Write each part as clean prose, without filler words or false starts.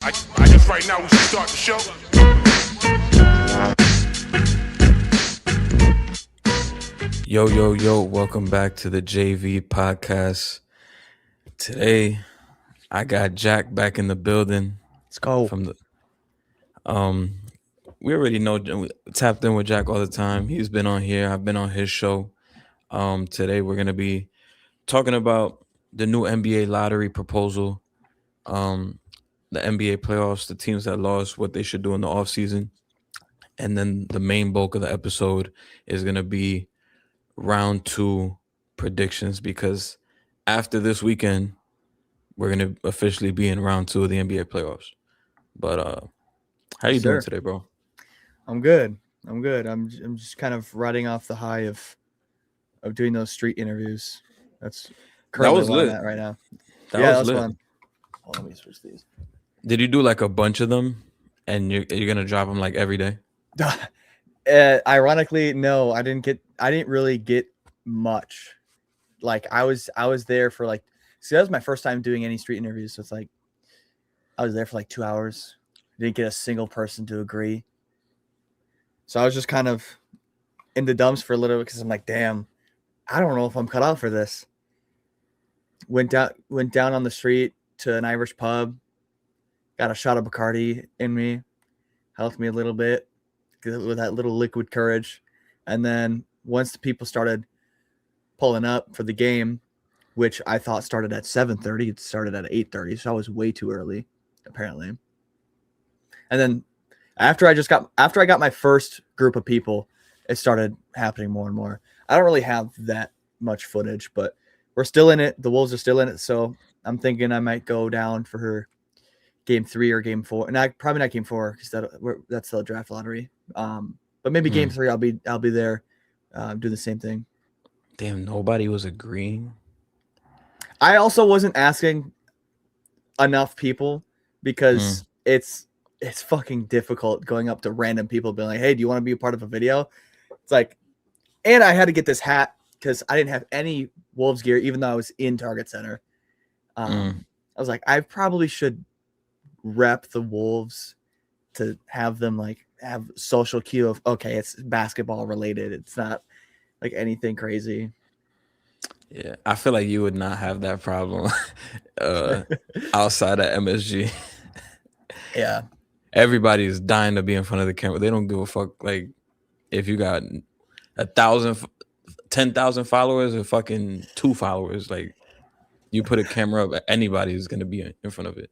I guess right now we should start the show. Yo, welcome back to the JV podcast. Today, I got Jack back in the building Let's go. from the um we already know we tapped in with Jack all the time. He's been on here, I've been on his show. Today we're going to be talking about the new NBA lottery proposal, um the NBA playoffs, the teams that lost, what they should do in the offseason. And then the main bulk of the episode is going to be round 2 predictions because after this weekend we're gonna officially be in round 2 of the NBA playoffs. But how you doing today, bro? I'm good. I'm just kind of riding off the high of doing those street interviews. That's currently was where I'm lit. at right now. That was lit. fun. Hold on, let me switch these. Did you do like a bunch of them, and you're gonna drop them like every day? Ironically, no, I didn't really get much. Like I was there for like, see, that was my first time doing any street interviews. So it's like, I was there for like 2 hours. Didn't get a single person to agree. So I was just kind of in the dumps for a little bit because I'm like, damn, I don't know if I'm cut out for this. Went down on the street to an Irish pub, got a shot of Bacardi in me, helped me a little bit with that little liquid courage. And then once the people started pulling up for the game, which I thought started at 7:30, it started at 8:30, so I was way too early, apparently. And then after I got my first group of people, it started happening more and more. I don't really have that much footage, but we're still in it. The Wolves are still in it, so I'm thinking I might go down for her game 3 or game 4. And probably not game 4 because that's the draft lottery. But maybe game 3 I'll be there, do the same thing. Damn, nobody was agreeing. I also wasn't asking enough people because it's fucking difficult going up to random people being like, hey, do you want to be a part of a video? It's like, and I had to get this hat because I didn't have any Wolves gear, even though I was in Target Center. I was like, I probably should rep the Wolves to have them like have social cue of, okay, it's basketball related. It's not like anything crazy. Yeah, I feel like you would not have that problem outside of MSG. Yeah. Everybody's dying to be in front of the camera. They don't give a fuck. Like, if you got 1,000, 10,000 followers or fucking 2 followers, like, you put a camera up, anybody is gonna be in front of it.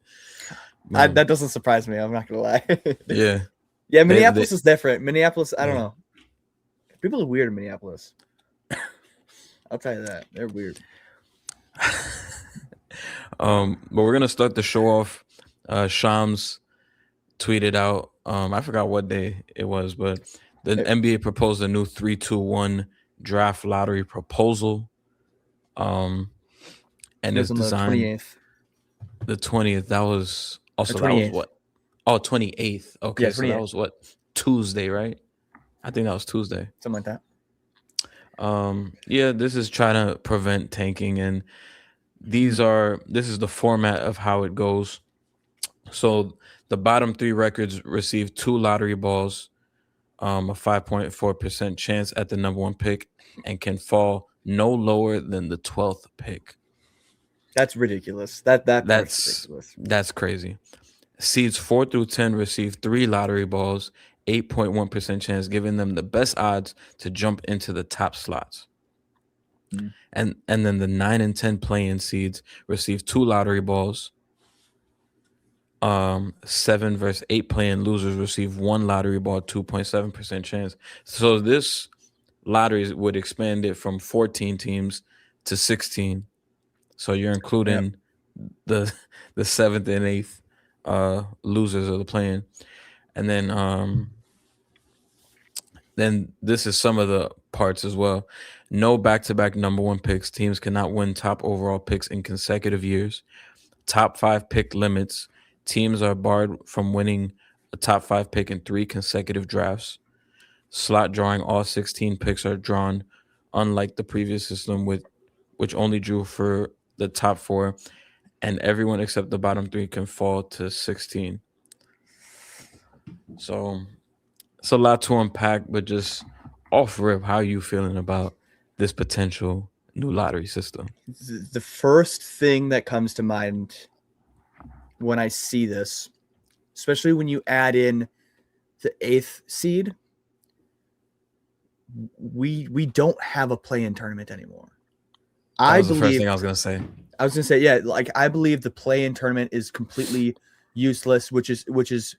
That doesn't surprise me. I'm not gonna lie. Yeah. Yeah, Minneapolis is different. Minneapolis, I don't know. People are weird in Minneapolis. I'll tell you that. They're weird. But we're gonna start the show off. Shams tweeted out, I forgot what day it was, but the NBA proposed a new 3-2-1 draft lottery proposal. And it's designed the 28th. The 20th. That was also that was what? Oh, 28th. Okay, yeah, so that was what? Tuesday, right? I think that was Tuesday. Something like that. Yeah, this is trying to prevent tanking, and this is the format of how it goes. So the bottom 3 records receive 2 lottery balls, a 5.4% chance at the number 1 pick, and can fall no lower than the 12th pick. That's ridiculous. That's ridiculous. That's crazy. Seeds 4 through 10 receive 3 lottery balls, 8.1% chance, giving them the best odds to jump into the top slots. And then the 9 and 10 play-in seeds receive 2 lottery balls. 7 versus 8 play-in losers receive 1 lottery ball, 2.7% chance. So this lottery would expand it from 14 teams to 16. So you're including the 7th and 8th losers of the play-in. And then this is some of the parts as well. No back-to-back number 1 picks. Teams cannot win top overall picks in consecutive years. Top 5 pick limits. Teams are barred from winning a top 5 pick in 3 consecutive drafts. Slot drawing, all 16 picks are drawn, unlike the previous system which only drew for the top 4. and everyone except the bottom 3 can fall to 16. So it's a lot to unpack, but just off rip, how you feeling about this potential new lottery system? The first thing that comes to mind when I see this, especially when you add in the 8th seed, we don't have a play-in tournament anymore. That I was the first believe thing I was gonna say. I was gonna say, yeah, like I believe the play-in tournament is completely useless, which is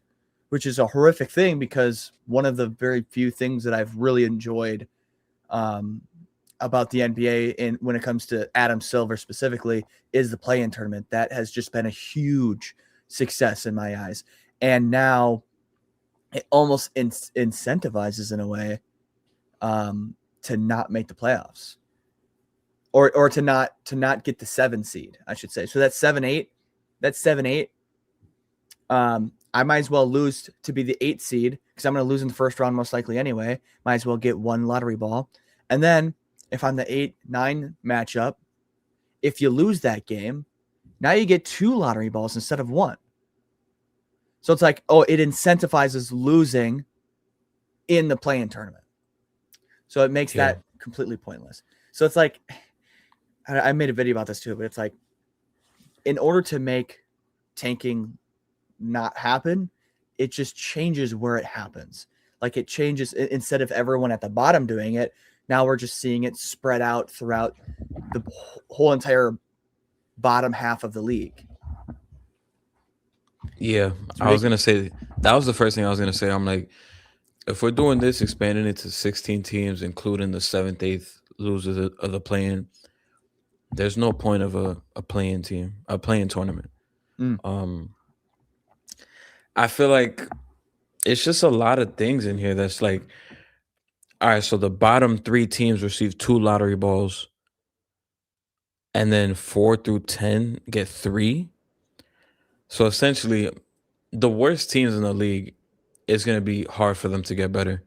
a horrific thing, because one of the very few things that I've really enjoyed about the NBA and when it comes to Adam Silver specifically is the play-in tournament. That has just been a huge success in my eyes, and now it almost incentivizes in a way to not make the playoffs, or to not get the 7 seed, I should say. So that's 7-8. That's 7-8. I might as well lose to be the 8th seed, because I'm going to lose in the first round most likely anyway. Might as well get 1 lottery ball. And then if I'm the 8-9 matchup, if you lose that game, now you get 2 lottery balls instead of 1. So it's like, oh, it incentivizes losing in the play-in tournament. So it makes that completely pointless. So it's like, I made a video about this too, but it's like, in order to make tanking not happen, it just changes where it happens. Like, it changes, instead of everyone at the bottom doing it, now we're just seeing it spread out throughout the whole entire bottom half of the league. Yeah, I was gonna say that was the first thing I was gonna say. I'm like, if we're doing this, expanding it to 16 teams, including the 7th, 8th losers of the play-in, there's no point of a play-in team, a play-in tournament. I feel like it's just a lot of things in here that's like, all right, so the bottom 3 teams receive 2 lottery balls, and then 4 through 10 get 3. So essentially, the worst teams in the league, it's gonna be hard for them to get better.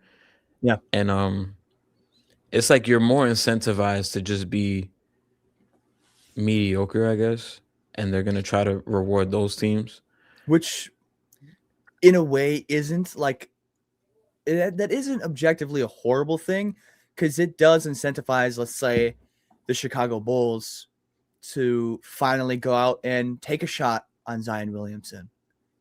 Yeah. And it's like you're more incentivized to just be mediocre, I guess, and they're gonna try to reward those teams. Which, in a way, isn't like that isn't objectively a horrible thing, because it does incentivize, let's say, the Chicago Bulls to finally go out and take a shot on Zion Williamson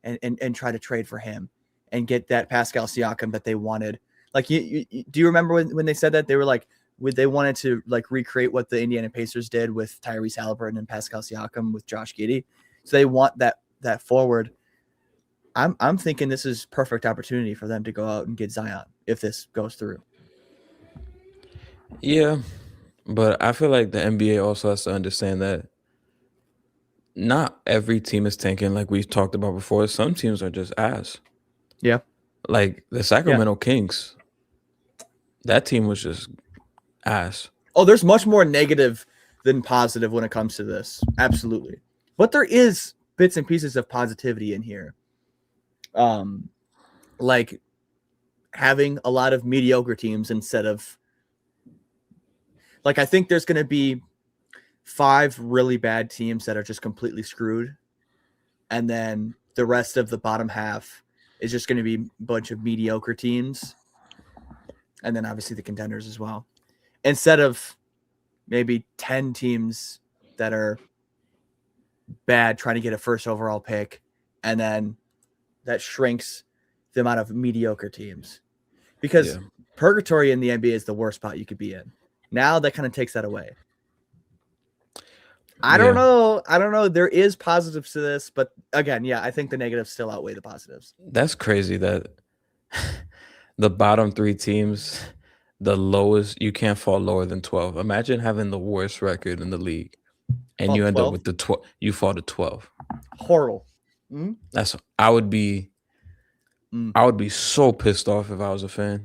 and try to trade for him and get that Pascal Siakam that they wanted. Like, do you remember when they said that? They were like, they wanted to like recreate what the Indiana Pacers did with Tyrese Halliburton and Pascal Siakam with Josh Giddey. So they want that forward. I'm thinking this is perfect opportunity for them to go out and get Zion if this goes through. Yeah, but I feel like the NBA also has to understand that not every team is tanking like we talked about before. Some teams are just ass. Yeah. Like the Sacramento Kings, that team was just ass. Oh, there's much more negative than positive when it comes to this. Absolutely. But there is bits and pieces of positivity in here. Like having a lot of mediocre teams instead of, like, I think there's going to be 5 really bad teams that are just completely screwed. And then the rest of the bottom half is just going to be a bunch of mediocre teams. And then obviously the contenders as well. Instead of maybe 10 teams that are bad trying to get a first overall pick, and then that shrinks the amount of mediocre teams. Because purgatory in the NBA is the worst spot you could be in. Now that kind of takes that away. I don't know. There is positives to this, but again, I think the negatives still outweigh the positives. That's crazy that the bottom 3 teams, the lowest, you can't fall lower than 12. Imagine having the worst record in the league and you end 12? up with the 12. You fall to 12. Horrible. Mm-hmm. I would be so pissed off if I was a fan.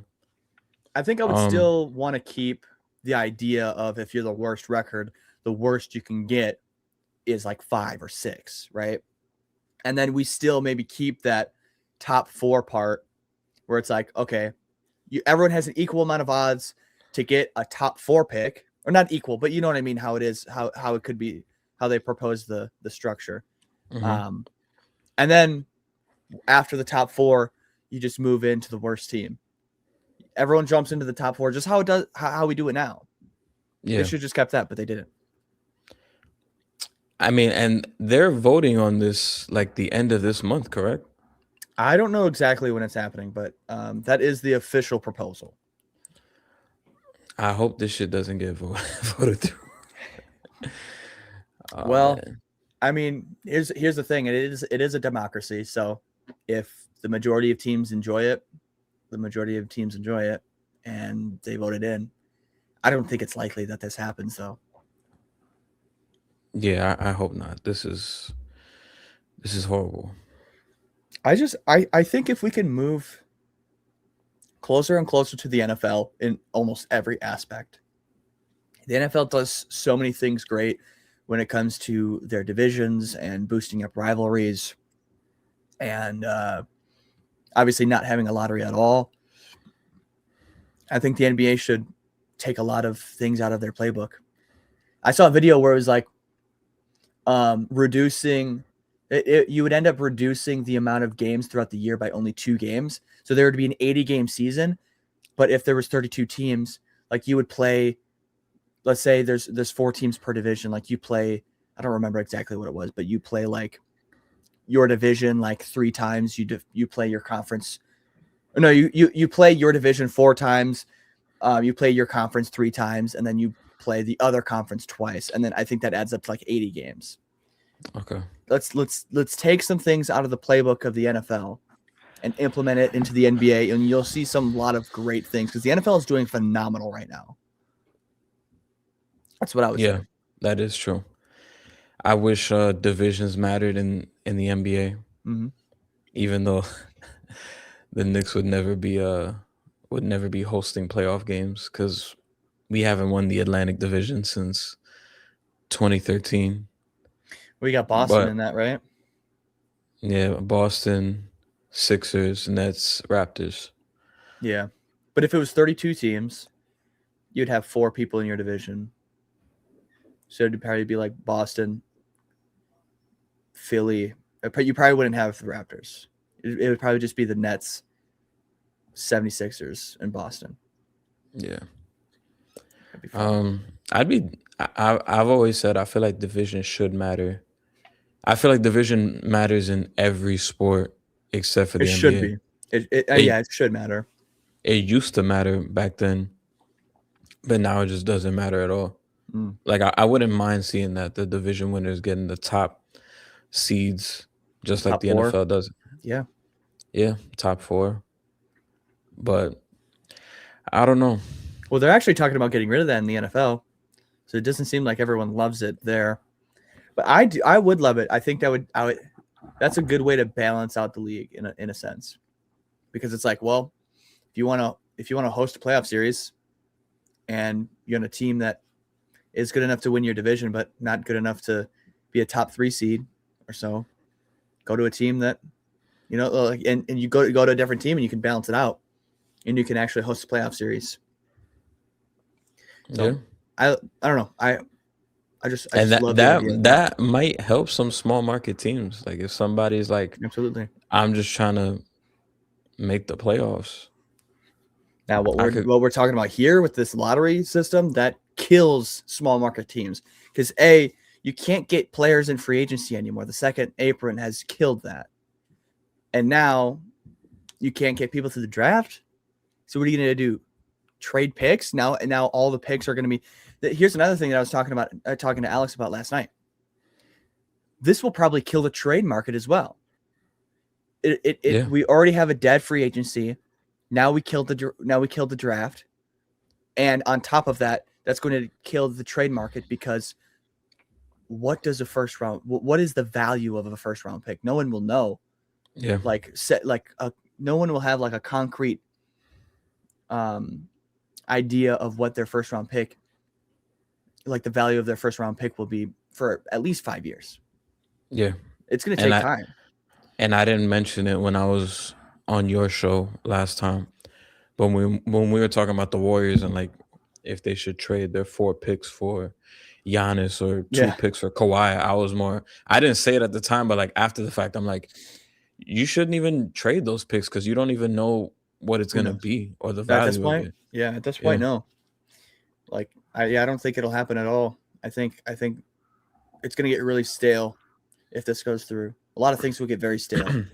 I think I would still want to keep the idea of, if you're the worst record, the worst you can get is like 5 or 6, right? And then we still maybe keep that top 4 part where it's like, okay, everyone has an equal amount of odds to get a top 4 pick, or not equal, but you know what I mean, how it is, how it could be how they proposed the structure. Mhm. And then after the top 4, you just move into the worst team. Everyone jumps into the top 4, just how we do it now. They Yeah. should just kept that, but they didn't. I mean, and they're voting on this like the end of this month, correct? I don't know exactly when it's happening, but that is the official proposal. I hope this shit doesn't get voted through. Oh Well, man. I mean, here's the thing. It is a democracy. So if the majority of teams enjoy it, the majority of teams enjoy it, and they voted in. I don't think it's likely that this happens, though. Yeah, I hope not. This is horrible. I think if we can move closer and closer to the NFL in almost every aspect, the NFL does so many things great when it comes to their divisions and boosting up rivalries, and obviously not having a lottery at all. I think the NBA should take a lot of things out of their playbook. I saw a video where it was like reducing you would end up reducing the amount of games throughout the year by only 2 games. So there would be an 80-game season, but if there was 32 teams, like you would play, let's say there's 4 teams per division, like you play, I don't remember exactly what it was, but you play like your division like 3 times, you play your conference. No, you play your division 4 times, you play your conference 3 times, and then you play the other conference twice, and then I think that adds up to like 80 games. Okay. Let's take some things out of the playbook of the NFL and implement it into the NBA, and you'll see some lot of great things because the NFL is doing phenomenal right now. That's what I would Yeah, say. that is true. I wish divisions mattered in the NBA, Mm-hmm. even though the Knicks would never be hosting playoff games because we haven't won the Atlantic Division since 2013. We got Boston But in that, right? yeah, Boston, Sixers, Nets, Raptors. Yeah. But if it was 32 teams, you'd have 4 people in your division. So it'd probably be like Boston, Philly. You probably wouldn't have the Raptors. It would probably just be the Nets, 76ers, and Boston. Yeah. That'd be fun. I've always said I feel like division should matter. I feel like division matters in every sport except for It the should NBA. be. It Yeah, it should matter. it used to matter back then, but now it just doesn't matter at all. Mm. Like I wouldn't mind seeing that the division winners getting the top seeds, just like Top the 4. NFL does. Yeah. Yeah, top 4. But I don't know. Well, they're actually talking about getting rid of that in the NFL. So it doesn't seem like everyone loves it there. But I would love it. I think that's a good way to balance out the league in a sense. Because it's like, well, if you want to host a playoff series and you're on a team that is good enough to win your division but not good enough to be a top 3 seed or so, go to a team that and you go to a different team and you can balance it out and you can actually host a playoff series. So Yeah. I don't know. I just And love the idea of that. that might help some small market teams. Like if somebody's like, Absolutely. I'm just trying to make the playoffs. Now what I could, we're talking about here with this lottery system, that kills small market teams because you can't get players in free agency anymore. The second apron has killed that. And now you can't get people to the draft. So what are you going to do? Trade picks? Now all the picks are going to be. Here's another thing that I was talking to Alex about last night. This will probably kill the trade market as well. Yeah. We already have a dead free agency. Now we killed the draft, and on top of that, that's going to kill the trade market because what does a first round? What is the value of a first round pick? No one will know. Yeah. No one will have like a concrete idea of what their first round pick, like the value of their first round pick will be for at least 5 years. Yeah. It's going to take time. And I didn't mention it when I was on your show last time. But when we were talking about the Warriors and like if they should trade their 4 picks for Giannis or 2 Yeah. picks for Kawhi. I didn't say it at the time, but like after the fact, I'm like, you shouldn't even trade those picks because you don't even know what it's Who gonna knows? be or the At this value of point, it. yeah, at this Yeah. point, no. Like, I don't think it'll happen at all. I think it's gonna get really stale if this goes through. A lot of things will get very stale.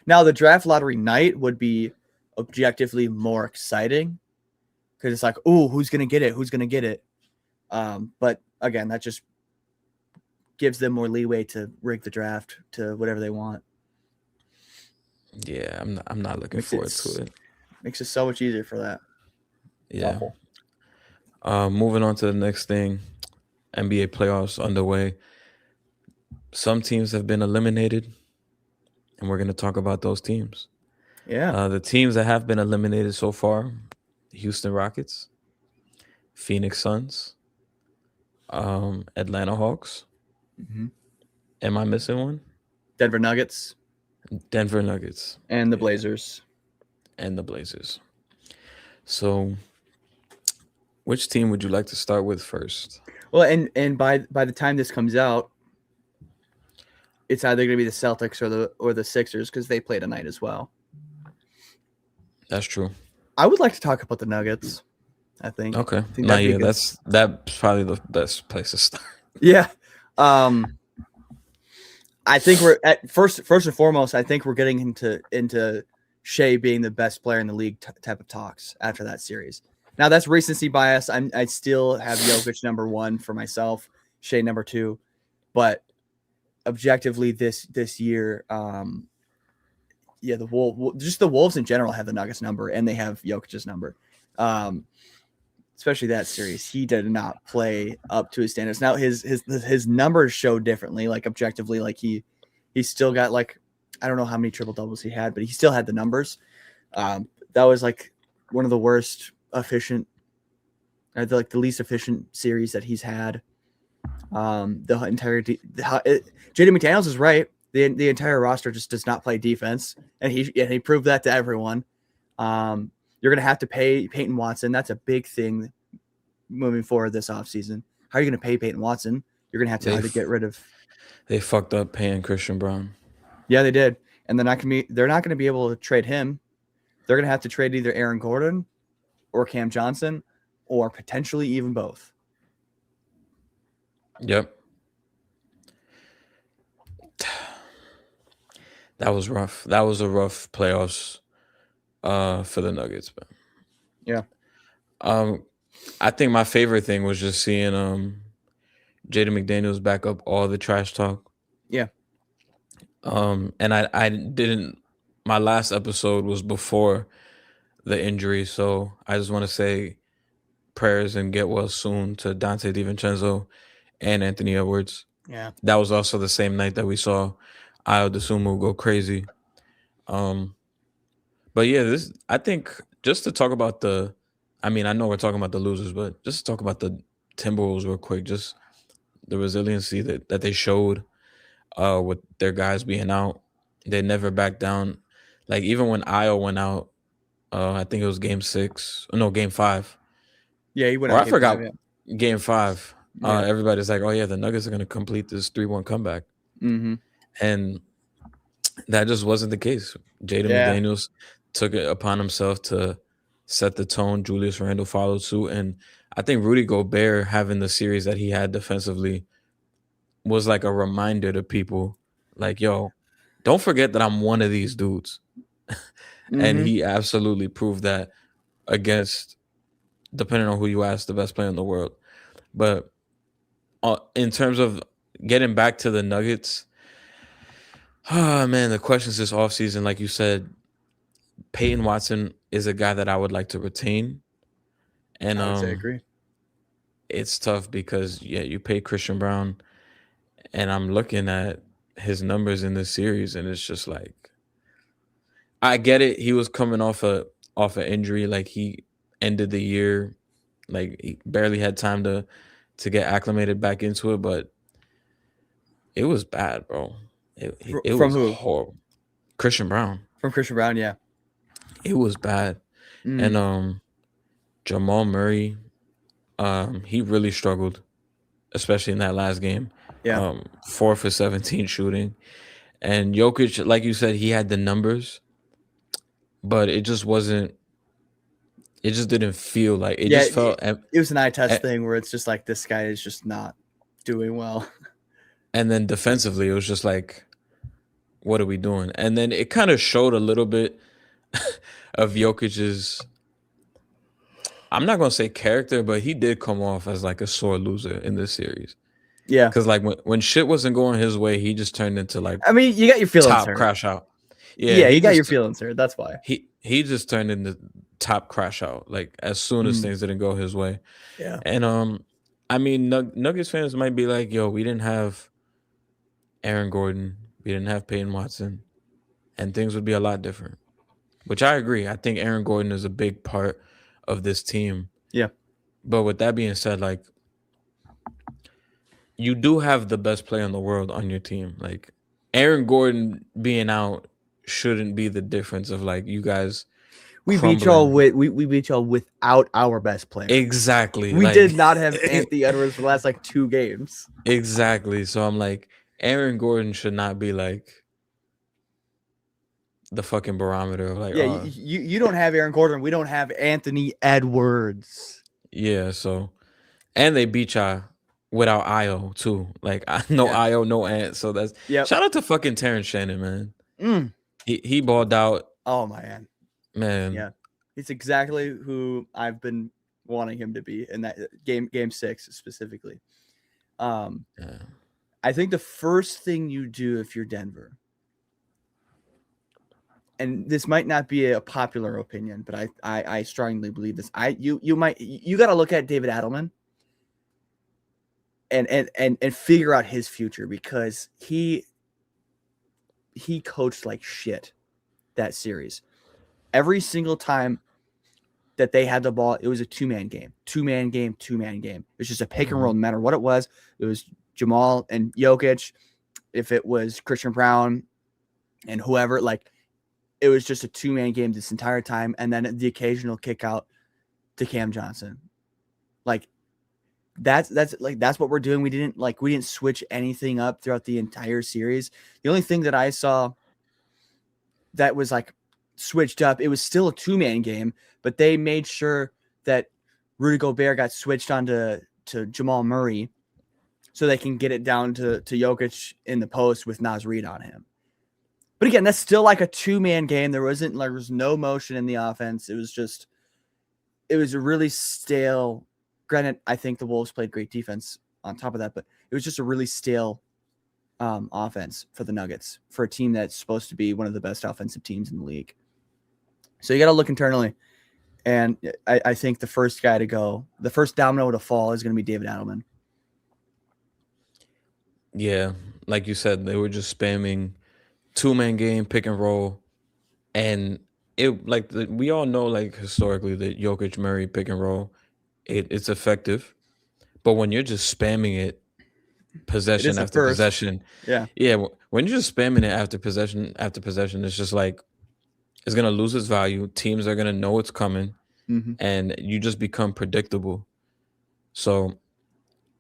Now, the draft lottery night would be objectively more exciting because it's like, oh, who's gonna get it? Who's gonna get it? But again, that just gives them more leeway to rig the draft to whatever they want. Yeah, I'm not looking forward to it. Makes it so much easier for that. It's Yeah. awful. Moving on to the next thing, NBA playoffs underway. Some teams have been eliminated, and we're going to talk about those teams. Yeah. The teams that have been eliminated so far: Houston Rockets, Phoenix Suns, Atlanta Hawks. Mhm. Am I missing one? Denver Nuggets Denver Nuggets and the Blazers. and the Blazers. So, which team would you like to start with first? Well, and by the time this comes out, it's either going to be the Celtics or the Sixers because they play tonight as well. That's true. I would like to talk about the Nuggets. I think. Okay. I think Nah, that'd be yeah, good. that's probably the best place to start. Yeah. I think we're at first and foremost. I think we're getting into Shea being the best player in the league type of talks after that series. Now that's recency bias. I still have Jokic number 1 for myself, Shea number 2, but objectively this year, yeah, the Wolves in general have the Nuggets number and they have Jokic's number. Especially that series, he did not play up to his standards. Now his numbers show differently. Like objectively, like he still got like I don't know how many triple doubles he had, but he still had the numbers. That was like one of the worst efficient, the least efficient series that he's had. The entirety, Jaden McDaniels is right. The entire roster just does not play defense, and he proved that to everyone. You're going to have to pay Peyton Watson. That's a big thing moving forward this offseason. How are you going to pay Peyton Watson? You're going to have to either get rid of. They fucked up paying Christian Brown. Yeah, they did, and they're not going to be able to trade him. They're going to have to trade either Aaron Gordon or Cam Johnson, or potentially even both. Yep. That was rough. That was a rough playoffs for the Nuggets. But yeah. I think my favorite thing was just seeing Jaden McDaniels back up all the trash talk. Yeah. And I didn't my last episode was before the injury, so I just want to say prayers and get well soon to Dante DiVincenzo and Anthony Edwards. Yeah. That was also the same night that we saw Ayo Dosunmu go crazy. But yeah, I think just to talk about I know we're talking about the losers, but just to talk about the Timberwolves real quick, just the resiliency that they showed with their guys being out. They never backed down. Like even when Ayo went out, I think it was game 5. Yeah, he went Or out. I forgot 5, yeah. game 5. Yeah. Everybody's like, oh yeah, the Nuggets are going to complete this 3-1 comeback. Mm-hmm. And that just wasn't the case. Jaden McDaniels took it upon himself to set the tone. Julius Randle followed suit. And I think Rudy Gobert having the series that he had defensively was like a reminder to people like, yo, don't forget that I'm one of these dudes. And he absolutely proved that against, depending on who you ask, the best player in the world. But in terms of getting back to the Nuggets, man, the questions this offseason, like you said, Peyton Watson is a guy that I would like to retain. And I would say agree. It's tough because you pay Christian Brown, and I'm looking at his numbers in this series, and it's just like, I get it. He was coming off an injury, like he ended the year, like he barely had time to get acclimated back into it, but it was bad, bro. It From was who? horrible. Christian Brown. From Christian Brown, yeah. It was bad. And Jamal Murray, he really struggled especially in that last game. Yeah. 4 for 17 shooting. And Jokic, like you said, he had the numbers, but it just wasn't. It just didn't feel like it. Yeah, Just felt, it was an eye test thing where it's just like this guy is just not doing well. and then defensively, it was just like, what are we doing? And then it kind of showed a little bit of Jokic's. I'm not gonna say character, but he did come off as like a sore loser in this series. Yeah. Because like when shit wasn't going his way, he just turned into like I mean, you got your feelings top hurt. crash out. Yeah, he you got your just feelings hurt. That's why. he just turned into top crash out. Like as soon as things didn't go his way. Yeah. And I mean Nuggets fans might be like, yo, we didn't have Aaron Gordon, we didn't have Peyton Watson, and things would be a lot different. Which I agree. I think Aaron Gordon is a big part of this team. Yeah. But with that being said, like you do have the best player in the world on your team. Like Aaron Gordon being out shouldn't be the difference of like you guys. We crumbling. beat y'all with we beat y'all without our best player. Exactly. We like, did not have Anthony Edwards for the last like 2 games. Exactly. So I'm like, Aaron Gordon should not be like the fucking barometer of like, Yeah, you don't have Aaron Gordon. We don't have Anthony Edwards. Yeah. So, and they beat y'all without Io too. Like no Io, no Ant. So that's shout out to fucking Terrence Shannon, man. He balled out. Oh man. Yeah, it's exactly who I've been wanting him to be in that game 6 specifically. I think the first thing you do if you're Denver, and this might not be a popular opinion, but I strongly believe this. You got to look at David Adelman and figure out his future, because he coached like shit that series. Every single time that they had the ball, it was a two-man game. It was just a pick and roll, no matter what it was. It was Jamal and Jokic. If it was Christian Brown and whoever, like it was just a two-man game this entire time. And then the occasional kick out to Cam Johnson. Like that's what we're doing. We didn't switch anything up throughout the entire series. The only thing that I saw that was like switched up, it was still a two-man game, but they made sure that Rudy Gobert got switched on to Jamal Murray so they can get it down to Jokic in the post with Naz Reid on him. But again, that's still like a two-man game. There was no motion in the offense. It was a really stale. Granted, I think the Wolves played great defense on top of that, but it was just a really stale offense for the Nuggets, for a team that's supposed to be one of the best offensive teams in the league. So you got to look internally. And I think the first domino to fall is going to be David Adelman. Yeah, like you said, they were just spamming two-man game, pick and roll, and it we all know like historically that Jokic Murray pick and roll, it's effective, but when you're just spamming it possession after possession, when you're just spamming it after possession, it's just like it's gonna lose its value. Teams are gonna know it's coming, and you just become predictable. So,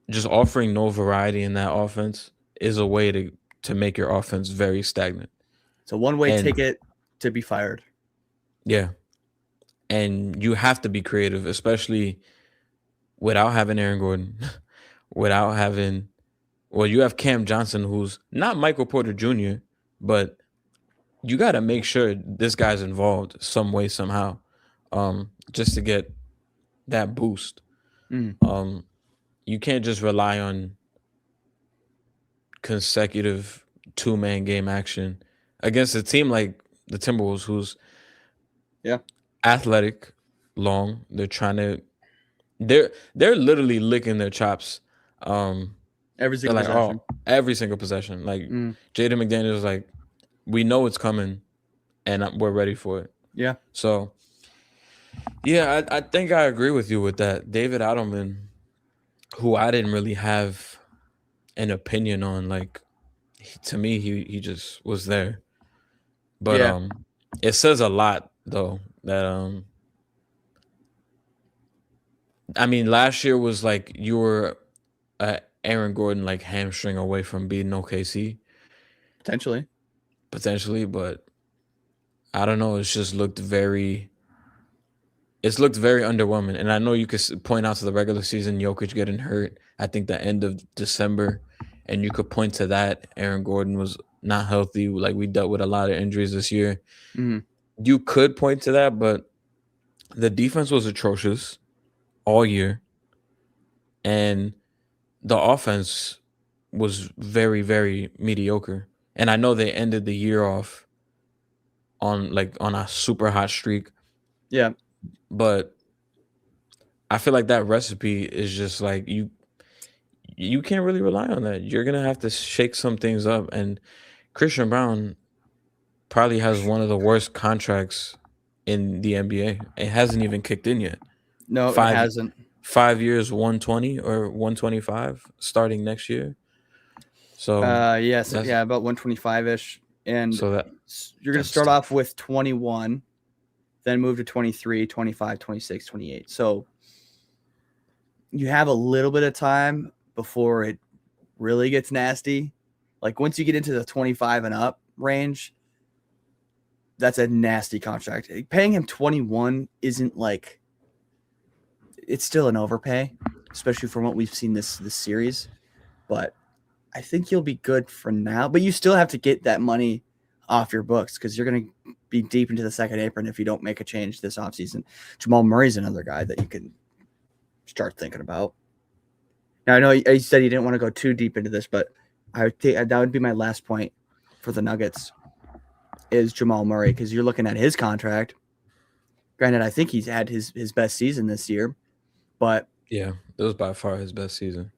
just offering no variety in that offense is a way to make your offense very stagnant. It's a one-way ticket to be fired. Yeah, and you have to be creative, especially without having Aaron Gordon, without having. Well, you have Cam Johnson, who's not Michael Porter Jr., but you got to make sure this guy's involved some way, somehow, just to get that boost. You can't just rely on consecutive two-man game action against a team like the Timberwolves, who's athletic, long. They're literally licking their chops. Every single possession. Every single possession. Like Jaden McDaniels was like, we know it's coming, and we're ready for it. Yeah. So, yeah, I think I agree with you with that. David Adelman, who I didn't really have an opinion on, like to me, he just was there. But it says a lot though that I mean, last year was like you were Aaron Gordon like hamstring away from beating OKC Potentially. potentially, but I don't know. It's looked very underwhelming. And I know you could point out to the regular season Jokic getting hurt. I think the end of December, and you could point to that. Aaron Gordon was not healthy. Like we dealt with a lot of injuries this year. Mm-hmm. You could point to that, but the defense was atrocious all year, and the offense was very, very mediocre. And I know they ended the year off on a super hot streak, Yeah. but I feel like that recipe is just like you can't really rely on that. You're gonna have to shake some things up. And Christian Brown probably has one of the worst contracts in the NBA. It hasn't even kicked in yet. No, it Five hasn't. 5 years, 120 or 125 starting next year. So Yes, that's yeah, about 125 ish, and so you're gonna that's start tough. off with 21, then move to 23, 25, 26, 28. So you have a little bit of time before it really gets nasty. Like once you get into the 25 and up range, that's a nasty contract. Paying him 21 isn't like, it's still an overpay, especially from what we've seen this series. But I think you'll be good for now. But you still have to get that money off your books because you're going to be deep into the second apron if you don't make a change this offseason. Jamal Murray's another guy that you can start thinking about. Now, I know you said you didn't want to go too deep into this, but I would think that would be my last point for the Nuggets is Jamal Murray, because you're looking at his contract. Granted, I think he's had his best season this year, but Yeah, it was by far his best season.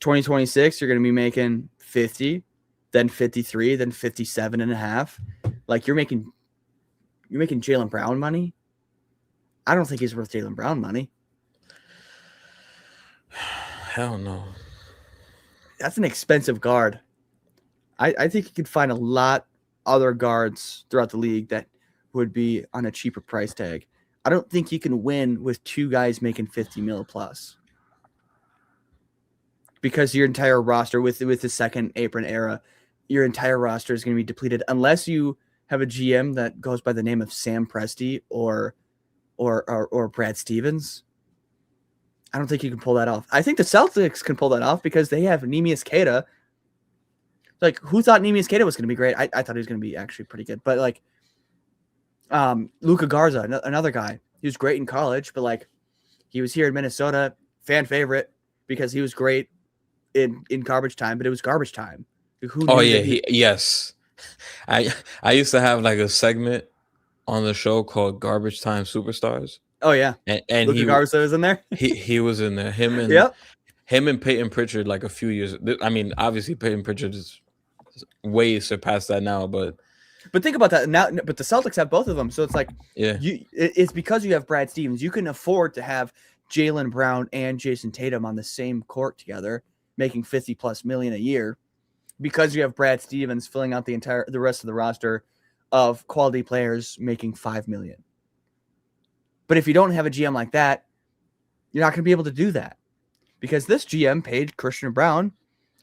2026, you're going to be making 50, then 53, then 57 and a half. Like you're making Jaylen Brown money. I don't think he's worth Jaylen Brown money. Hell no. That's an expensive guard. I think you could find a lot other guards throughout the league that would be on a cheaper price tag. I don't think you can win with two guys making 50 mil plus. Because your entire roster with the second apron era, your entire roster is going to be depleted unless you have a GM that goes by the name of Sam Presti or Brad Stevens. I don't think you can pull that off. I think the Celtics can pull that off because they have Neemias Queta. Like, who thought Neemias Queta was going to be great? I thought he was going to be actually pretty good. But, like, Luka Garza, another guy. He was great in college, but, like, he was here in Minnesota, fan favorite, because he was great in garbage time, but it was garbage time. Who Oh knew yeah, that yes. I used to have like a segment on the show called Garbage Time Superstars. Oh, yeah. And Luka Garza was in there? he was in there. Yep. Him and Peyton Pritchard like a few years. I mean, obviously Peyton Pritchard is way surpassed that now, but think about that now. But the Celtics have both of them, so it's like yeah, it's because you have Brad Stevens. You can afford to have Jaylen Brown and Jason Tatum on the same court together, making 50+ million a year, because you have Brad Stevens filling out the rest of the roster of quality players making 5 million. But if you don't have a GM like that, you're not going to be able to do that, because this GM paid Christian Brown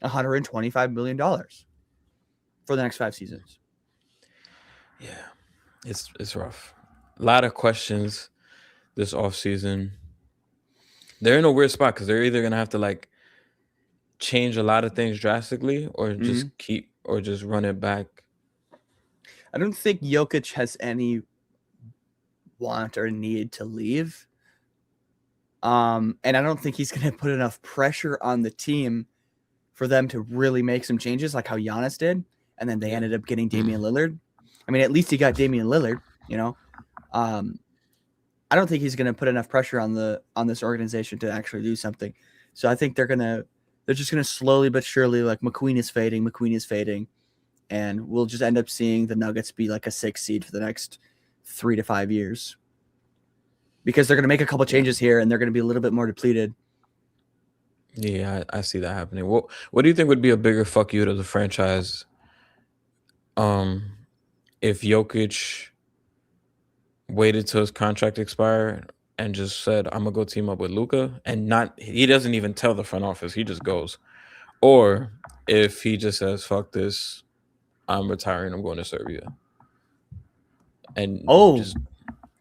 $125 million for the next 5 seasons. yeah, it's rough. A lot of questions this offseason. They're in a weird spot because they're either gonna have to like change a lot of things drastically, or just run it back. I don't think Jokic has any want or need to leave. And I don't think he's going to put enough pressure on the team for them to really make some changes like how Giannis did. And then they ended up getting Damian Lillard. I mean, at least he got Damian Lillard, you know. I don't think he's going to put enough pressure on this organization to actually do something. So I think they're just going to slowly but surely, like, McQueen is fading. And we'll just end up seeing the Nuggets be like a 6 seed for the next 3 to 5 years, because they're going to make a couple changes here and they're going to be a little bit more depleted. Yeah, I see that happening. What do you think would be a bigger fuck you to the franchise? If Jokic waited till his contract expired and just said, "I'm gonna go team up with Luka," and he doesn't even tell the front office, he just goes, or if he just says, "Fuck this, I'm retiring. I'm going to Serbia," and Oh, just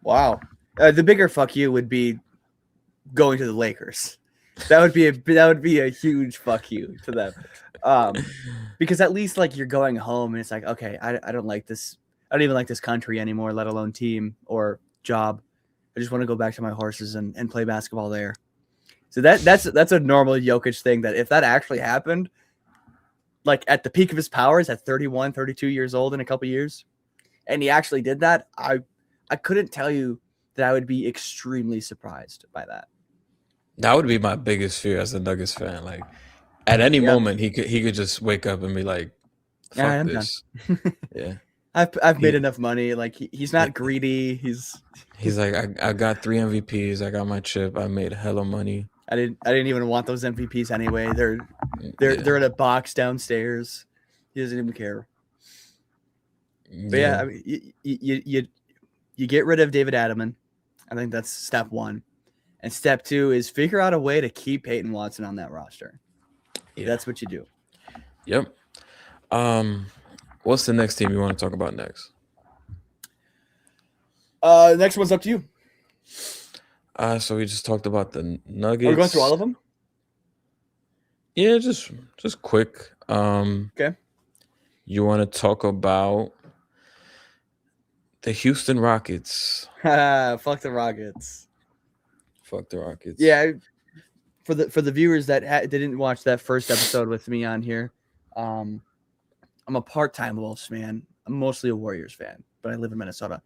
wow. The bigger fuck you would be going to the Lakers. That would be a huge fuck you to them. Because at least like you're going home and it's like, okay, I don't like this. I don't even like this country anymore, let alone team or job. I just want to go back to my horses and play basketball there. So that's a normal Jokic thing that if that actually happened, like at the peak of his powers at 31, 32 years old in a couple years, and he actually did that, I couldn't tell you that I would be extremely surprised by that. that would be my biggest fear as a Nuggets fan. Like at any Yeah. moment, he could just wake up and be like, All right, "Fuck I'm this." Yeah, I've made he, enough money. Like he's not greedy. he's like, I got 3 MVPs. I got my chip. I made hella money. I didn't even want those MVPs anyway. They're Yeah, in a box downstairs. He doesn't even care. But yeah, I mean, you get rid of David Adelman. I think that's step one. And step two is figure out a way to keep Peyton Watson on that roster. yeah. That's what you do. Yep. What's the next team you want to talk about next? Next one's up to you. So we just talked about the Nuggets. Are we going through all of them? Yeah, just quick. Okay. You want to talk about the Houston Rockets? Fuck the Rockets. Fuck the Rockets. Yeah. For the viewers that didn't watch that first episode with me on here, I'm a part-time Wolves fan. I'm mostly a Warriors fan, but I live in Minnesota.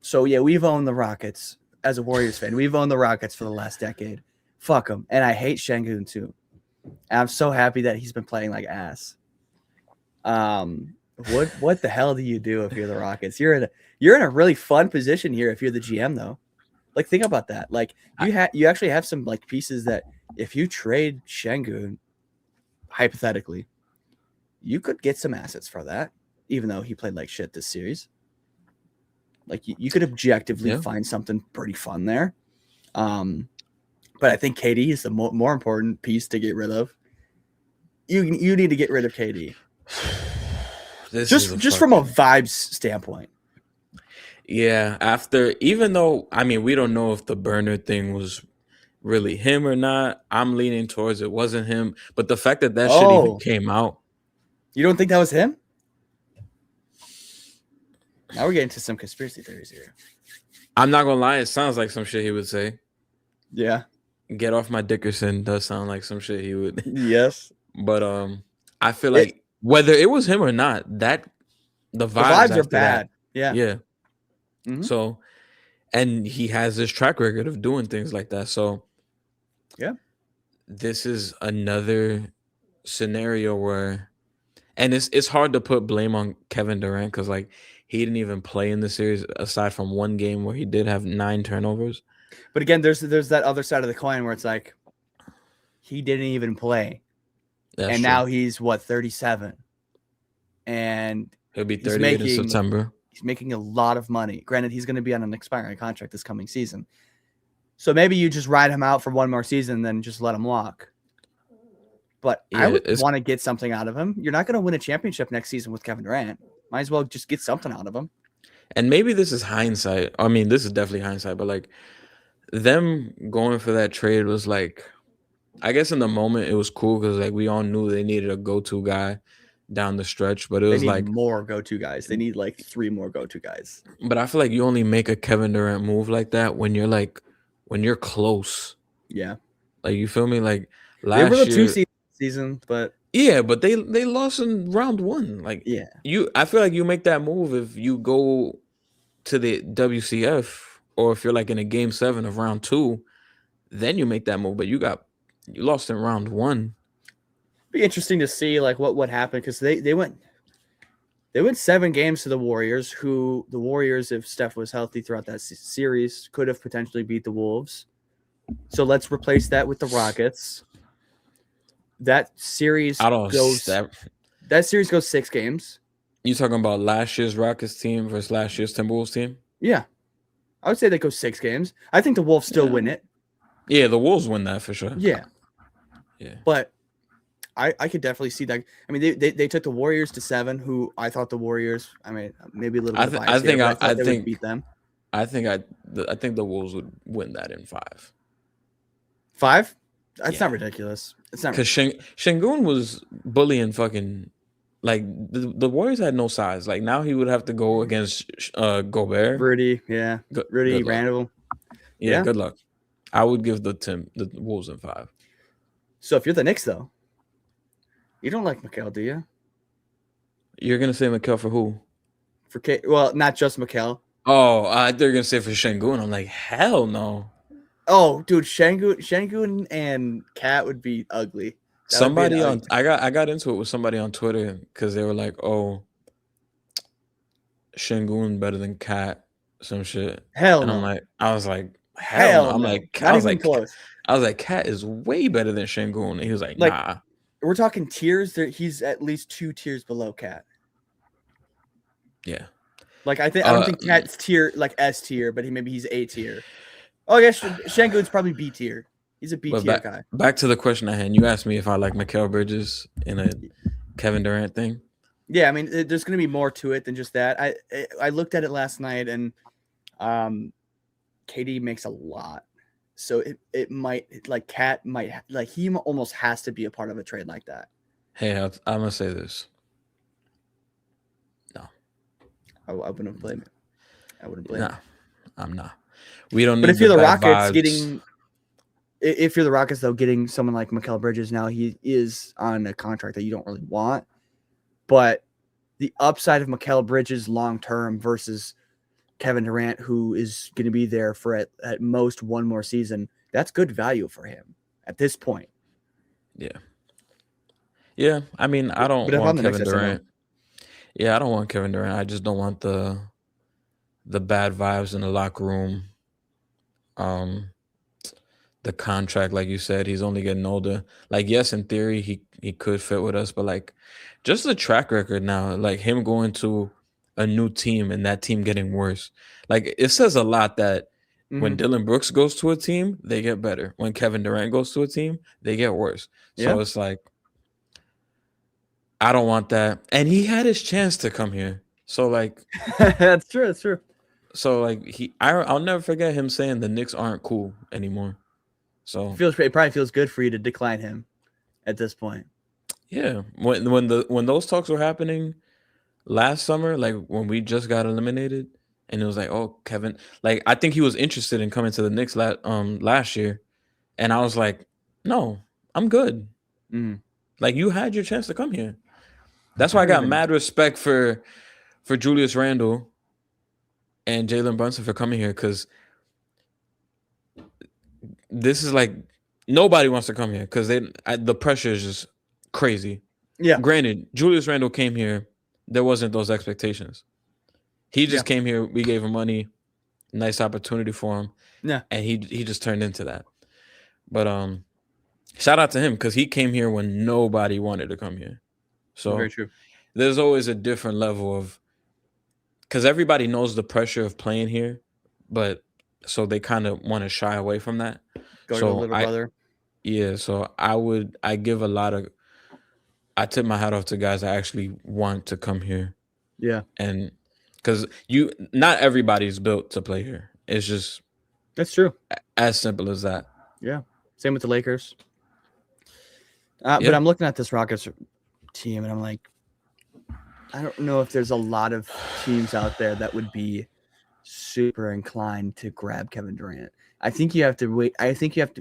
So yeah, we've owned the Rockets as a Warriors fan. We've owned the Rockets for the last decade. Fuck them, and I hate Şengün too. And I'm so happy that he's been playing like ass. What the hell do you do if you're the Rockets? You're in a really fun position here if you're the GM though. Like think about that. Like you actually have some like pieces that if you trade Şengün, hypothetically, you could get some assets for that, even though he played like shit this series. Like you could objectively find something pretty fun there. But I think KD is the more important piece to get rid of. You need to get rid of KD. Just from a vibes standpoint. Yeah, even though I mean we don't know if the burner thing was really him or not. I'm leaning towards it wasn't him, but the fact that shit even came out. You don't think that was him? Now we're getting to some conspiracy theories here. I'm not gonna lie, it sounds like some shit he would say. Yeah. Get off my Dickerson does sound like some shit he would. Yes. But I feel like whether it was him or not, the vibes are bad. Yeah. Mm-hmm. So, and he has this track record of doing things like that. So, yeah, this is another scenario where, and it's hard to put blame on Kevin Durant because like he didn't even play in the series aside from one game where he did have 9 turnovers. But again, there's that other side of the coin where it's like he didn't even play. That's and true. now he's 37. And he'll be 38 in September. He's making a lot of money. Granted, he's going to be on an expiring contract this coming season. So maybe you just ride him out for one more season and then just let him walk. But I would want to get something out of him. You're not going to win a championship next season with Kevin Durant. Might as well just get something out of him. And maybe this is hindsight. I mean, this is definitely hindsight, but like them going for that trade was like, I guess in the moment it was cool because like we all knew they needed a go-to guy down the stretch, but it was like more go-to guys. They need like 3 more go-to guys. But I feel like you only make a Kevin Durant move like that when you're close. Yeah. Like you feel me? Like last they were the year, 2 season, but yeah, but they lost in round 1. Like I feel like you make that move if you go to the WCF or if you're like in a game 7 of round 2, then you make that move. But you lost in round 1. Be interesting to see like what happened because they went 7 games to the Warriors, who the Warriors, if Steph was healthy throughout that series, could have potentially beat the Wolves. So let's replace that with the Rockets. That series goes 6 games. You talking about last year's Rockets team versus last year's Timberwolves team? Yeah. I would say that goes 6 games. I think the Wolves still win it. Yeah, the Wolves win that for sure. Yeah. Yeah. But I could definitely see that. I mean, they took the Warriors to 7, who I thought the Warriors. I mean, maybe a little bit of bias here, but I thought they would beat them. I think the Wolves would win that in 5. 5? That's Yeah. not ridiculous. It's not Because Şengün was bullying fucking like the Warriors had no size. Like now he would have to go against Gobert. Rudy, yeah, Rudy good luck. Randall. Yeah, good luck. I would give the Wolves in 5. So if you're the Knicks, though, you don't like Mikal, do you? You're gonna say Mikal for who? For well, not just Mikal. Oh, I thought you were gonna say for Şengün. I'm like, hell no. Oh, dude, Şengün and Cat would be ugly. Somebody on I got into it with somebody on Twitter because they were like, "Oh, Şengün better than Cat, some shit." Hell and no. I was like, hell no. I'm no. like, not even close. I was like, Cat is way better than Şengün. And he was like, nah. We're talking tiers. He's at least 2 tiers below Cat. Yeah. Like I don't think Cat's tier like S tier, but he's A tier. Oh, I guess Şengün's probably B tier. He's a B tier guy. Back to the question at hand. You asked me if I like Mikal Bridges in a Kevin Durant thing. Yeah, I mean, there's going to be more to it than just that. I looked at it last night, and KD makes a lot, so it might Cat might he almost has to be a part of a trade like that. Hey, I'm gonna say this. No, I wouldn't blame it. I wouldn't blame it. I'm not. We don't. But if you're the Rockets, if you're the Rockets, though, getting someone like Mikal Bridges now, he is on a contract that you don't really want. But the upside of Mikal Bridges long term versus Kevin Durant, who is going to be there for at most one more season, that's good value for him at this point. Yeah. Yeah, I mean, I don't want Kevin Durant. Yeah, I don't want Kevin Durant. I just don't want the bad vibes in the locker room. The contract, like you said, he's only getting older. Like, yes, in theory, he could fit with us, but like, just the track record now, like him going to a new team and that team getting worse. Like, it says a lot that when Dylan Brooks goes to a team, they get better. When Kevin Durant goes to a team, they get worse. So it's like, I don't want that. And he had his chance to come here. So like, that's true. That's true. So like I'll never forget him saying the Knicks aren't cool anymore. So it probably feels good for you to decline him at this point. Yeah, when those talks were happening last summer, like when we just got eliminated, and it was like, oh, Kevin, like I think he was interested in coming to the Knicks last year, and I was like, no, I'm good. Like you had your chance to come here. That's why I got mad respect for Julius Randle and Jalen Brunson for coming here, because this is like nobody wants to come here because the pressure is just crazy. Yeah. Granted, Julius Randle came here. There wasn't those expectations. He just came here. We gave him money. Nice opportunity for him. Yeah. And he just turned into that. But shout out to him because he came here when nobody wanted to come here. So very true. There's always a different level of, because everybody knows the pressure of playing here, but so they kind of want to shy away from that. Go to the little brother. Yeah, so I tip my hat off to guys that actually want to come here. Yeah. And because not everybody's built to play here. It's just, that's true. As simple as that. Yeah. Same with the Lakers. But I'm looking at this Rockets team and I'm like, I don't know if there's a lot of teams out there that would be super inclined to grab Kevin Durant. I think you have to wait.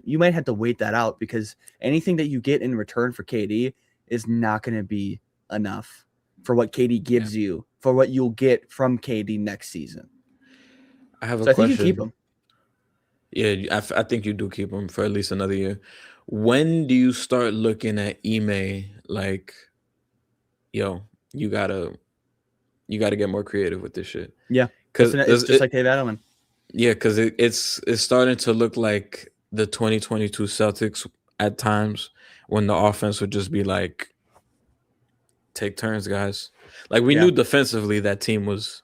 You might have to wait that out because anything that you get in return for KD is not going to be enough for what KD gives you, for what you'll get from KD next season. I have a question. I think you keep him. Yeah, I think you do keep him for at least another year. When do you start looking at Ime like, yo, you gotta get more creative with this shit? Yeah, because it's just like Dave Adelman. Yeah, because it's starting to look like the 2022 Celtics at times when the offense would just be like, take turns, guys. Like we knew defensively that team was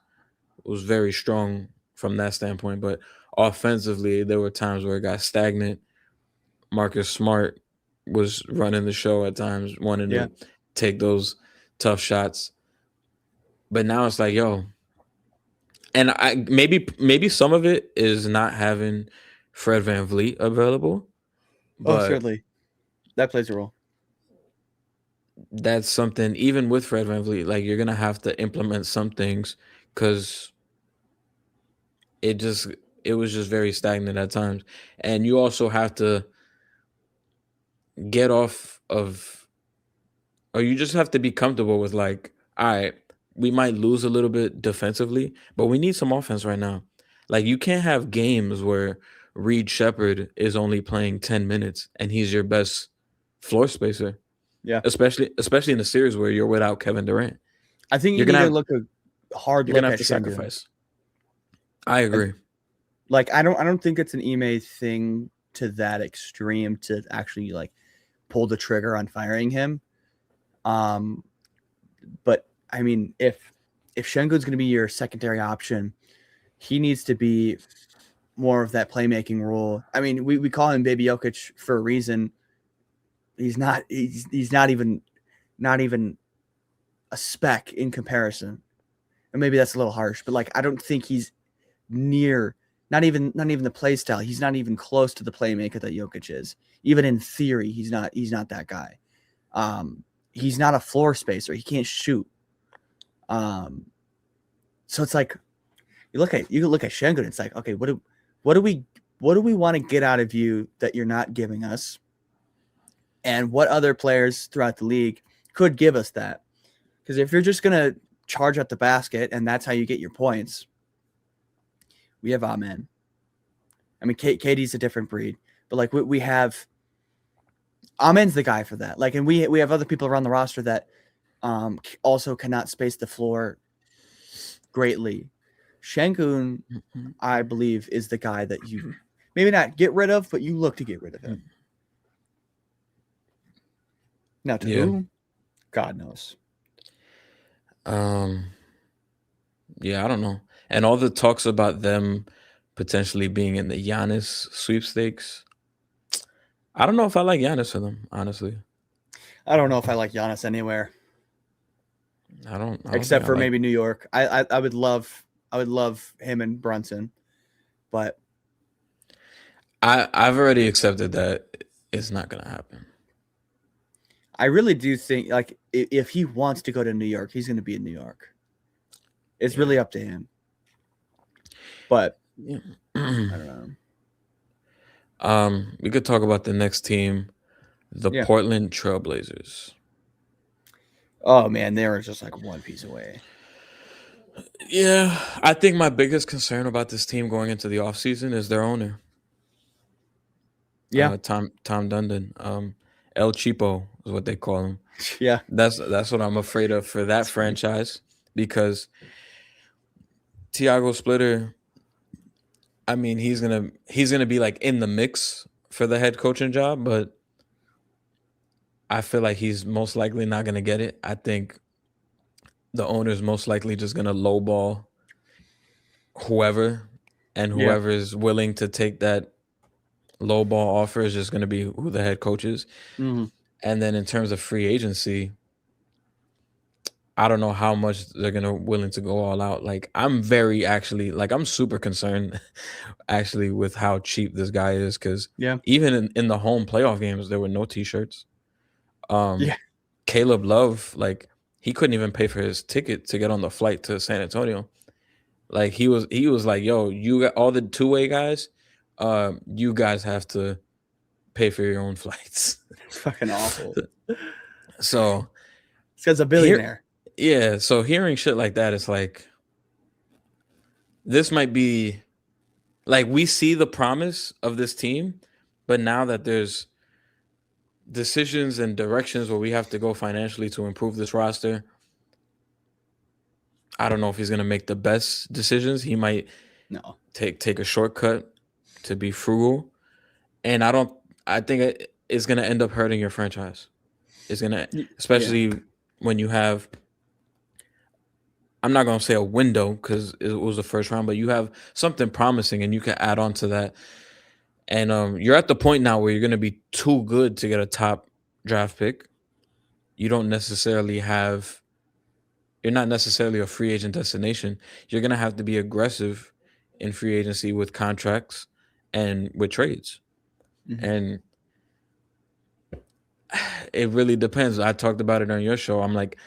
very strong from that standpoint, but offensively there were times where it got stagnant. Marcus Smart was running the show at times, wanting Yeah. to take those tough shots. But now it's like, yo, and I maybe some of it is not having Fred Van Vliet available, Oh, but certainly. That plays a role. that's something even with Fred Van Vliet, like you're gonna have to implement some things because it just it was just very stagnant at times. And you also have to get off of or you just have to be comfortable with like, all right, we might lose a little bit defensively, but we need some offense right now. Like you can't have games where Reed Shepard is only playing 10 minutes and he's your best floor spacer, Yeah. especially in a series where you're without Kevin Durant. I think you You're gonna need to have look a hard you're gonna look have at to Şengün. sacrifice. I agree. Like I don't think it's an Ime thing to that extreme to actually like pull the trigger on firing him. But I mean, if Şengün's going to be your secondary option, he needs to be more of that playmaking role. I mean, we call him Baby Jokic for a reason. He's not even a speck in comparison. And maybe that's a little harsh, but like I don't think he's near not even the play style. He's not even close to the playmaker that Jokic is. Even in theory, he's not that guy. He's not a floor spacer. He can't shoot. So it's like you look at Şengün. It's like, okay, what do we want to get out of you that you're not giving us? And what other players throughout the league could give us that? Because if you're just gonna charge at the basket and that's how you get your points, we have Amen. I mean, KD's a different breed, but like we have Amen's the guy for that. Like, and we have other people around the roster that also cannot space the floor greatly. Şengün, I believe, is the guy that you maybe not get rid of, but you look to get rid of him. Now to who? God knows. Yeah, I don't know. And all the talks about them potentially being in the Giannis sweepstakes. I don't know if I like Giannis for them, honestly. I don't know if I like Giannis anywhere. I don't Except for maybe New York. I would love him and Brunson, but I've already accepted that it's not gonna happen. I really do think like if he wants to go to New York, he's going to be in New York. It's really up to him. But I don't know. We could talk about the next team, the Portland Trailblazers. Oh man, they were just like one piece away. Yeah, I think my biggest concern about this team going into the offseason is their owner. Yeah, Tom Dundon. El Cheapo is what they call him. Yeah, that's what I'm afraid of for that franchise because Tiago Splitter. I mean, he's gonna be like in the mix for the head coaching job, but I feel like he's most likely not gonna get it. I think the owner's most likely just gonna lowball whoever, and whoever is willing to take that lowball offer is just gonna be who the head coach is. Mm-hmm. And then in terms of free agency, I don't know how much they're gonna willing to go all out. Like I'm super concerned actually with how cheap this guy is because even in the home playoff games there were no t-shirts. Caleb Love, like he couldn't even pay for his ticket to get on the flight to San Antonio. Like he was like, yo, you got all the two-way guys, you guys have to pay for your own flights. It's fucking awful. So this guy's a billionaire. Yeah, so hearing shit like that, it's like this might be like we see the promise of this team, but now that there's decisions and directions where we have to go financially to improve this roster, I don't know if he's gonna make the best decisions. He might take a shortcut to be frugal, and I think it's gonna end up hurting your franchise. It's gonna, especially when you have. I'm not going to say a window because it was the first round, but you have something promising and you can add on to that. And you're at the point now where you're gonna be too good to get a top draft pick. You don't necessarily have you're not necessarily a free agent destination. You're gonna have to be aggressive in free agency with contracts and with trades. Mhm. And it really depends. I talked about it on your show. I'm like,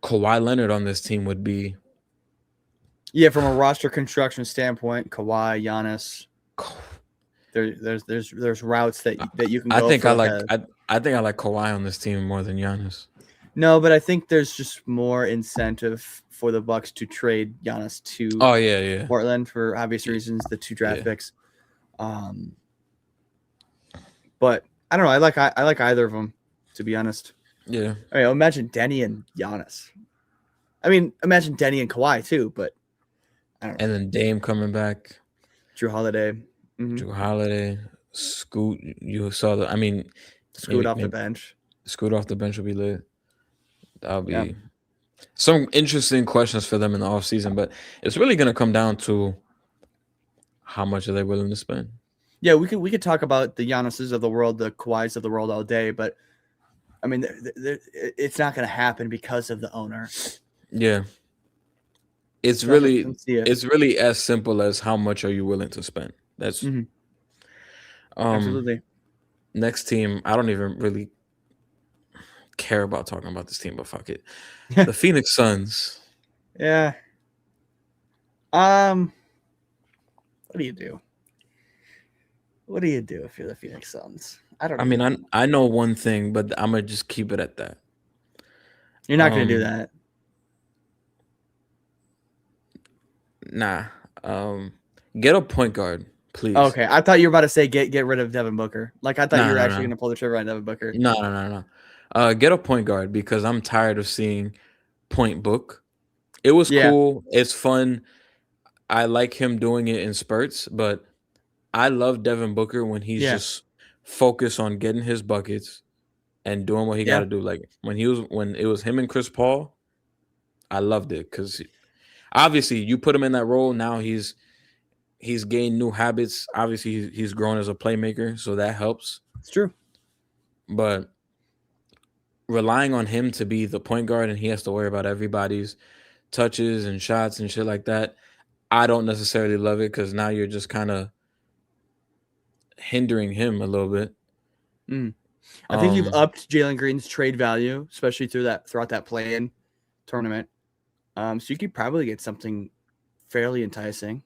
Kawhi Leonard on this team would be. Yeah, from a roster construction standpoint, Kawhi, Giannis, there's routes that you can I go think for I like like a I think I like Kawhi on this team more than Giannis. no, but I think there's just more incentive for the Bucks to trade Giannis to Oh yeah. Portland for obvious reasons, the 2 draft Yeah. picks. But I don't know. I like either of them, to be honest. Yeah. I mean, imagine Denny and Giannis. I mean, imagine Denny and Kawhi too, but I don't know. And then Dame coming back, Drew Holiday, Drew Holiday, Scoot. You saw the. I mean, Scoot off the bench. Scoot off the bench will be lit. That'll be Yeah. some interesting questions for them in the offseason, but it's really gonna come down to how much are they willing to spend. Yeah, we could talk about the Giannis's of the world, the Kawhis of the world all day, but I mean, it's not going to happen because of the owner. Yeah. It's So I really don't see it. it's really as simple as how much are you willing to spend. That's Absolutely. next team. I don't even really care about talking about this team, but fuck it. The Phoenix Suns. Yeah. What do you do? What do you do if you're the Phoenix Suns? I don't know. I mean, I know one thing, but I'm gonna just keep it at that. You're not going to do that. Nah. Get a point guard, please. Okay, I thought you were about to say get rid of Devin Booker. Like I thought you were actually No. going to pull the trigger on Devin Booker. No. Get a point guard because I'm tired of seeing point book. It was cool. It's fun. I like him doing it in spurts, but I love Devin Booker when he's just focused on getting his buckets and doing what he got to do. Like when it was him and Chris Paul, I loved it because obviously you put him in that role. Now he's gained new habits. Obviously he's grown as a playmaker, so that helps. It's true. But relying on him to be the point guard and he has to worry about everybody's touches and shots and shit like that, I don't necessarily love it because now you're just kind of hindering him a little bit. I think you've upped Jalen Green's trade value, especially throughout that play-in tournament. So you could probably get something fairly enticing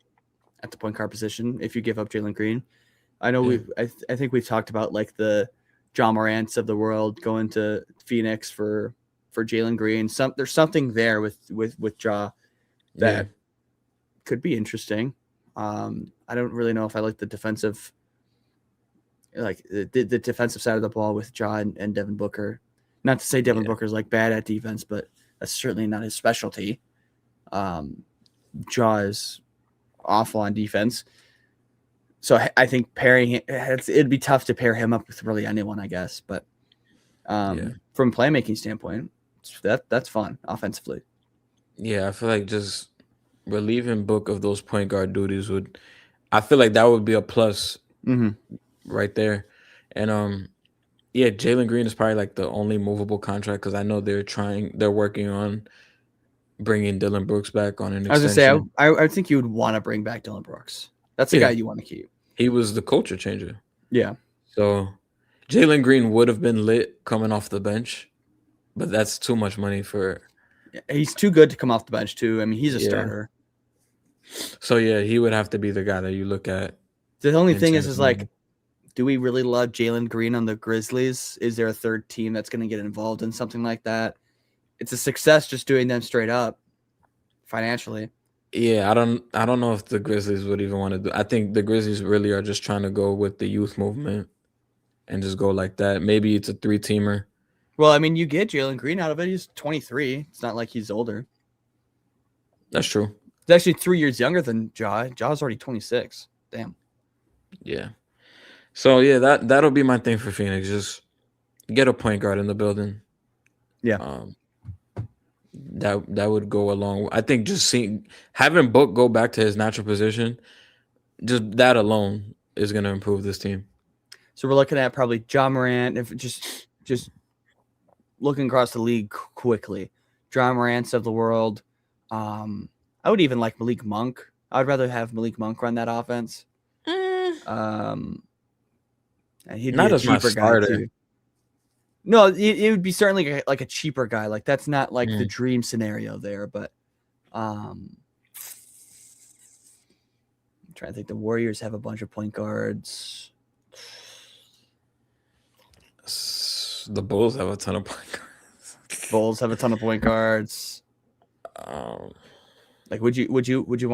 at the point guard position if you give up Jalen Green. I know I think we've talked about like the John Morants of the world going to Phoenix for Jalen Green. There's something there with Ja that could be interesting. I don't really know if I like the defensive. Like the defensive side of the ball with Ja and Devin Booker. Not to say Devin Booker's like bad at defense, but that's certainly not his specialty. Ja is awful on defense. So I think it'd be tough to pair him up with really anyone, I guess. But from playmaking standpoint, that's fun offensively. Yeah, I feel like just relieving Book of those point guard duties I feel like that would be a plus. Right there. And Jalen Green is probably like the only movable contract because I know they're working on bringing Dylan Brooks back on an extension. I was gonna say I think you would want to bring back Dylan Brooks. That's the guy you want to keep. He was the culture changer. Yeah. So Jalen Green would have been lit coming off the bench, but that's too much money for. He's too good to come off the bench too. I mean, he's a starter. So he would have to be the guy that you look at. The only thing is like, do we really love Jalen Green on the Grizzlies? Is there a third team that's going to get involved in something like that? It's a success just doing them straight up financially. Yeah, I don't know if the Grizzlies would even want to do. I think the Grizzlies really are just trying to go with the youth movement and just go like that. Maybe it's a 3-teamer. Well, I mean, you get Jalen Green out of it. He's 23. It's not like he's older. That's true. He's actually 3 years younger than Ja. Ja's already 26. Damn. Yeah. So that'll be my thing for Phoenix. Just get a point guard in the building. Yeah. That would go along. I think just having Book go back to his natural position, just that alone is going to improve this team? So we're looking at probably John Morant. If just looking across the league quickly, John Morant's of the world. I would even like Malik Monk. I'd rather have Malik Monk run that offense. And he'd be Not a as my cheaper guy starter. too. No, it would be certainly like a cheaper guy. Like that's not like the Mm. dream scenario there, but I'm trying to think. The Warriors have a bunch of point guards. The Bulls have a ton of point guards. Bulls have a ton of point guards. Like, would you want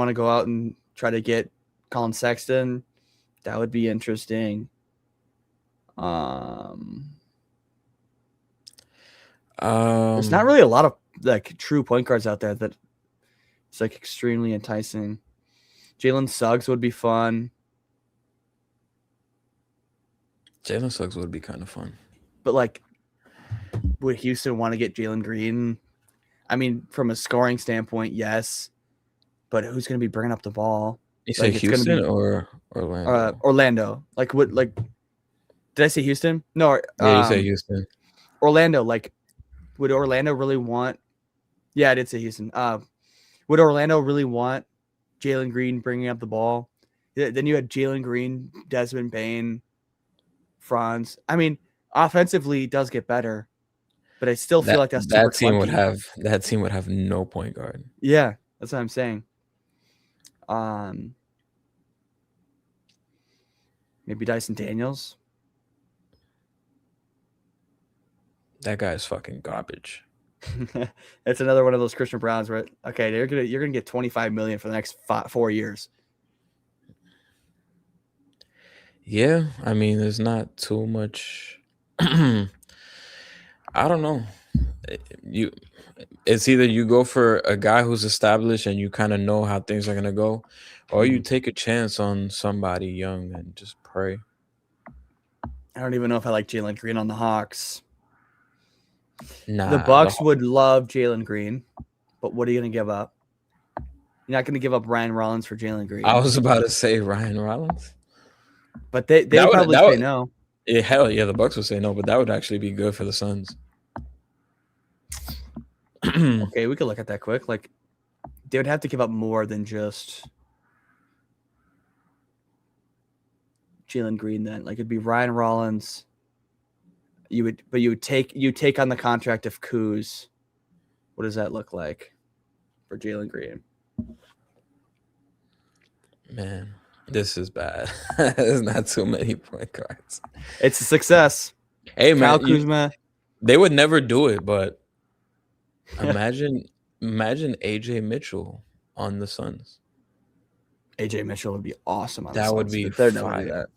to go out and try to get Colin Sexton? That would be interesting. There's not really a lot of like true point guards out there that it's like extremely enticing. Jalen Suggs would be fun, Jalen Suggs would be kind of fun. but like, would Houston want to get Jalen Green? I mean, from a scoring standpoint, yes, but who's going to be bringing up the ball? You say Like, it's gonna Houston be- or Orlando? Orlando. Like, what? Like, did I say Houston? No. Yeah, you say Houston. Orlando. Like, would Orlando really want? Yeah, I did say Houston. Would Orlando really want Jalen Green bringing up the ball? Then you had Jalen Green, Desmond Bane, Franz. I mean, offensively, it does get better, but I still feel like that's that super team would clunky. that team would have no point guard. Yeah, that's what I'm saying. Maybe Dyson Daniels. That guy is fucking garbage. It's another one of those Christian Browns where you're gonna get $25 million for the next 4 years. Yeah, I mean, there's not too much. I don't know. It's either you go for a guy who's established and you kind of know how things are gonna go, or you take a chance on somebody young and just pray. I don't even know if I like Jalen Green on the Hawks. Nah, The Bucks would love Jalen Green, but what are you gonna give up? You're not gonna give up Ryan Rollins for Jalen Green. I was about to say Ryan Rollins, but they would probably say no. Yeah, hell yeah, the Bucks would say no, but that would actually be good for the Suns. Okay, we could look at that quick. Like, they would have to give up more than just Jalen Green. Then, like, it'd be Ryan Rollins. You would take on the contract of Kuz. What does that look like for Jalen Green? Man, this is bad. There's not too many point guards. It's a success. Hey Kyle man, Kuzma. they would never do it, but imagine AJ Mitchell on the Suns. AJ Mitchell would be awesome on the That would Suns, be but they're never fire. do that.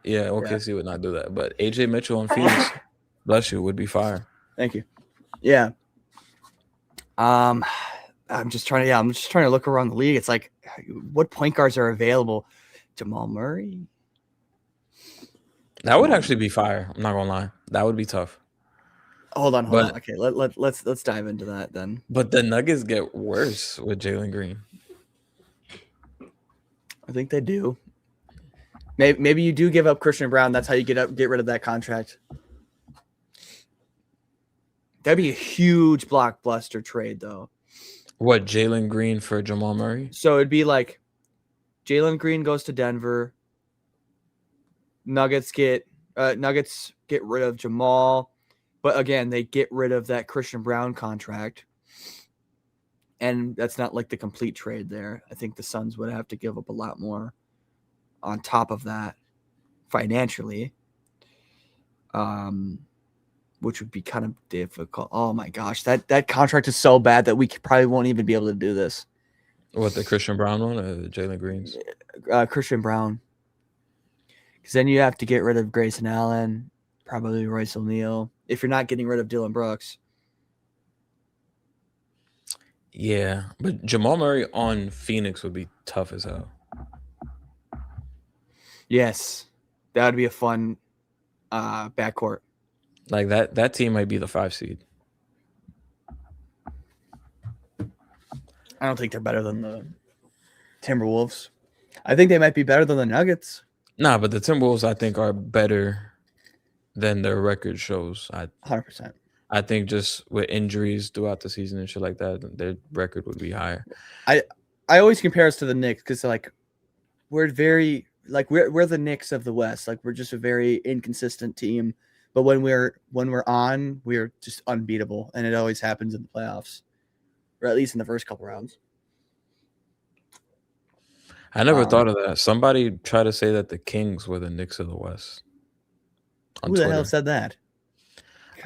Yeah, OKC would not do that, but AJ Mitchell on Phoenix, bless you, would be fire. Thank you. Yeah. I'm just trying to look around the league. It's like, what point guards are available? Jamal Murray. That would actually be fire. I'm not gonna lie, that would be tough. Hold on. Okay, let's dive into that then. But the Nuggets get worse with Jalen Green. I think they do. Maybe you do give up Christian Brown. That's how you get rid of that contract. That'd be a huge blockbuster trade, though. What, Jalen Green for Jamal Murray? So it'd be like Jalen Green goes to Denver. Nuggets get rid of Jamal, but again, they get rid of that Christian Brown contract. And that's not like the complete trade there. I think the Suns would have to give up a lot more on top of that financially, which would be kind of difficult. Oh my gosh, that contract is so bad that we probably won't even be able to do this. What, the Christian Brown one or the Jalen Green's? Christian Brown. Because then you have to get rid of Grayson Allen, probably Royce O'Neal, if you're not getting rid of Dylan Brooks. Yeah, but Jamal Murray on Phoenix would be tough as hell. Yes, that would be a fun backcourt. Like that team might be the 5 seed. I don't think they're better than the Timberwolves. I think they might be better than the Nuggets. Nah, but the Timberwolves I think are better than their record shows. 100%. I think just with injuries throughout the season and shit like that, their record would be higher. I always compare us to the Knicks because like we're very like we're the Knicks of the West. Like we're just a very inconsistent team. But when we're on, we're just unbeatable, and it always happens in the playoffs, or at least in the first couple rounds. I never thought of that. Somebody tried to say that the Kings were the Knicks of the West on Who the hell Twitter. said that?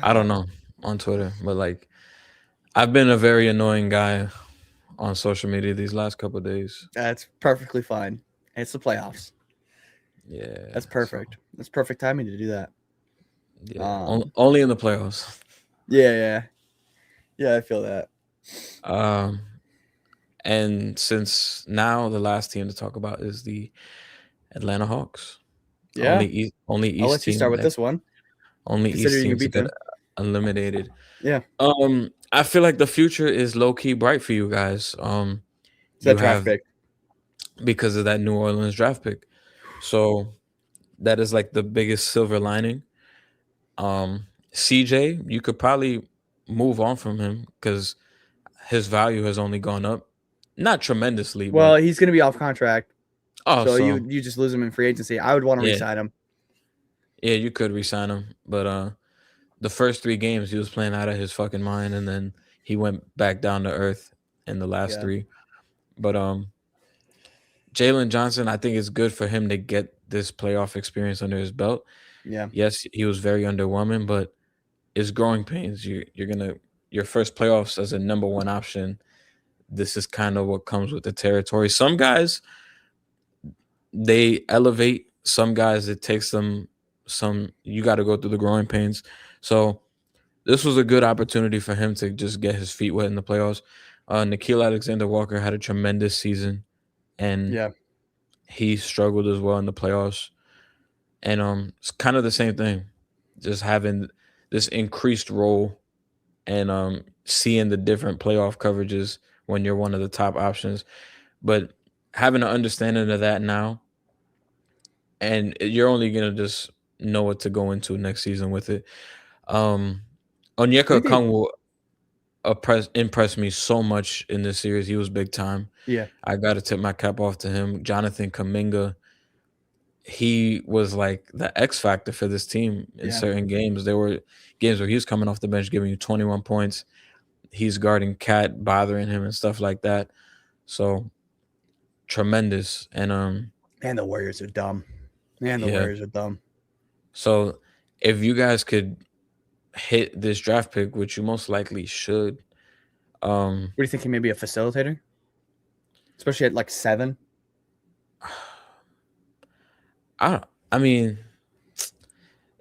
I don't know on Twitter, but like I've been a very annoying guy on social media these last couple of days. That's perfectly fine. It's the playoffs. Yeah, That's perfect. That's perfect timing to do that. Yeah, only in the playoffs. Yeah. I feel that. And since now the last team to talk about is the Atlanta Hawks. Yeah. Only East I'll let you start with this one. Only East team to get eliminated. Yeah. I feel like the future is low key bright for you guys. It's that draft pick. Because of that New Orleans draft pick. So that is like the biggest silver lining. CJ, you could probably move on from him because his value has only gone up. Not tremendously. Well, but he's going to be off contract. Oh, so you just lose him in free agency. I would want to re-sign him. Yeah, you could re-sign him. But the first 3 games he was playing out of his fucking mind, and then he went back down to earth in the last 3. But Jalen Johnson, I think it's good for him to get this playoff experience under his belt. Yeah. Yes, he was very underwhelming, but it's growing pains. Your first playoffs as a number 1 option. This is kind of what comes with the territory. Some guys, they elevate. Some guys, it takes them you got to go through the growing pains. So this was a good opportunity for him to just get his feet wet in the playoffs. Nickeil Alexander-Walker had a tremendous season, and he struggled as well in the playoffs. And it's kind of the same thing, just having this increased role and seeing the different playoff coverages when you're one of the top options. But having an understanding of that now, and you're only going to just know what to go into next season with it. Onyeka Okongwu impressed me so much in this series. He was big time. Yeah. I got to tip my cap off to him. Jonathan Kuminga, he was like the X factor for this team in certain games. There were games where he was coming off the bench giving you 21 points. He's guarding Cat, bothering him and stuff like that. So tremendous. And man, the Warriors are dumb. Warriors are dumb. So if you guys could hit this draft pick, which you most likely should, what do you think? He may be a facilitator, especially at like 7. I mean,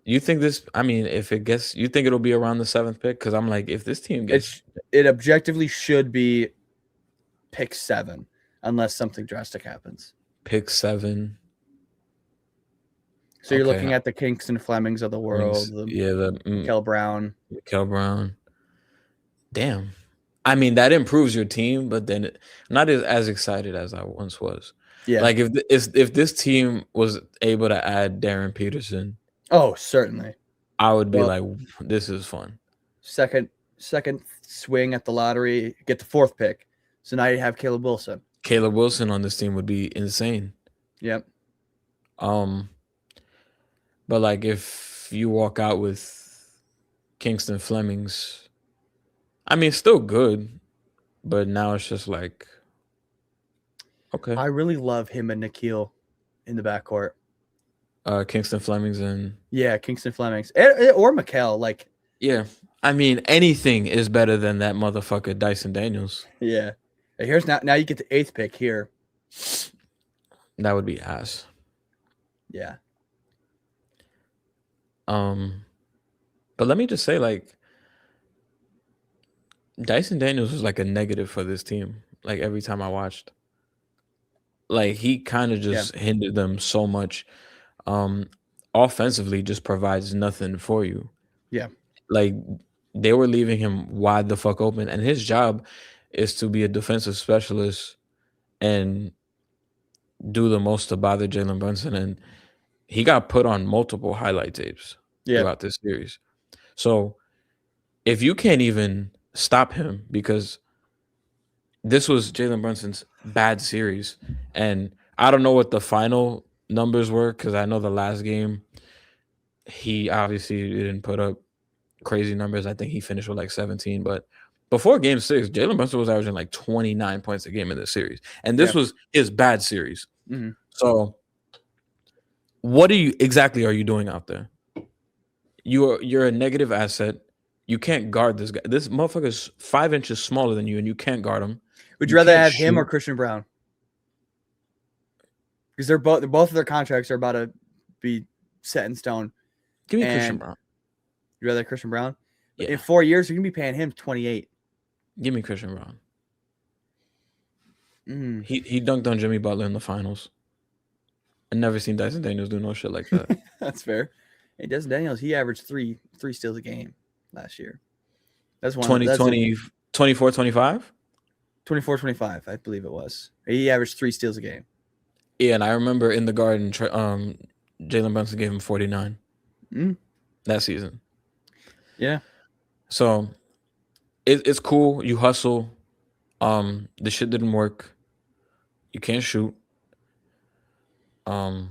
you think this? I mean, if it gets, you think it'll be around the 7th pick? Because I'm like, if this team gets, it objectively should be pick 7, unless something drastic happens. Pick 7. So you're looking at the Kingston Flemings of the world. Kel Brown. Kel Brown. Damn. I mean, that improves your team, but then I'm not as excited as I once was. Yeah. Like if this team was able to add Darren Peterson. Oh, certainly. I would be like, this is fun. Second swing at the lottery, get the 4th pick. So now you have Caleb Wilson. Caleb Wilson on this team would be insane. Yep. But like if you walk out with Kingston Flemings, I mean, it's still good, but now it's just like, okay. I really love him and Nickeil in the backcourt. Kingston Flemings and Kingston Flemings or Mikal. Like, yeah, I mean, anything is better than that motherfucker Dyson Daniels. Yeah. Here's now you get the 8th pick here. That would be ass. Yeah. But let me just say, like, Dyson Daniels was like a negative for this team. Like every time I watched, like he kind of just hindered them so much. Offensively, just provides nothing for you. Yeah, like they were leaving him wide the fuck open, and his job is to be a defensive specialist and do the most to bother Jalen Brunson. And he got put on multiple highlight tapes throughout this series. So if you can't even stop him, because this was Jalen Brunson's bad series, and I don't know what the final numbers were because I know the last game he obviously didn't put up crazy numbers. I think he finished with like 17, but before game 6, Jalen Brunson was averaging like 29 points a game in this series, and this was his bad series. Mm-hmm. So what exactly are you doing out there? You're a negative asset. You can't guard this guy. This motherfucker's 5 inches smaller than you, and you can't guard him. Would you rather have him or Christian Brown? Because they're both of their contracts are about to be set in stone. Give me Christian Brown. You'd rather Christian Brown? Yeah. In 4 years, you're gonna be paying him 28. Give me Christian Brown. He dunked on Jimmy Butler in the finals. I never seen Dyson Daniels do no shit like that. That's fair. Hey, Dyson Daniels, he averaged three steals a game last year. That's one 2020, 24, 25? 24, 25, I believe it was. He averaged 3 steals a game. Yeah, and I remember in the Garden, Jalen Brunson gave him 49 that season. Yeah. So it's cool. You hustle. The shit didn't work. You can't shoot. And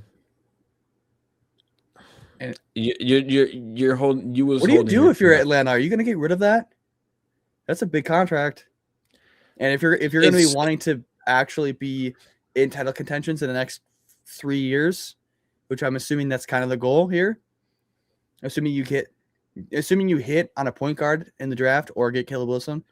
you're holding. You was. What do you do if you're Atlanta? Are you gonna get rid of that? That's a big contract. And if you're gonna be wanting to actually be in title contentions in the next 3 years, which I'm assuming that's kind of the goal here. Assuming you hit on a point guard in the draft or get Caleb Wilson.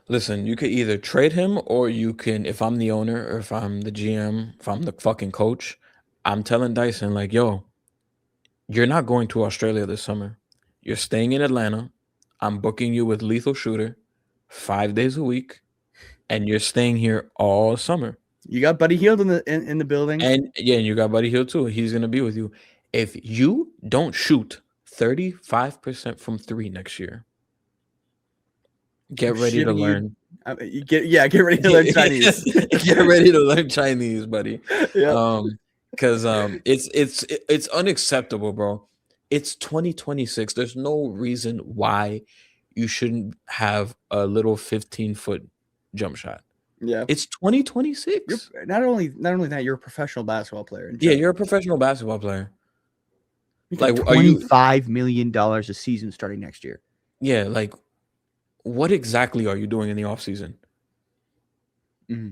Listen, you could either trade him or you can, if I'm the owner or if I'm the GM, if I'm the fucking coach, I'm telling Dyson, like, yo, you're not going to Australia this summer. You're staying in Atlanta. I'm booking you with Lethal Shooter 5 days a week, and you're staying here all summer. You got Buddy Hield in the building. And you got Buddy Hield too. He's going to be with you. If you don't shoot 35% from 3 next year, get ready to learn. Get ready to learn Chinese. Get ready to learn Chinese, buddy. Yeah. Because it's unacceptable, bro. It's 2026. There's no reason why you shouldn't have a little 15-foot jump shot. Yeah. It's 2026. Not only that, you're a professional basketball player. Yeah, you're a professional basketball player. Like $25 million a season starting next year. Yeah, like what exactly are you doing in the off season? Mm-hmm.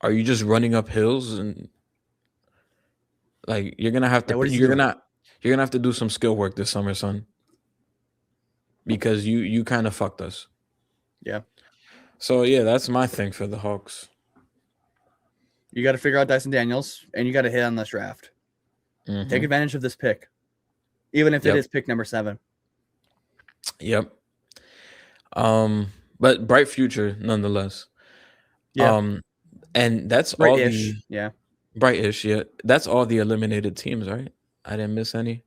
Are you just running up hills and like you're gonna have to you're gonna have to do some skill work this summer, son. Because you kind of fucked us. Yeah. So yeah, that's my thing for the Hawks. You got to figure out Dyson Daniels, and you got to hit on this draft. Mm-hmm. Take advantage of this pick, even if it is pick number 7. Yep. But bright future nonetheless. Yeah. And that's bright-ish. Bright-ish. Yeah, that's all the eliminated teams, right? I didn't miss any.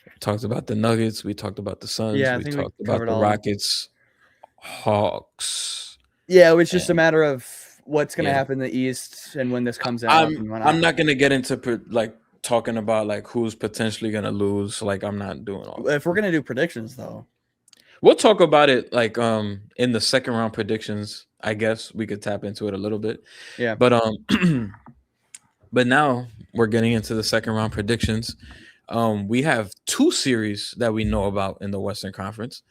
We talked about the Nuggets. We talked about the Suns. Yeah, we talked about the Rockets, Hawks. Yeah, it was just a matter of what's going to happen in the East and when this comes out. I'm not going to get into like talking about like who's potentially going to lose. Like I'm not doing all that. If we're going to do predictions, though, we'll talk about it like in the second round predictions. I guess we could tap into it a little bit. Yeah. But but now we're getting into the second round predictions. We have 2 series that we know about in the Western Conference.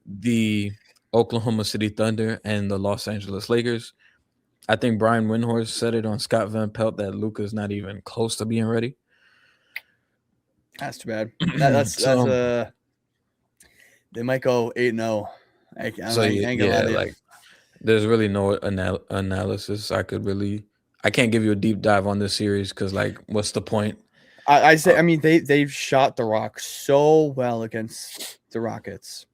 The Oklahoma City Thunder and the Los Angeles Lakers. I think Brian Windhorst said it on Scott Van Pelt that Luka's not even close to being ready. That's too bad. That's they might go 8-0. I ain't gonna lie to you. Like there's really no analysis I can't give you a deep dive on this series because like what's the point? I mean they've shot the Rock so well against the Rockets.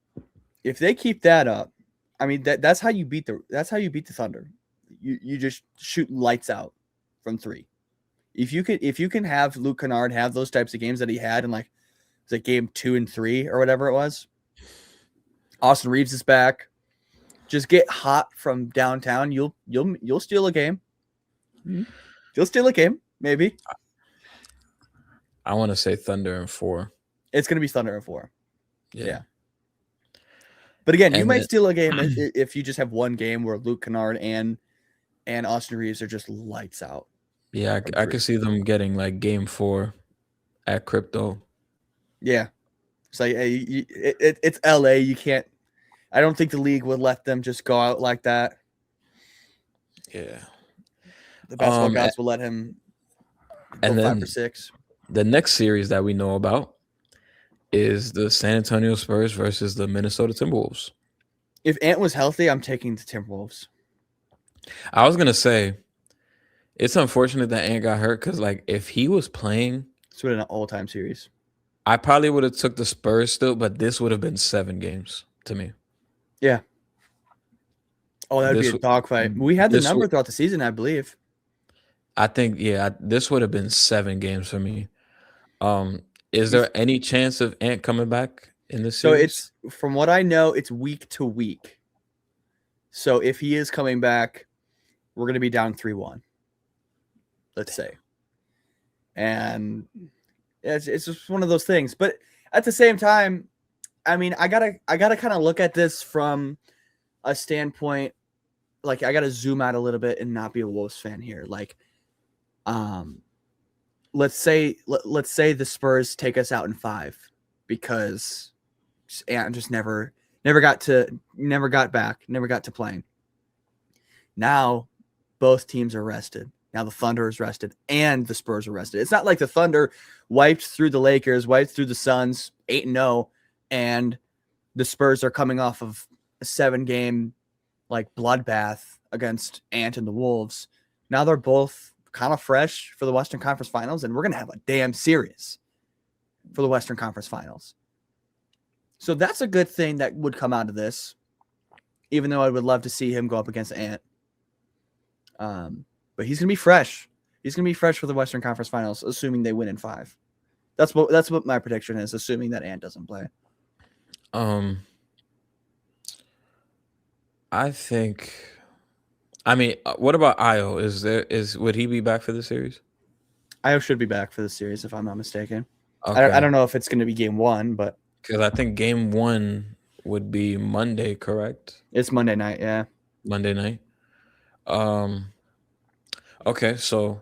If they keep that up, I mean that's how you beat the Thunder. You just shoot lights out from 3. If you can have Luke Kennard have those types of games that he had in like was it game 2 and 3 or whatever it was. Austin Reeves is back. Just get hot from downtown. You'll steal a game. You'll steal a game, maybe. I want to say Thunder in 4. It's going to be Thunder in 4. Yeah. Yeah. But again, you And might then- steal a game if you just have one game where Luke Kennard and Austin Reeves are just lights out. Yeah, I could see them getting like game 4 at Crypto. Yeah. It's like it's LA. You can't. I don't think the league would let them just go out like that. Yeah. The basketball gods will let him go and 5 then for 6. the next series that we know about is the San Antonio Spurs versus the Minnesota Timberwolves. If Ant was healthy, I'm taking the Timberwolves. I was gonna say it's unfortunate that Ant got hurt because like if he was playing, It's been an all-time series. I probably would have took the Spurs still, but this would have been 7 games to me. Yeah. Oh, that would be a dogfight. We had the number throughout the season, I believe. I think, yeah, this would have been 7 games for me. Is there any chance of Ant coming back in this series? So it's, from what I know, it's week to week. So if he is coming back, we're going to be down 3-1. Let's say. And it's just one of those things. But at the same time, I mean, I gotta kind of look at this from a standpoint, like I gotta zoom out a little bit and not be a Wolves fan here. Like, let's say the Spurs take us out in 5 because Ant just never got back, never got to playing. Now both teams are rested. Now the Thunder is rested and the Spurs are rested. It's not like the Thunder wiped through the Lakers, wiped through the Suns 8-0, and the Spurs are coming off of a 7-game like bloodbath against Ant and the Wolves. Now they're both kind of fresh for the Western Conference Finals, and we're going to have a damn series for the Western Conference Finals. So that's a good thing that would come out of this, even though I would love to see him go up against Ant. But he's going to be fresh. He's going to be fresh for the Western Conference Finals, assuming they win in 5. That's what my prediction is, assuming that Ant doesn't play. I think. I mean, what about Io? Would he be back for the series? Io should be back for the series, if I'm not mistaken. Okay. I don't know if it's going to be game 1, but because I think game 1 would be Monday, correct? It's Monday night, yeah. Monday night. Okay, so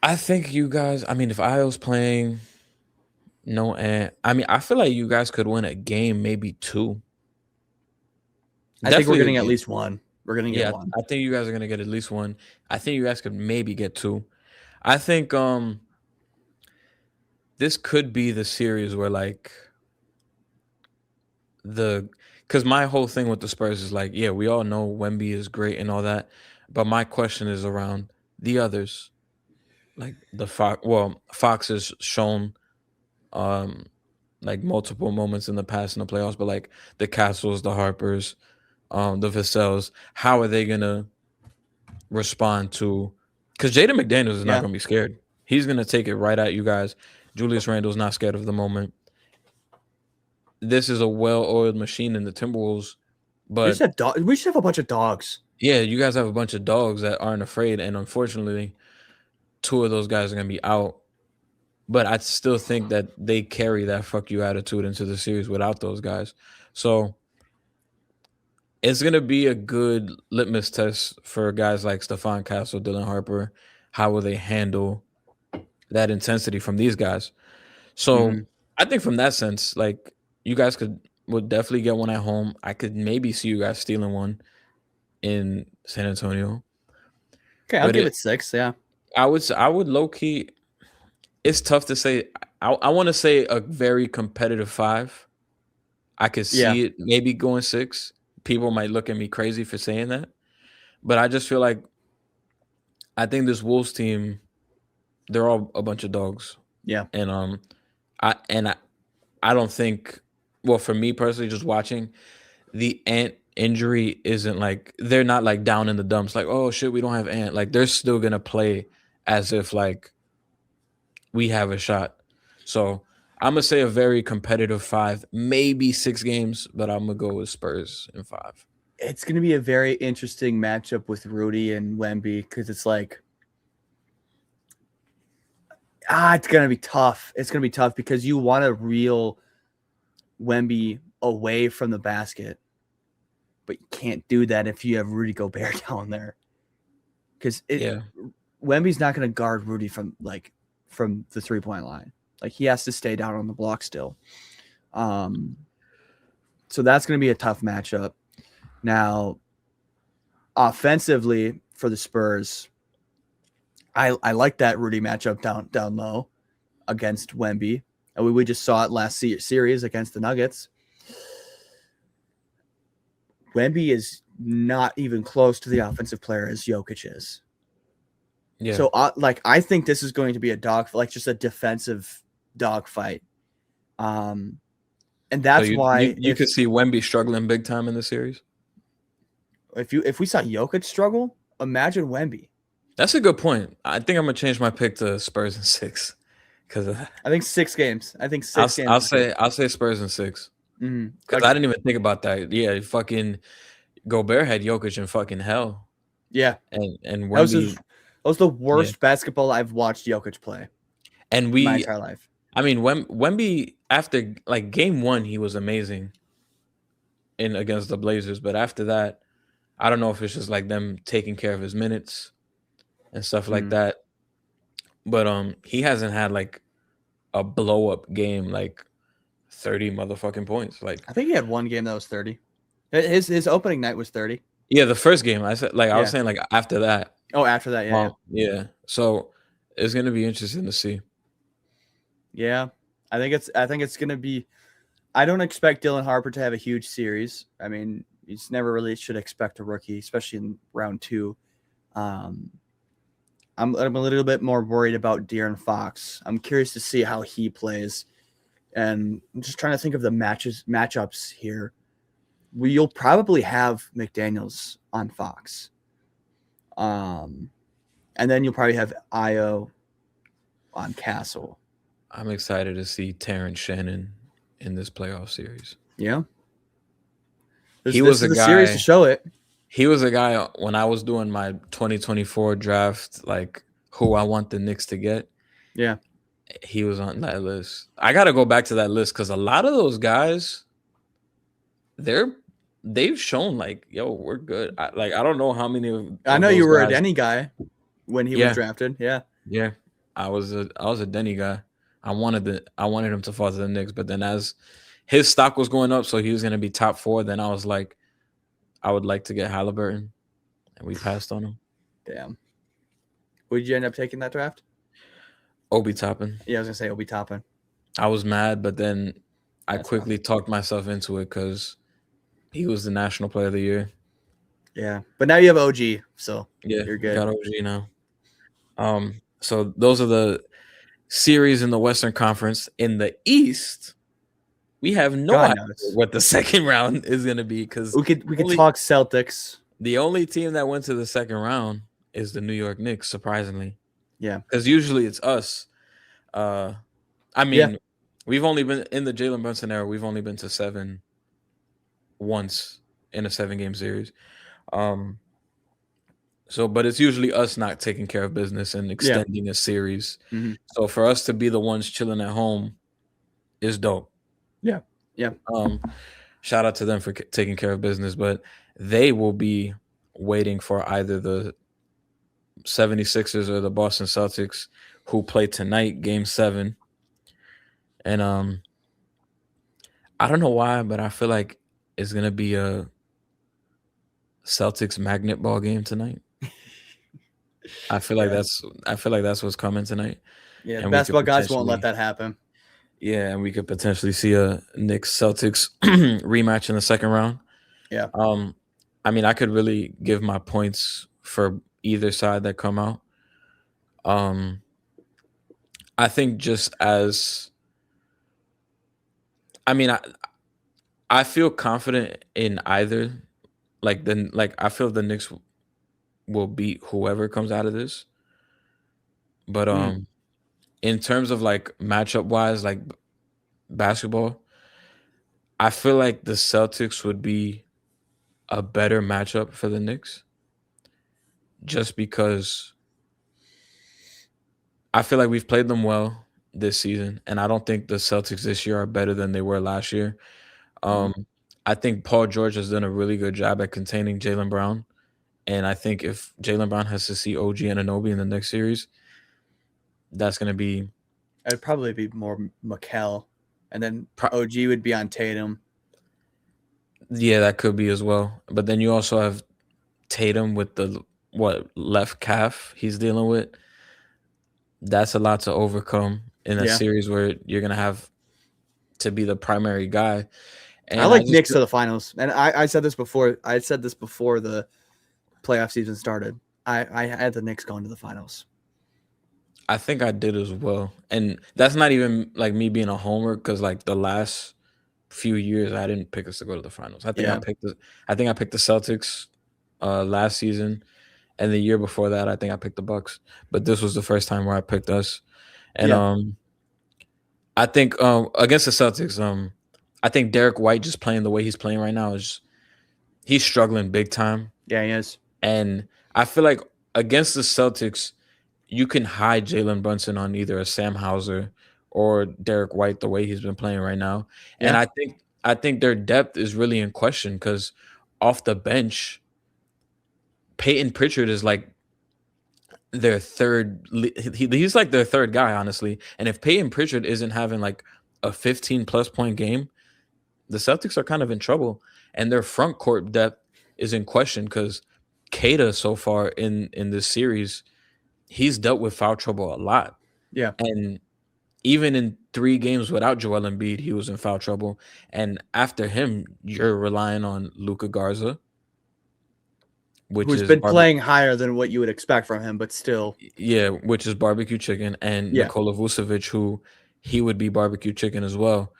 I think you guys. I mean, if Io's playing, no Ant. I mean, I feel like you guys could win a game, maybe 2. I think we're getting at least 1. We're going to get 1. I think you guys are going to get at least 1. I think you guys could maybe get 2. I think this could be the series where like because my whole thing with the Spurs is like, yeah, we all know Wemby is great and all that, but my question is around the others, like the Fox. Well, Fox has shown like multiple moments in the past in the playoffs, but like the Castles, the Harpers, the Vassels, how are they gonna respond to? Because Jaden McDaniels is not gonna be scared. He's gonna take it right at you guys. Julius Randle's not scared of the moment. This is a well-oiled machine in the Timberwolves, but we just have a bunch of dogs. Yeah, you guys have a bunch of dogs that aren't afraid, and unfortunately, 2 of those guys are gonna be out. But I still think that they carry that fuck you attitude into the series without those guys. So it's gonna be a good litmus test for guys like Stephon Castle, Dylan Harper. How will they handle that intensity from these guys? So I think from that sense, like you guys would definitely get 1 at home. I could maybe see you guys stealing 1 in San Antonio. Okay, I'll give it 6. Yeah, I would low key. It's tough to say. I want to say a very competitive 5. I could see it maybe going 6. People might look at me crazy for saying that, but I just feel like I think this Wolves team, they're all a bunch of dogs. Yeah, and I don't think. Well, for me personally, just watching, the Ant injury isn't like they're not like down in the dumps. Like, oh shit, we don't have Ant. Like they're still gonna play as if like we have a shot. So I'm gonna say a very competitive 5, maybe 6 games, but I'm gonna go with Spurs in 5. It's gonna be a very interesting matchup with Rudy and Wemby because it's like It's gonna be tough. It's gonna be tough because you want to reel Wemby away from the basket, but you can't do that if you have Rudy Gobert down there. Because Wemby's not gonna guard Rudy from the 3-point line. Like he has to stay down on the block still. So that's gonna be a tough matchup. Now, offensively for the Spurs, I like that Rudy matchup down low against Wemby. And we just saw it last series against the Nuggets. Wemby is not even close to the offensive player as Jokic is. Yeah. So, I think this is going to be just a defensive dogfight. And that's why you could see Wemby struggling big time in the series. If we saw Jokic struggle, imagine Wemby. That's a good point. I think I'm gonna change my pick to Spurs in 6 because I think 6 games. I think 6 games. I'll say Spurs in 6 because I didn't even think about that. Yeah, fucking Gobert had Jokic in fucking hell. Yeah, and Wemby, that was the worst basketball I've watched Jokic play. And my entire life. I mean, Wemby after game 1, he was amazing against the Blazers, but after that, I don't know if it's just them taking care of his minutes and stuff like that. But he hasn't had a blow up game 30 motherfucking points. I think he had one game that was 30. His opening night was 30. Yeah, the first game. I said I was saying after that. Oh, after that, yeah. So it's gonna be interesting to see. Yeah, I think it's gonna be. I don't expect Dylan Harper to have a huge series. I mean, you just never really should expect a rookie, especially in round 2. I'm a little bit more worried about De'Aaron Fox. I'm curious to see how he plays, and I'm just trying to think of the matchups here. You'll probably have McDaniels on Fox, and then you'll probably have Io on Castle. I'm excited to see Terrence Shannon in this playoff series. Yeah, he was a guy. Series to show it. He was a guy when I was doing my 2024 draft, who I want the Knicks to get. Yeah, he was on that list. I got to go back to that list because a lot of those guys, they've shown yo, we're good. I don't know how many of I know you were a Denny guy when he was drafted. Yeah, I was a Denny guy. I wanted him to fall to the Knicks, but then as his stock was going up, so he was going to be top 4. Then I was I would like to get Halliburton, and we passed on him. Damn. Who did you end up taking that draft? Obi Toppin. Yeah, I was gonna say Obi Toppin. I was mad, but then I quickly talked myself into it because he was the National Player of the Year. Yeah, but now you have OG, so you're good. Got OG now. So those are the series in the Western Conference. In the East, we have no idea what the second round is going to be because we could talk Celtics. The only team that went to the second round is the New York Knicks, surprisingly. Yeah, because usually it's us. We've only been in the Jalen Brunson era. We've only been to 7 once in a 7-game series. But it's usually us not taking care of business and extending a series. Mm-hmm. So for us to be the ones chilling at home is dope. Yeah. Shout out to them for taking care of business, but they will be waiting for either the 76ers or the Boston Celtics, who play tonight, Game 7. And I don't know why, but I feel like it's gonna be a Celtics magnet ball game tonight. I feel like that's what's coming tonight. Yeah, the basketball guys won't let that happen. Yeah, and we could potentially see a Knicks Celtics rematch in the second round. Yeah. I could really give my points for either side that come out. I think just as I feel confident in either. I feel the Knicks will beat whoever comes out of this. But in terms of matchup wise, basketball, I feel like the Celtics would be a better matchup for the Knicks, just because I feel like we've played them well this season, and I don't think the Celtics this year are better than they were last year. Mhm. Um, I think Paul George has done a really good job at containing Jalen Brown, and I think if Jalen Brown has to see OG and Anunoby in the next series, that's going to be It'd probably be more Mikel, and then pro- OG would be on Tatum. yeah, that could be as well. But then you also have Tatum with the left calf he's dealing with. That's a lot to overcome in a Yeah, series where you're going to have to be the primary guy. I And I like just Knicks to the finals, and I said this before. I said this before the playoff season started. I had the Knicks going to the finals. I think I did as well. And that's not even like me being a homer because like the last few years I didn't pick us to go to the finals. Yeah, I think I picked the Celtics last season, and the year before that I think I picked the Bucks. But this was the first time where I picked us. And yeah, I think against the Celtics, I think Derek White just playing the way he's playing right now is he's struggling big time. yeah. He is. And I feel like against the Celtics, you can hide Jalen Brunson on either a Sam Hauser or Derek White the way he's been playing right now. And Yeah, I think their depth is really in question because off the bench, Peyton Pritchard is like their he's like their third guy, honestly. And if Peyton Pritchard isn't having like a 15 plus point game, the Celtics are kind of in trouble. And their front court depth is in question because Kata so far in this series, he's dealt with foul trouble a lot. yeah. And even in 3 games without Joel Embiid, he was in foul trouble. And after him, you're relying on Luka Garza, which Who's is been playing higher than what you would expect from him, but still, which is barbecue chicken, and yeah, Nikola Vucevic, who he would be barbecue chicken as well.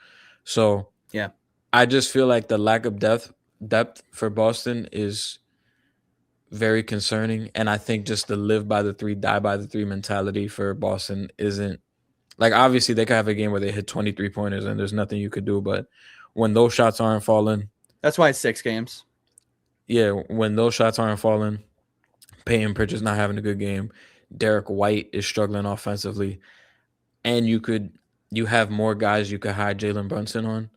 So yeah, I just feel like the lack of depth for Boston is very concerning. And I think just the live by the three, die by the three mentality for Boston isn't like obviously they could have a game where they hit 23 pointers and there's nothing you could do. But when those shots aren't falling, that's why it's 6 games. yeah, when those shots aren't falling, Peyton Pritchard's not having a good game. Derek White is struggling offensively. And you have more guys you could hide Jalen Brunson on.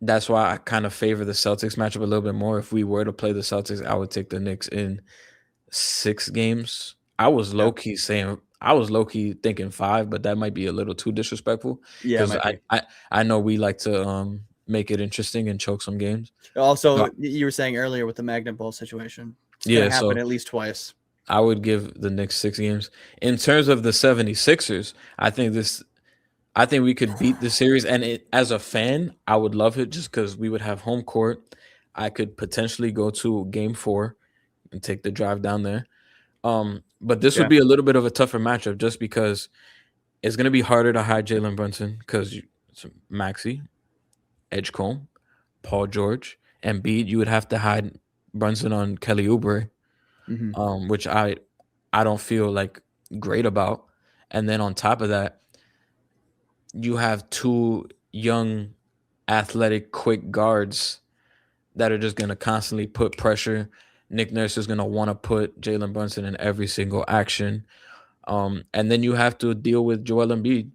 That's why I kind of favor the Celtics matchup a little bit more. If we were to play the Celtics, I would take the Knicks in 6 games. I was Yeah, low key thinking 5, but that might be a little too disrespectful yeah, it because might be. I know we like to make it interesting and choke some games. Also, So, you were saying earlier with the Magnet Bowl situation, it's yeah, gonna happen so at least twice. I would give the Knicks 6 games. In terms of the 76ers, I think we could beat the series. And as a fan, I would love it just because we would have home court. I could potentially go to game 4 and take the drive down there. But this would Yeah, be a little bit of a tougher matchup just because it's going to be harder to hide Jalen Brunson because it's Maxey, Edgecombe, Paul George, and Embiid. You would have to hide Brunson on Kelly Oubre, hmm, which I don't feel like great about. And then on top of that, you have 2 young, athletic, quick guards that are just going to constantly put pressure. Nick Nurse is going to want to put Jalen Brunson in every single action. And then you have to deal with Joel Embiid.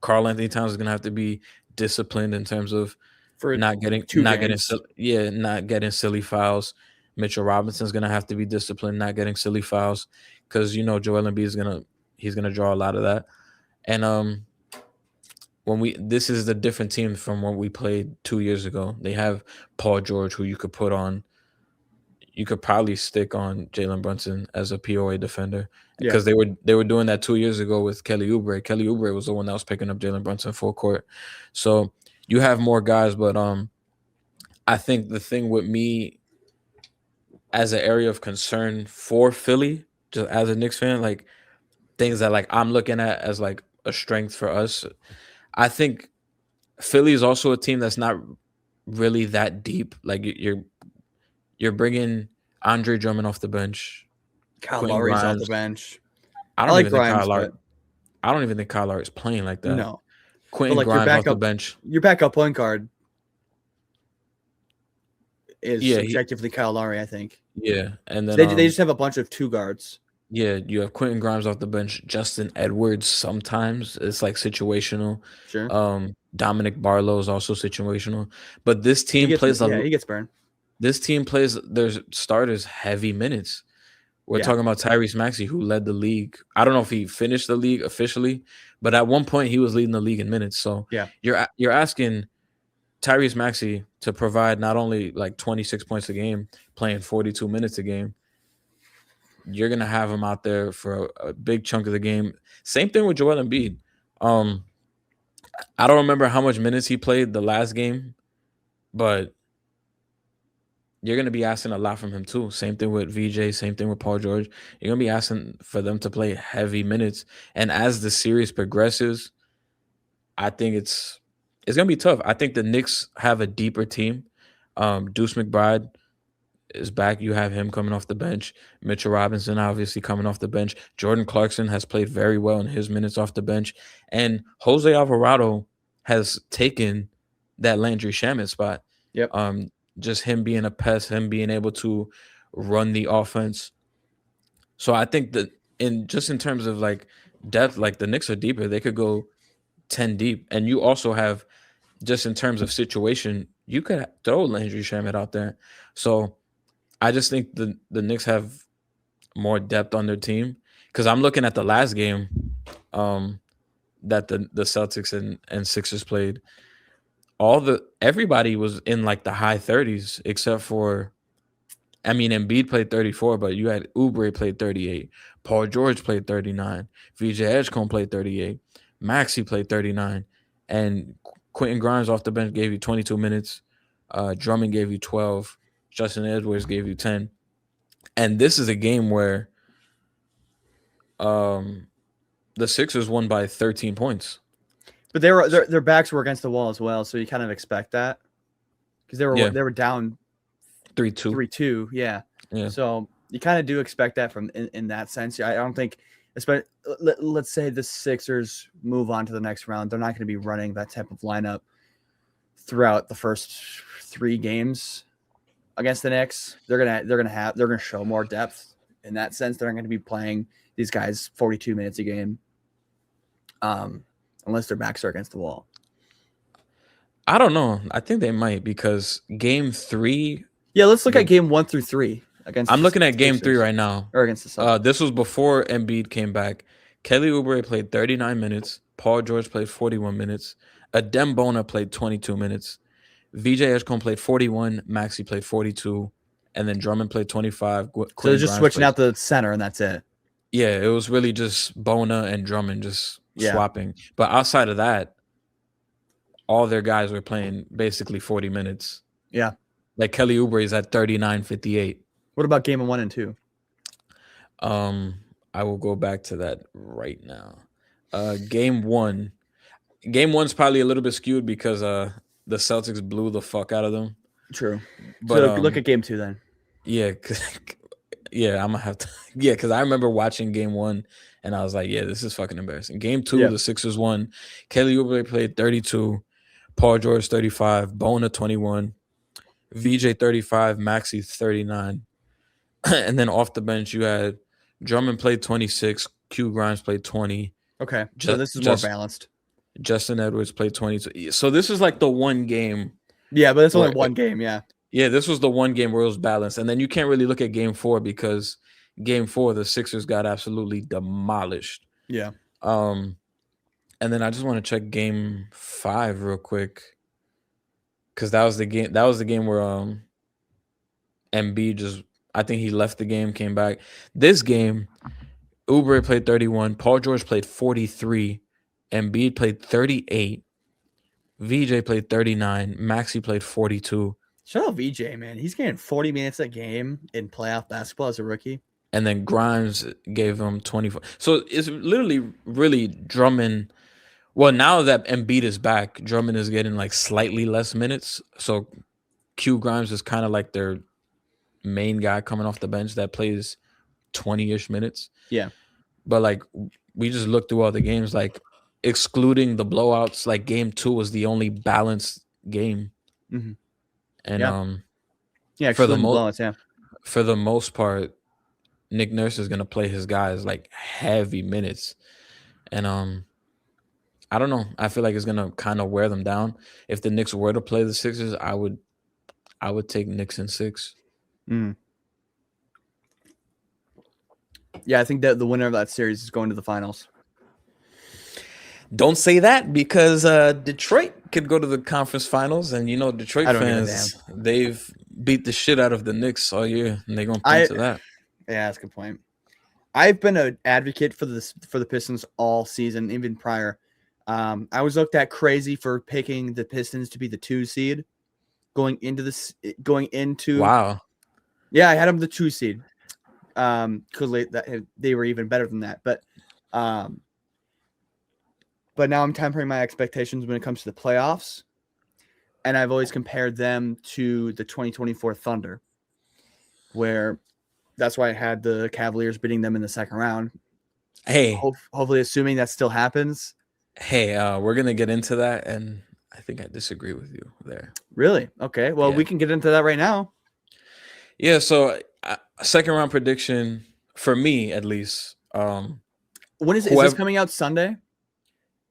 Karl Anthony Towns is going to have to be disciplined in terms of for not getting two games. not getting silly fouls. Mitchell Robinson's going to have to be disciplined, not getting silly fouls because Joel Embiid is he's going to draw a lot of that. And this is the different team from what we played 2 years ago. They have Paul George, who you could probably stick on Jalen Brunson as a POA defender Yeah, because they were doing that 2 years ago with Kelly Oubre. Kelly Oubre was the one that was picking up Jalen Brunson full court. So you have more guys, but I think the thing with me as an area of concern for Philly, just as a Knicks fan, like things that like I'm looking at as like a strength for us. I think Philly is also a team that's not really that deep. Like you're bringing Andre Drummond off the bench, Kyle Quentin Lowry's off the Grimes. bench. I I don't like even think Grimes, Kyle Lowry. but I don't even think Kyle Lowry is playing like that. no. But Quentin like Grimes off the bench. your backup point guard is Yeah, objectively Kyle Lowry, I think. yeah, and then They just have a bunch of 2 guards. Yeah, you have Quentin Grimes off the bench, Justin Edwards sometimes. It's like situational. Sure. Dominic Barlow is also situational. But He gets burned. this team plays their starters heavy minutes. We're Yeah. talking about Tyrese Maxey, who led the league. I don't know if he finished the league officially, but at one point he was leading the league in minutes. So Yeah. you're asking Tyrese Maxey to provide not only like 26 points a game, playing 42 minutes a game. You're gonna have him out there for a big chunk of the game. Same thing with Joel Embiid. Um, I don't remember how much minutes he played the last game, but you're gonna be asking a lot from him too. Same thing with VJ. Same thing with Paul George. You're gonna be asking for them to play heavy minutes. And as the series progresses, I think it's gonna be tough. I think the Knicks have a deeper team. Deuce McBride is back. You have him coming off the bench. Mitchell Robinson obviously coming off the bench. Jordan Clarkson has played very well in his minutes off the bench, and Jose Alvarado has taken that Landry Shamet spot. Yep. Just him being a pest, him being able to run the offense. So I think that in terms of like depth, like the Knicks are deeper. They could go 10 deep, and you also have just in terms of situation, you could throw Landry Shamet out there. So I just think the Knicks have more depth on their team because I'm looking at the last game that the Celtics and Sixers played. Everybody was in like the high 30s except for Embiid played 34, but you had Oubre played 38, Paul George played 39, VJ Edgecombe played 38, Maxey played 39, and Quentin Grimes off the bench gave you 22 minutes. Drummond gave you 12. Justin Edwards gave you 10. And this is a game where the Sixers won by 13 points. But their backs were against the wall as well, so you kind of expect that because they were down 3-2. 3-2, yeah. So you kind of do expect that from in that sense. I don't think, especially let's say the Sixers move on to the next round, they're not going to be running that type of lineup throughout the first 3 games against the Knicks. They're gonna show more depth in that sense. They're not going to be playing these guys 42 minutes a game, unless their backs are against the wall. I don't know. I think they might because game 3. Yeah, let's look at game 1 through 3 against. I'm looking at game 3 right now. Or against the Celtics. This was before Embiid came back. Kelly Oubre played 39 minutes. Paul George played 41 minutes. Adem Bona played 22 minutes. VJ Edgecombe played 41. Maxey played 42. And then Drummond played 25. So they're just switching out the center, and that's it. Yeah, it was really just Bona and Drummond just swapping. But outside of that, all their guys were playing basically 40 minutes. Yeah. Like Kelly Oubre is at 39-58. What about game 1 and 2? I will go back to that right now. Game 1. Game 1's probably a little bit skewed because the Celtics blew the fuck out of them. True. But so look at game 2 then. Yeah, I'm gonna have to. Yeah, because I remember watching game 1 and I was like, yeah, this is fucking embarrassing. Game 2, the Sixers won. Kelly Oubre played 32, Paul George 35, Bona 21, VJ 35, Maxey 39, and then off the bench you had Drummond played 26, Q Grimes played 20. Okay, so this is more balanced. Justin Edwards played 22. So this is like the one game. Yeah, but it's only one game. Yeah. Yeah, this was the one game where it was balanced. And then you can't really look at game 4 because game 4, the Sixers got absolutely demolished. Yeah. And then I just want to check game 5 real quick. Because that was the game where Embiid I think he left the game, came back. This game, Oubre played 31, Paul George played 43, Embiid played 38, VJ played 39, Maxey played 42. Shout out VJ, man. He's getting 40 minutes a game in playoff basketball as a rookie. And then Grimes gave him 24. So it's literally really Drummond. Well, now that Embiid is back, Drummond is getting like slightly less minutes. So Q Grimes is kind of like their main guy coming off the bench that plays 20-ish minutes. Yeah. But like we just looked through all the games, like excluding the blowouts, like game 2 was the only balanced game. Mm-hmm. And for the blowouts, for the most part, Nick Nurse is gonna play his guys like heavy minutes, and I don't know. I feel like it's gonna kind of wear them down. If the Knicks were to play the Sixers, I would take Knicks in 6. Mm. Yeah, I think that the winner of that series is going to the finals. Don't say that because Detroit could go to the conference finals, and you know Detroit I don't give a fans, they've beat the shit out of the Knicks all year, and they're gonna point to that. Yeah, that's a good point. I've been an advocate for the Pistons all season, even prior. I was looked at crazy for picking the Pistons to be the 2 seed going into. Wow. Yeah, I had them the 2 seed because they were even better than that. But now I'm tempering my expectations when it comes to the playoffs, and I've always compared them to the 2024 Thunder, where that's why I had the Cavaliers beating them in the second round. Hey, hopefully, assuming that still happens. Hey, we're gonna get into that, and I think I disagree with you there. Really? Okay. Well, Yeah. we can get into that right now. Yeah. So, second round prediction for me, at least. When is this coming out? Sunday?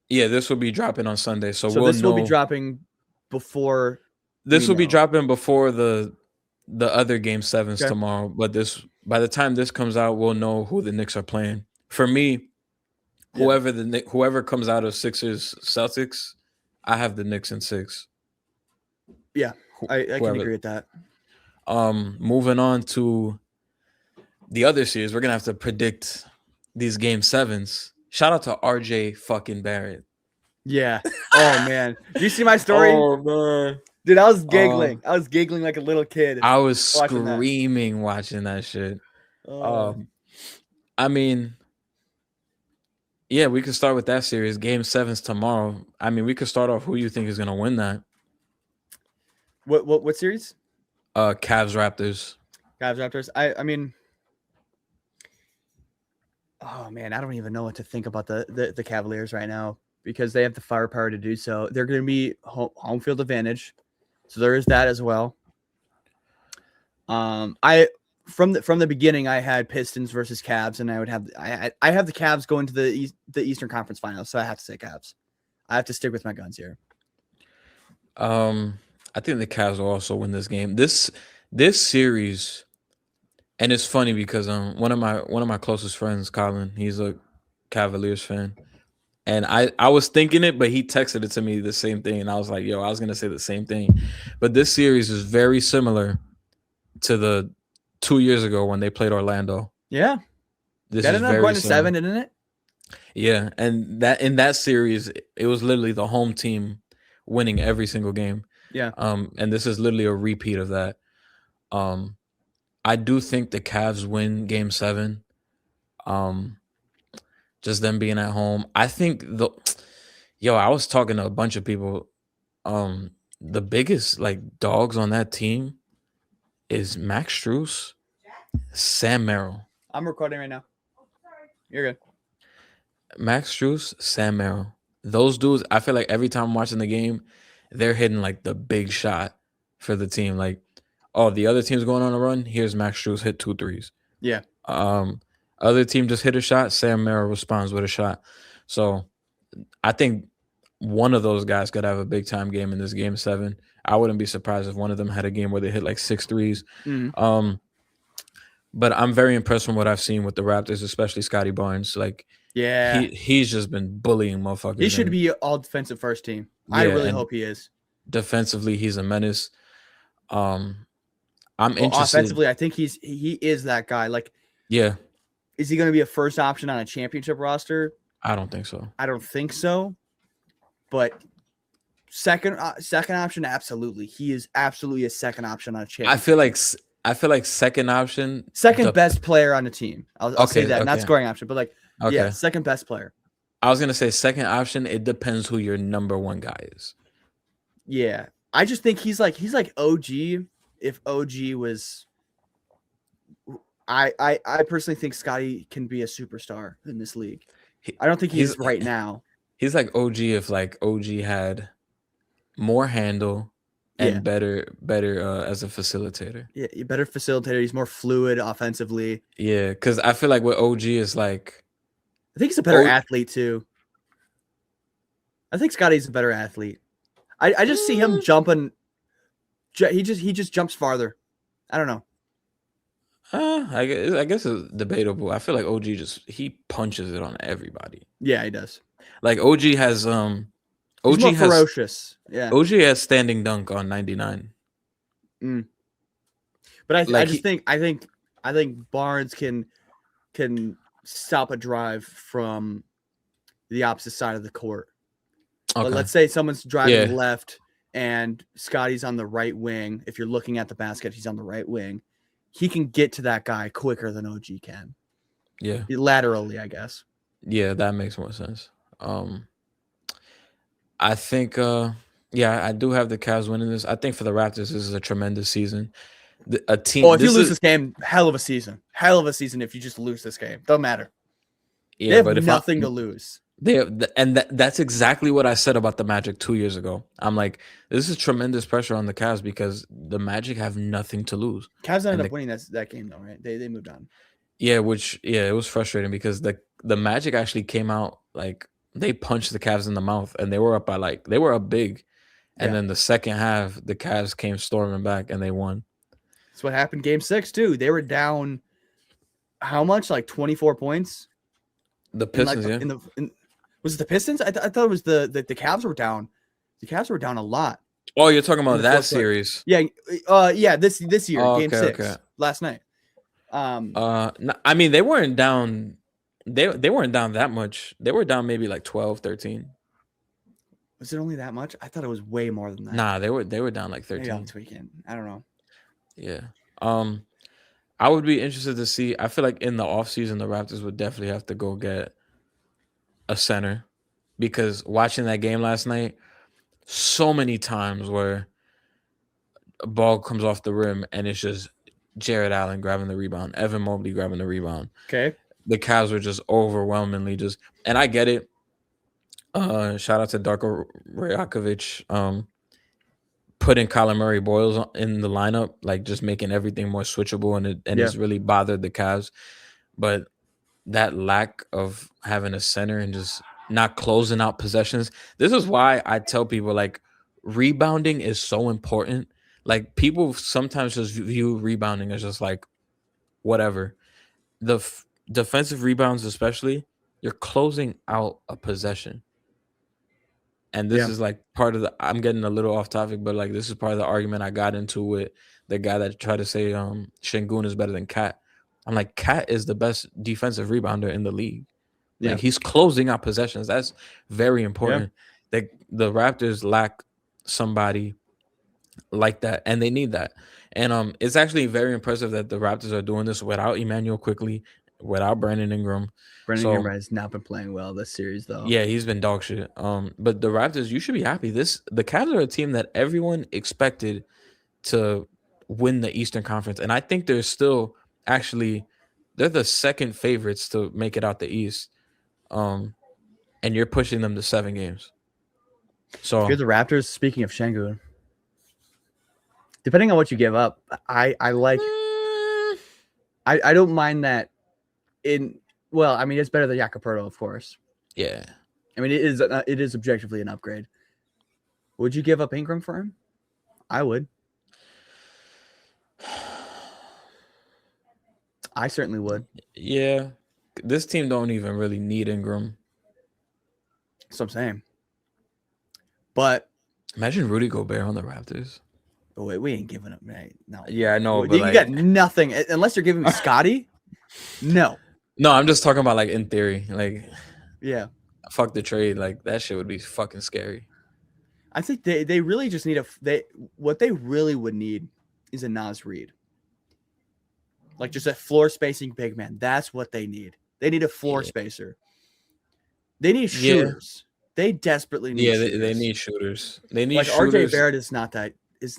Yeah, this will be dropping on Sunday. So we'll this know. will be dropping before. This will be dropping before the other game 7s tomorrow. But by the time this comes out, we'll know who the Knicks are playing. For me, whoever comes out of Sixers Celtics, I have the Knicks in 6. Yeah, I can agree with that. Moving on to the other series, we're gonna have to predict these game 7s. Shout out to RJ fucking Barrett. Yeah. Oh man, did you see my story? Oh man, dude, I was giggling. I was giggling like a little kid. I was screaming watching that shit. I mean, yeah, we could start with that series. Game 7s tomorrow. I mean, we could start off. Who you think is gonna win that? What series? Cavs Raptors. Cavs Raptors. I mean, oh man, I don't even know what to think about the Cavaliers right now because they have the firepower to do so. They're going to be home field advantage, so there is that as well. I from the beginning I had Pistons versus Cavs, and I have the Cavs going to the Eastern Conference Finals, so I have to say Cavs. I have to stick with my guns here. I think the Cavs will also win this game. This series, and it's funny because one of my closest friends, Colin, he's a Cavaliers fan, and I was thinking it, but he texted it to me the same thing, and I was like, yo, I was gonna say the same thing. But this series is very similar to the 2 years ago when they played Orlando. Yeah, this that is ended up going to 7, didn't it? Yeah, and that in that series, it was literally the home team winning every single game. Yeah. And this is literally a repeat of that. I do think the Cavs win game 7. Just them being at home. I think I was talking to a bunch of people. The biggest like dogs on that team is Max Strus, Sam Merrill. I'm recording right now. You're good. Max Strus, Sam Merrill. Those dudes, I feel like every time I'm watching the game, they're hitting like the big shot for the team. Like, oh, the other team's going on a run. Here's Max Strus hit 2 threes. Yeah. Other team just hit a shot. Sam Merrill responds with a shot. So I think one of those guys could have a big time game in this game 7. I wouldn't be surprised if one of them had a game where they hit like 6 threes. Mm-hmm. But I'm very impressed from what I've seen with the Raptors, especially Scotty Barnes. Like, yeah, he's just been bullying motherfuckers. He should be all defensive first team. Yeah, I really hope he is. Defensively, he's a menace. I'm interested. Offensively, I think he is that guy. Like, yeah, is he going to be a first option on a championship roster? I don't think so. I don't think so. But second option, absolutely. He is absolutely a second option on a championship. I feel like second option, best player on the team. I'll say that, not scoring option, but yeah, second best player. I was gonna say second option. It depends who your number one guy is. Yeah, I just think he's like OG. If OG was, I personally think Scotty can be a superstar in this league. I don't think he's right now. He's like OG if like OG had more handle, and better as a facilitator. Yeah, better facilitator. He's more fluid offensively. Yeah, because I feel like with OG is like I think he's a better athlete too. I think Scotty's a better athlete. I just see him jumping. He just jumps farther. I don't know. I guess it's debatable. I feel like OG he punches it on everybody. Yeah, he does. Like OG has He's more ferocious. Yeah. OG has standing dunk on 99. But I think Barnes can stop a drive from the opposite side of the court. Okay. But let's say someone's driving left and Scotty's on the right wing. If you're looking at the basket, he's on the right wing. He can get to that guy quicker than OG can. Yeah. Laterally, I guess. Yeah, that makes more sense. I think I do have the Cavs winning this. I think for the Raptors, this is a tremendous season. A team. Oh, if you lose this game, hell of a season. Hell of a season if you just lose this game. Don't matter. Yeah, they have but nothing to lose. That's exactly what I said about the Magic 2 years ago. I'm like, this is tremendous pressure on the Cavs because the Magic have nothing to lose. Cavs ended up winning that game though, right? They moved on. Yeah, it was frustrating because the Magic actually came out like they punched the Cavs in the mouth and they were up big. And then the second half, the Cavs came storming back and they won. That's what happened game 6 too. They were down how much? Like 24 points? The Pistons, was it the Pistons? I thought it was the Cavs were down. The Cavs were down a lot. Oh, you're talking about that series? Yeah, this year, game 6, last night. I mean, they weren't down. They weren't down that much. They were down maybe like 12, 13. Was it only that much? I thought it was way more than that. Nah, they were down like 13. Maybe I'm tweaking. I don't know. Yeah. I would be interested to see. I feel like in the offseason, the Raptors would definitely have to go get a center because watching that game last night, so many times where a ball comes off the rim and it's just Jared Allen grabbing the rebound, Evan Mobley grabbing the rebound. Okay. The Cavs were just overwhelmingly and I get it. Shout out to Darko Rajakovic. Putting Kyler Murray Boyles in the lineup, like just making everything more switchable, and it's really bothered the Cavs. But that lack of having a center and just not closing out possessions. This is why I tell people like rebounding is so important. Like people sometimes just view rebounding as just like whatever. The defensive rebounds, especially, you're closing out a possession. And this is like part of I'm getting a little off topic, but like this is part of the argument I got into with the guy that tried to say Şengün is better than Cat. I'm like, Cat is the best defensive rebounder in the league. Like he's closing out possessions. That's very important. The Raptors lack somebody like that, and they need that. And it's actually very impressive that the Raptors are doing this without Emmanuel Quickly, without Brandon Ingram. Brandon Ingram has not been playing well this series, though. Yeah, he's been dog shit. But the Raptors, you should be happy. The Cavs are a team that everyone expected to win the Eastern Conference, and I think they're still they're the second favorites to make it out the East. And you're pushing them to 7 games. So if you're the Raptors, speaking of Şengün, depending on what you give up, I like. I don't mind that. Well, I mean, it's better than Jakob, of course. Yeah. I mean, it is objectively an upgrade. Would you give up Ingram for him? I would. I certainly would. Yeah. This team don't even really need Ingram. That's what I'm saying. But imagine Rudy Gobert on the Raptors. But wait, we ain't giving up, right? No. Yeah, I know. But you got nothing unless you're giving Scotty. No. No, I'm just talking about like in theory. Like, yeah. Fuck the trade. Like that shit would be fucking scary. I think they really just need what they really would need is a Naz Reid. Like just a floor spacing big man. That's what they need. They need a floor spacer. They need shooters. They desperately need shooters. They need shooters. They need like shooters. RJ Barrett is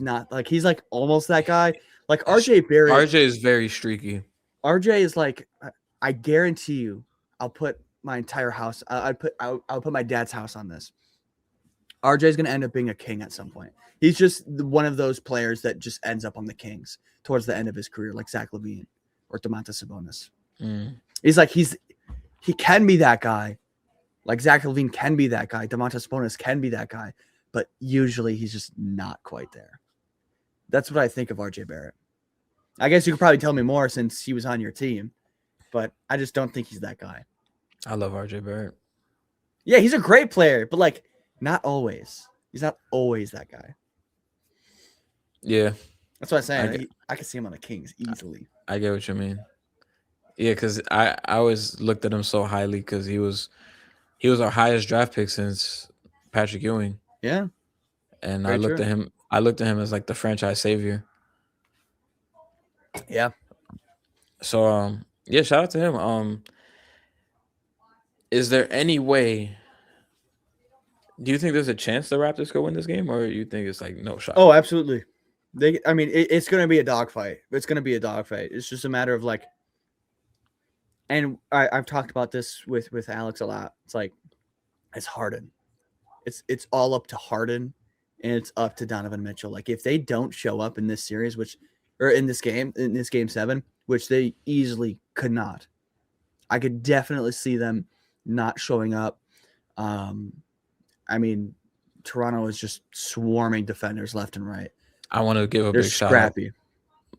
not like he's like almost that guy. Like RJ Barrett. RJ is very streaky. RJ is like, I guarantee you, I'll put my entire house. I'll put my dad's house on this. RJ's going to end up being a king at some point. He's just one of those players that just ends up on the Kings towards the end of his career, like Zach LaVine or Domantas Sabonis. He's like he can be that guy. Like Zach LaVine can be that guy. Domantas Sabonis can be that guy, but usually he's just not quite there. That's what I think of RJ Barrett. I guess you could probably tell me more since he was on your team, but I just don't think he's that guy. I love RJ Barrett. Yeah, he's a great player, but like not always. He's not always that guy. Yeah, that's what I'm saying. I can see him on the Kings easily. I get what you mean. Yeah, because I always looked at him so highly because he was our highest draft pick since Patrick Ewing. Yeah, and I looked at him. I looked at him as like the franchise savior. Yeah. So yeah, shout out to him. Is there any way? Do you think there's a chance the Raptors could win this game, or you think it's like no shot? Oh, absolutely. It's going to be a dogfight. It's going to be a dogfight. It's just a matter of like, and I've talked about this with Alex a lot. It's like, it's Harden. It's all up to Harden, and it's up to Donovan Mitchell. Like if they don't show up in this series, in this game 7, which they easily could not, I could definitely see them not showing up. Toronto is just swarming defenders left and right. I want to give a big shout out.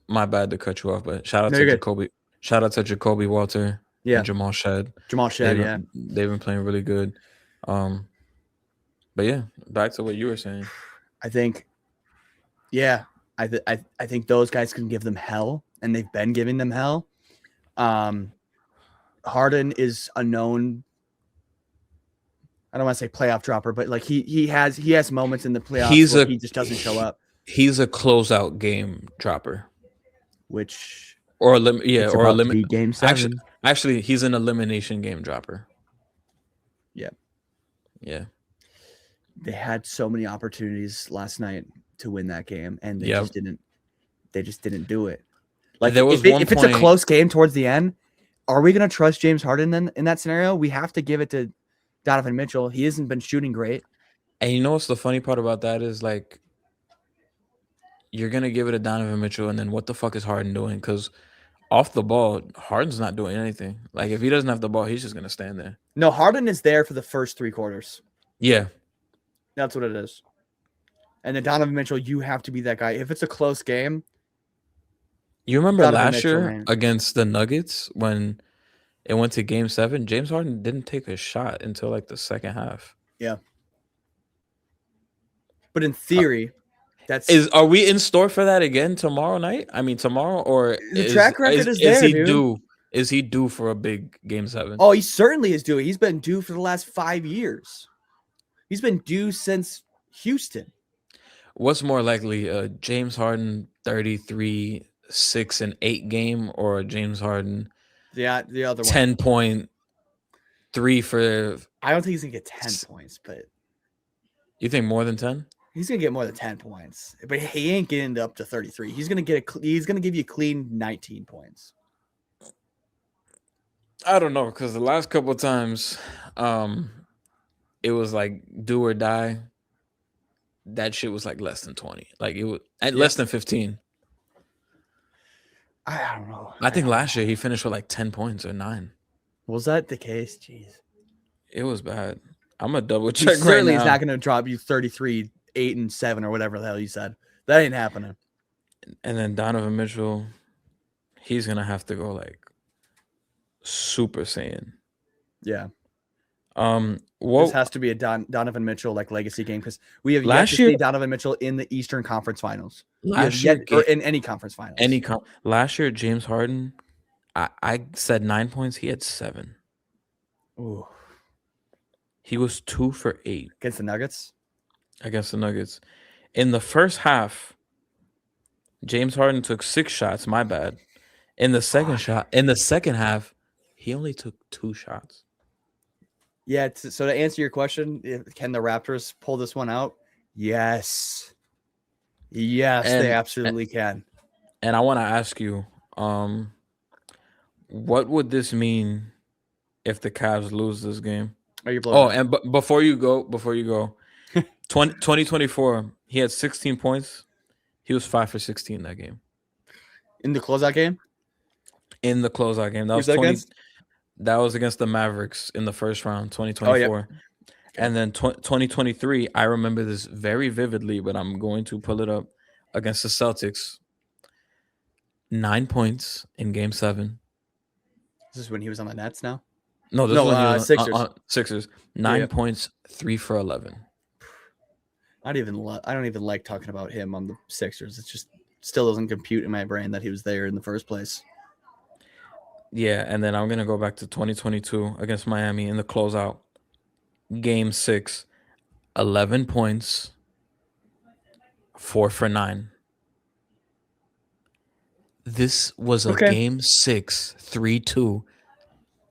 My bad to cut you off, but shout out to Jacoby. Shout out to Jacoby Walter. Yeah. And Jamal Shedd. They've been playing really good. But yeah, back to what you were saying. I think, I think those guys can give them hell, and they've been giving them hell. Harden is a known, I don't want to say playoff dropper, but like he has moments in the playoffs where he just doesn't show up. He's a closeout game dropper, or eliminate game 7. Actually, he's an elimination game dropper. Yeah. They had so many opportunities last night to win that game, and they just didn't. They just didn't do it. Like if it's a close game towards the end, are we going to trust James Harden then in that scenario? We have to give it to Donovan Mitchell. He hasn't been shooting great. And you know what's the funny part about that is like, you're going to give it to Donovan Mitchell, and then what the fuck is Harden doing? Because off the ball, Harden's not doing anything. Like if he doesn't have the ball, he's just going to stand there. No, Harden is there for the first 3 quarters. Yeah. That's what it is. And then Donovan Mitchell, you have to be that guy. If it's a close game. You remember last year against the Nuggets when it went to game 7, James Harden didn't take a shot until like the second half. Yeah. But in theory, are we in store for that again tomorrow night? I mean tomorrow, or the track record is there, dude. Is he due for a big game 7? Oh, he certainly is due. He's been due for the last 5 years. He's been due since Houston. What's more likely, James Harden 33, 6 and 8 game, or James Harden the other 10.3 for? I don't think he's gonna get 10 points, but you think more than 10? He's gonna get more than 10 points, but he ain't getting up to 33. He's gonna give you a clean 19 points. I don't know, because the last couple of times, it was like do or die. That shit was like less than 20. Like it was less than 15. I don't know. I think last year he finished with like 10 points or 9. Was that the case? Jeez. It was bad. I'm gonna double check right now. Certainly he's not gonna drop you 33, 8 and 7 or whatever the hell you said. That ain't happening. And then Donovan Mitchell, he's gonna have to go like Super Saiyan. Yeah. This has to be a Donovan Mitchell like legacy game, because we have yet to see Donovan Mitchell in the Eastern Conference Finals. Or in any conference finals. Last year, James Harden, I said 9 points. He had 7. Ooh. He was 2 for 8 against the Nuggets. In the first half, James Harden took 6 shots. My bad. In the second half, he only took 2 shots. Yeah. So to answer your question, can the Raptors pull this one out? Yes. They absolutely can. And I want to ask you, what would this mean if the Cavs lose this game? Are you blowing? And before you go, 2024, he had 16 points. He was 5 for 16 that game. In the closeout game? In the closeout game. That Who's was that 20. against? That was against the Mavericks in the first round, 2024. And then 2023, I remember this very vividly, but I'm going to pull it up against the Celtics. 9 points in game 7. This is when he was on the Nets now? No, this is when he was Sixers. on Sixers. 9 Yeah. points, 3 for 11. I don't even like talking about him on the Sixers. It just still doesn't compute in my brain that he was there in the first place. Yeah, and then I'm going to go back to 2022 against Miami in the closeout. Game 6, 11 points, 4 for 9. This was a game 6, 3-2,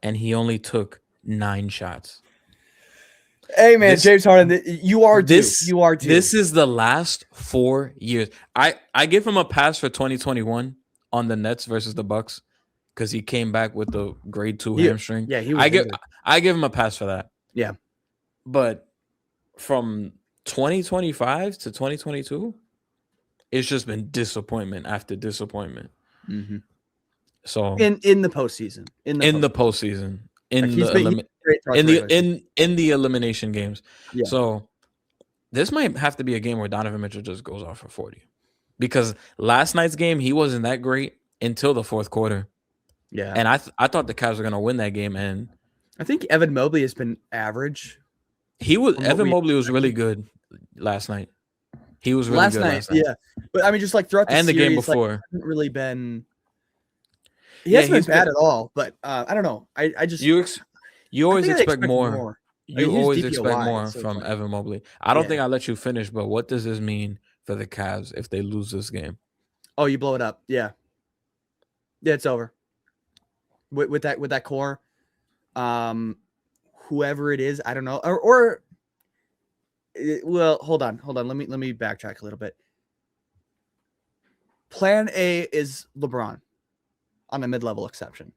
and he only took 9 shots. Hey man, James Harden, you are due. You are due. This is the last 4 years. I give him a pass for 2021 on the Nets versus the Bucks because he came back with the grade 2 hamstring. Yeah, he was. I give him a pass for that. Yeah, but from 2025 to 2022, it's just been disappointment after disappointment. Mm-hmm. So in the postseason, in the postseason, in the elimination games. Yeah. So this might have to be a game where Donovan Mitchell just goes off for 40, because last night's game he wasn't that great until the fourth quarter. Yeah, and I thought the Cavs were gonna win that game, and I think Evan Mobley has been average. Evan Mobley was really good last night. He was really good last night. Yeah, but I mean, just like throughout the and series, the game before, like, hasn't really been. He hasn't been bad at all, but I don't know. I just you always expect more. You always DPOY, expect more so from Evan Mobley. I don't think I let you finish, but what does this mean for the Cavs if they lose this game? Oh, you blow it up. Yeah, it's over. With that core, whoever it is, I don't know, well, hold on. Let me backtrack a little bit. Plan A is LeBron on a mid-level exception.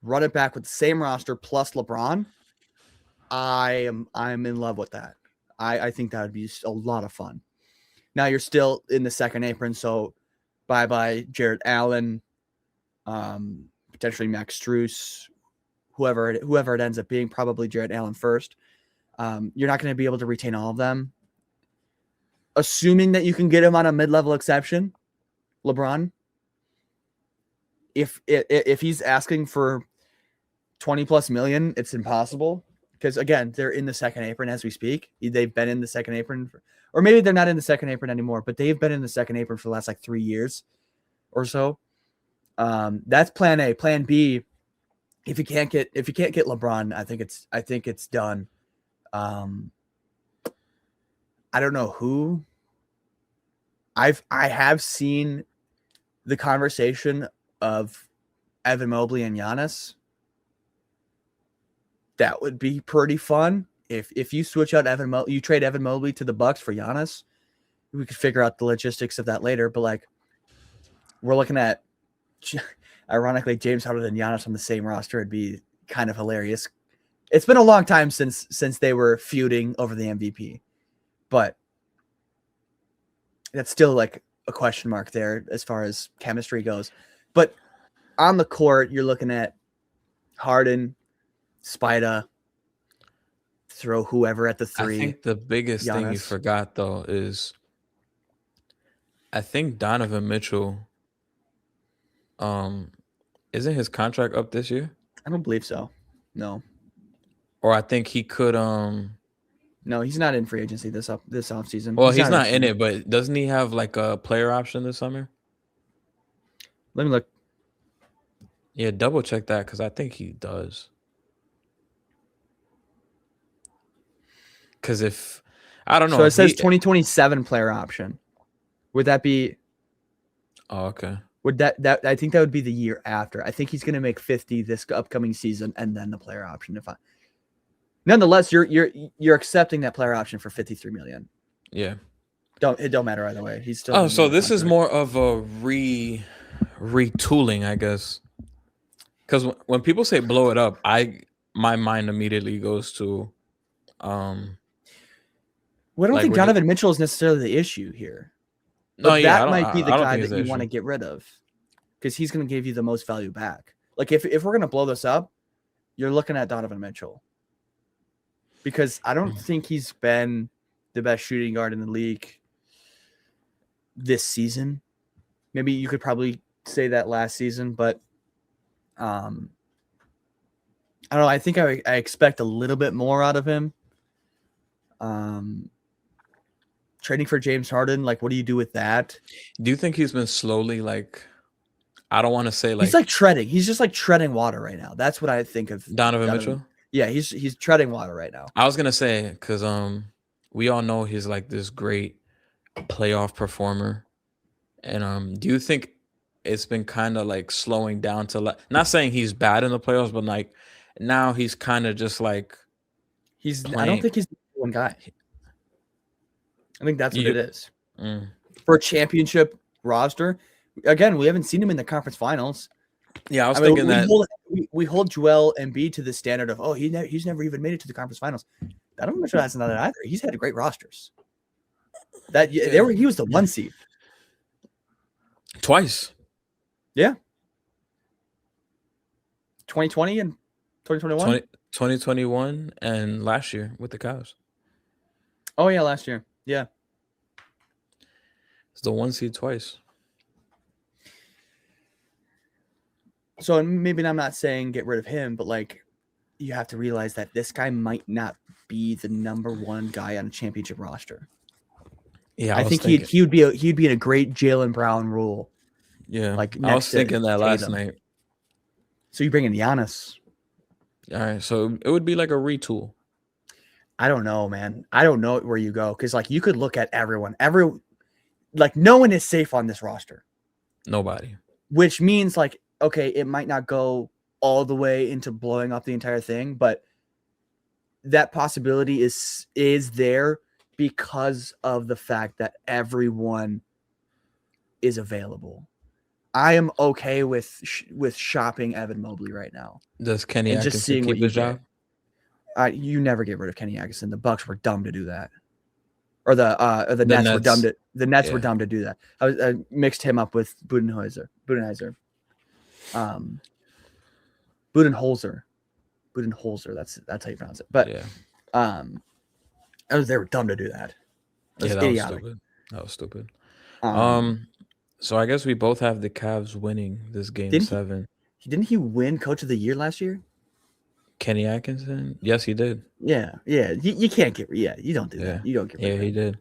Run it back with the same roster plus LeBron. I'm in love with that. I think that would be a lot of fun. Now you're still in the second apron, so bye Jarrett Allen, potentially Max Strus, whoever it ends up being, probably Jarrett Allen first. You're not going to be able to retain all of them. Assuming that you can get him on a mid-level exception, LeBron, if he's asking for 20 plus million, it's impossible, because again, they're in the second apron as we speak. They've been in the second apron or maybe they're not in the second apron anymore, but they've been in the second apron for the last like 3 years or so. That's plan A. Plan B, if you can't get LeBron, I think it's done. I don't know who. I have seen the conversation of Evan Mobley and Giannis. That would be pretty fun. If you switch out you trade Evan Mobley to the Bucks for Giannis. We could figure out the logistics of that later, but like, we're looking at, ironically, James Harden and Giannis on the same roster. It'd be kind of hilarious. It's been a long time since they were feuding over the MVP, but that's still like a question mark there as far as chemistry goes. But on the court, you're looking at Harden, Spida, throw whoever at the 3. I think the biggest thing you forgot, though, is I think Donovan Mitchell, isn't his contract up this year? I don't believe so. No. Or I think he could. No, he's not in free agency this offseason. Well, he's not in it, but doesn't he have like a player option this summer? Let me look. Yeah, double check that, because I think he does. Because if I don't know, so it says 2027 player option. Would that be? Oh, okay. Would that I think that would be the year after. I think he's going to make 50 this upcoming season, and then the player option. Nonetheless, you're accepting that player option for $53 million. Yeah. It don't matter either way. He's still. Oh, so this is more of a retooling, I guess. Because when people say blow it up, my mind immediately goes to, Well, I don't Like, think we're just, Donovan Mitchell is necessarily the issue here, no, but yeah, that might be the I don't guy think it's that the you want to issue. get rid of because he's going to give you the most value back. Like if we're going to blow this up, you're looking at Donovan Mitchell because I don't think he's been the best shooting guard in the league this season. Maybe you could probably say that last season, but I don't know. I think I expect a little bit more out of him. Trading for James Harden, like, what do you do with that? Do you think he's been slowly, like, I don't want to say like He's like treading. He's just like treading water right now. That's what I think of Donovan Mitchell? Yeah, he's treading water right now. I was gonna say because we all know he's like this great playoff performer, and do you think it's been kind of like slowing down to like not saying he's bad in the playoffs, but like now he's kind of just like I don't playing. think he's the one guy. I think that's what it is. For a championship roster. Again, we haven't seen him in the conference finals. Yeah, I was thinking that we hold Joel Embiid to the standard of he's never even made it to the conference finals. Donovan Mitchell hasn't done that either. He's had great rosters. He was the 1 seed twice. Yeah, 2020 and 2021, 2021, and last year with the Cavs. Oh yeah, last year. Yeah, it's the 1 seed twice. So maybe I'm not saying get rid of him, but like you have to realize that this guy might not be the number 1 guy on a championship roster. Yeah, I think he'd be in a great Jaylen Brown role. Yeah, like I was thinking that last night. So you bring in Giannis. All right, so it would be like a retool. I don't know, man. I don't know where you go because like you could look at everyone. Like no one is safe on this roster. Nobody. Which means like okay, it might not go all the way into blowing up the entire thing, but that possibility is there because of the fact that everyone is available. I am okay with shopping Evan Mobley right now. Does Kenny Atkinson just seeing keep his job? You never get rid of Kenny Atkinson. The Bucks were dumb to do that, or the Nets were dumb to. The Nets were dumb to do that. I mixed him up with Budenholzer. Budenholzer. That's how you pronounce it. But they were dumb to do that. That was stupid. So I guess we both have the Cavs winning this game 7. Didn't he win Coach of the Year last year? Kenny Atkinson? Yes, he did. Yeah. You can't get. Yeah, you don't do that. You don't get. Yeah, he did.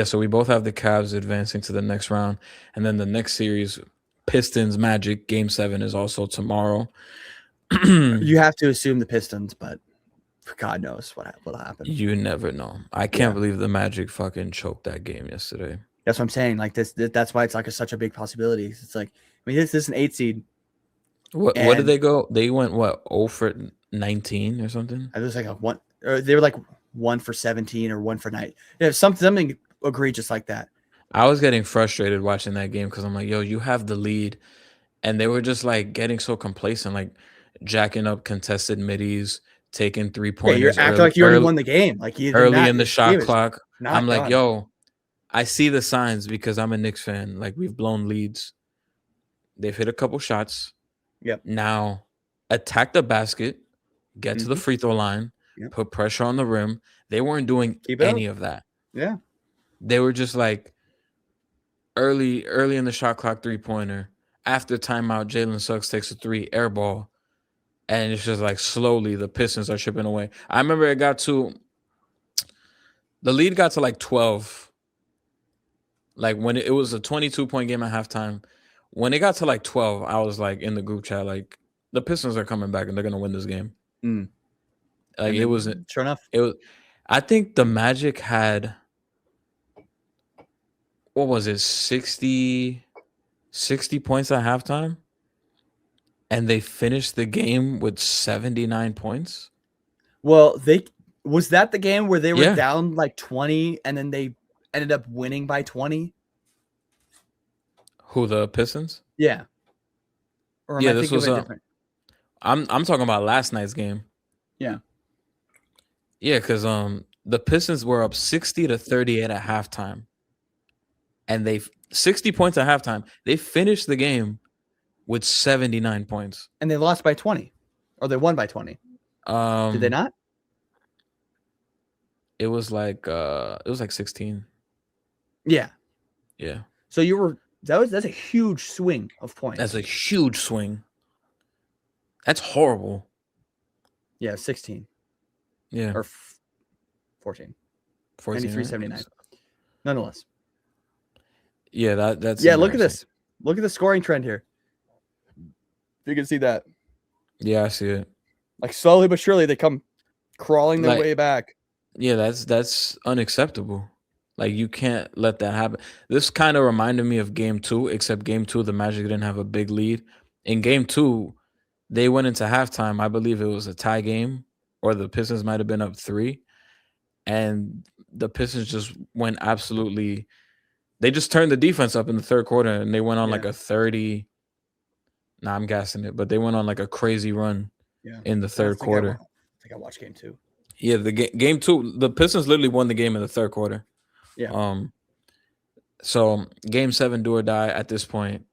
So we both have the Cavs advancing to the next round, and then the next series, Pistons Magic Game 7 is also tomorrow. You have to assume the Pistons, but God knows what'll happen. You never know. I can't believe the Magic fucking choked that game yesterday. That's what I'm saying. Like that's why it's like such a big possibility. It's like this is an 8 seed. What did they go? They went 0 for 19 or something. It was like a 1. Or they were like 1 for 17 or 1 for 9. Yeah, something egregious like that. I was getting frustrated watching that game because I'm like, yo, you have the lead, and they were just like getting so complacent, like jacking up contested middies, taking 3-pointers. You're acting like you already won the game, like early in the shot clock. I'm like, done. yo, I see the signs because I'm a Knicks fan. Like we've blown leads. They've hit a couple shots. Yep. Now attack the basket, get to the free throw line, put pressure on the rim. They weren't doing any of that. Yeah. They were just like early in the shot clock 3-pointer. After timeout, Jalen Suggs takes a 3 air ball. And it's just like slowly the Pistons are chipping away. I remember the lead got to like 12. Like when it was a 22-point game at halftime. When it got to like 12, I was like in the group chat, like the Pistons are coming back and they're gonna win this game. Like it was sure enough. It was. I think the Magic had, what was it, 60 points at halftime, and they finished the game with 79 points. Well, was that the game where they were down like 20 and then they ended up winning by 20? Who, the Pistons? Yeah. Or am I this was different? I'm talking about last night's game. Yeah. Yeah, because the Pistons were up 60-38 at halftime, and 60 points at halftime. They finished the game with 79 points, and they lost by 20, or they won by 20. Did they not? It was like 16. Yeah. Yeah. So that's a huge swing of points. That's a huge swing. That's horrible. Yeah, 16. Yeah. Or 14. 14, 93-79. Nonetheless. Yeah, that's look at this. Look at the scoring trend here. You can see that. Yeah, I see it. Like slowly but surely they come crawling their way back. Yeah, that's unacceptable. Like, you can't let that happen. This kind of reminded me of game 2, except game 2 the Magic didn't have a big lead. In game 2, they went into halftime. I believe it was a tie game, or the Pistons might have been up 3, and the Pistons just went absolutely. They just turned the defense up in the third quarter, and they went on like a 30. Nah, I'm gassing it, but they went on like a crazy run in the third quarter. I think I watched game 2. Yeah, the game 2, the Pistons literally won the game in the third quarter. Yeah. So game 7, do or die at this point.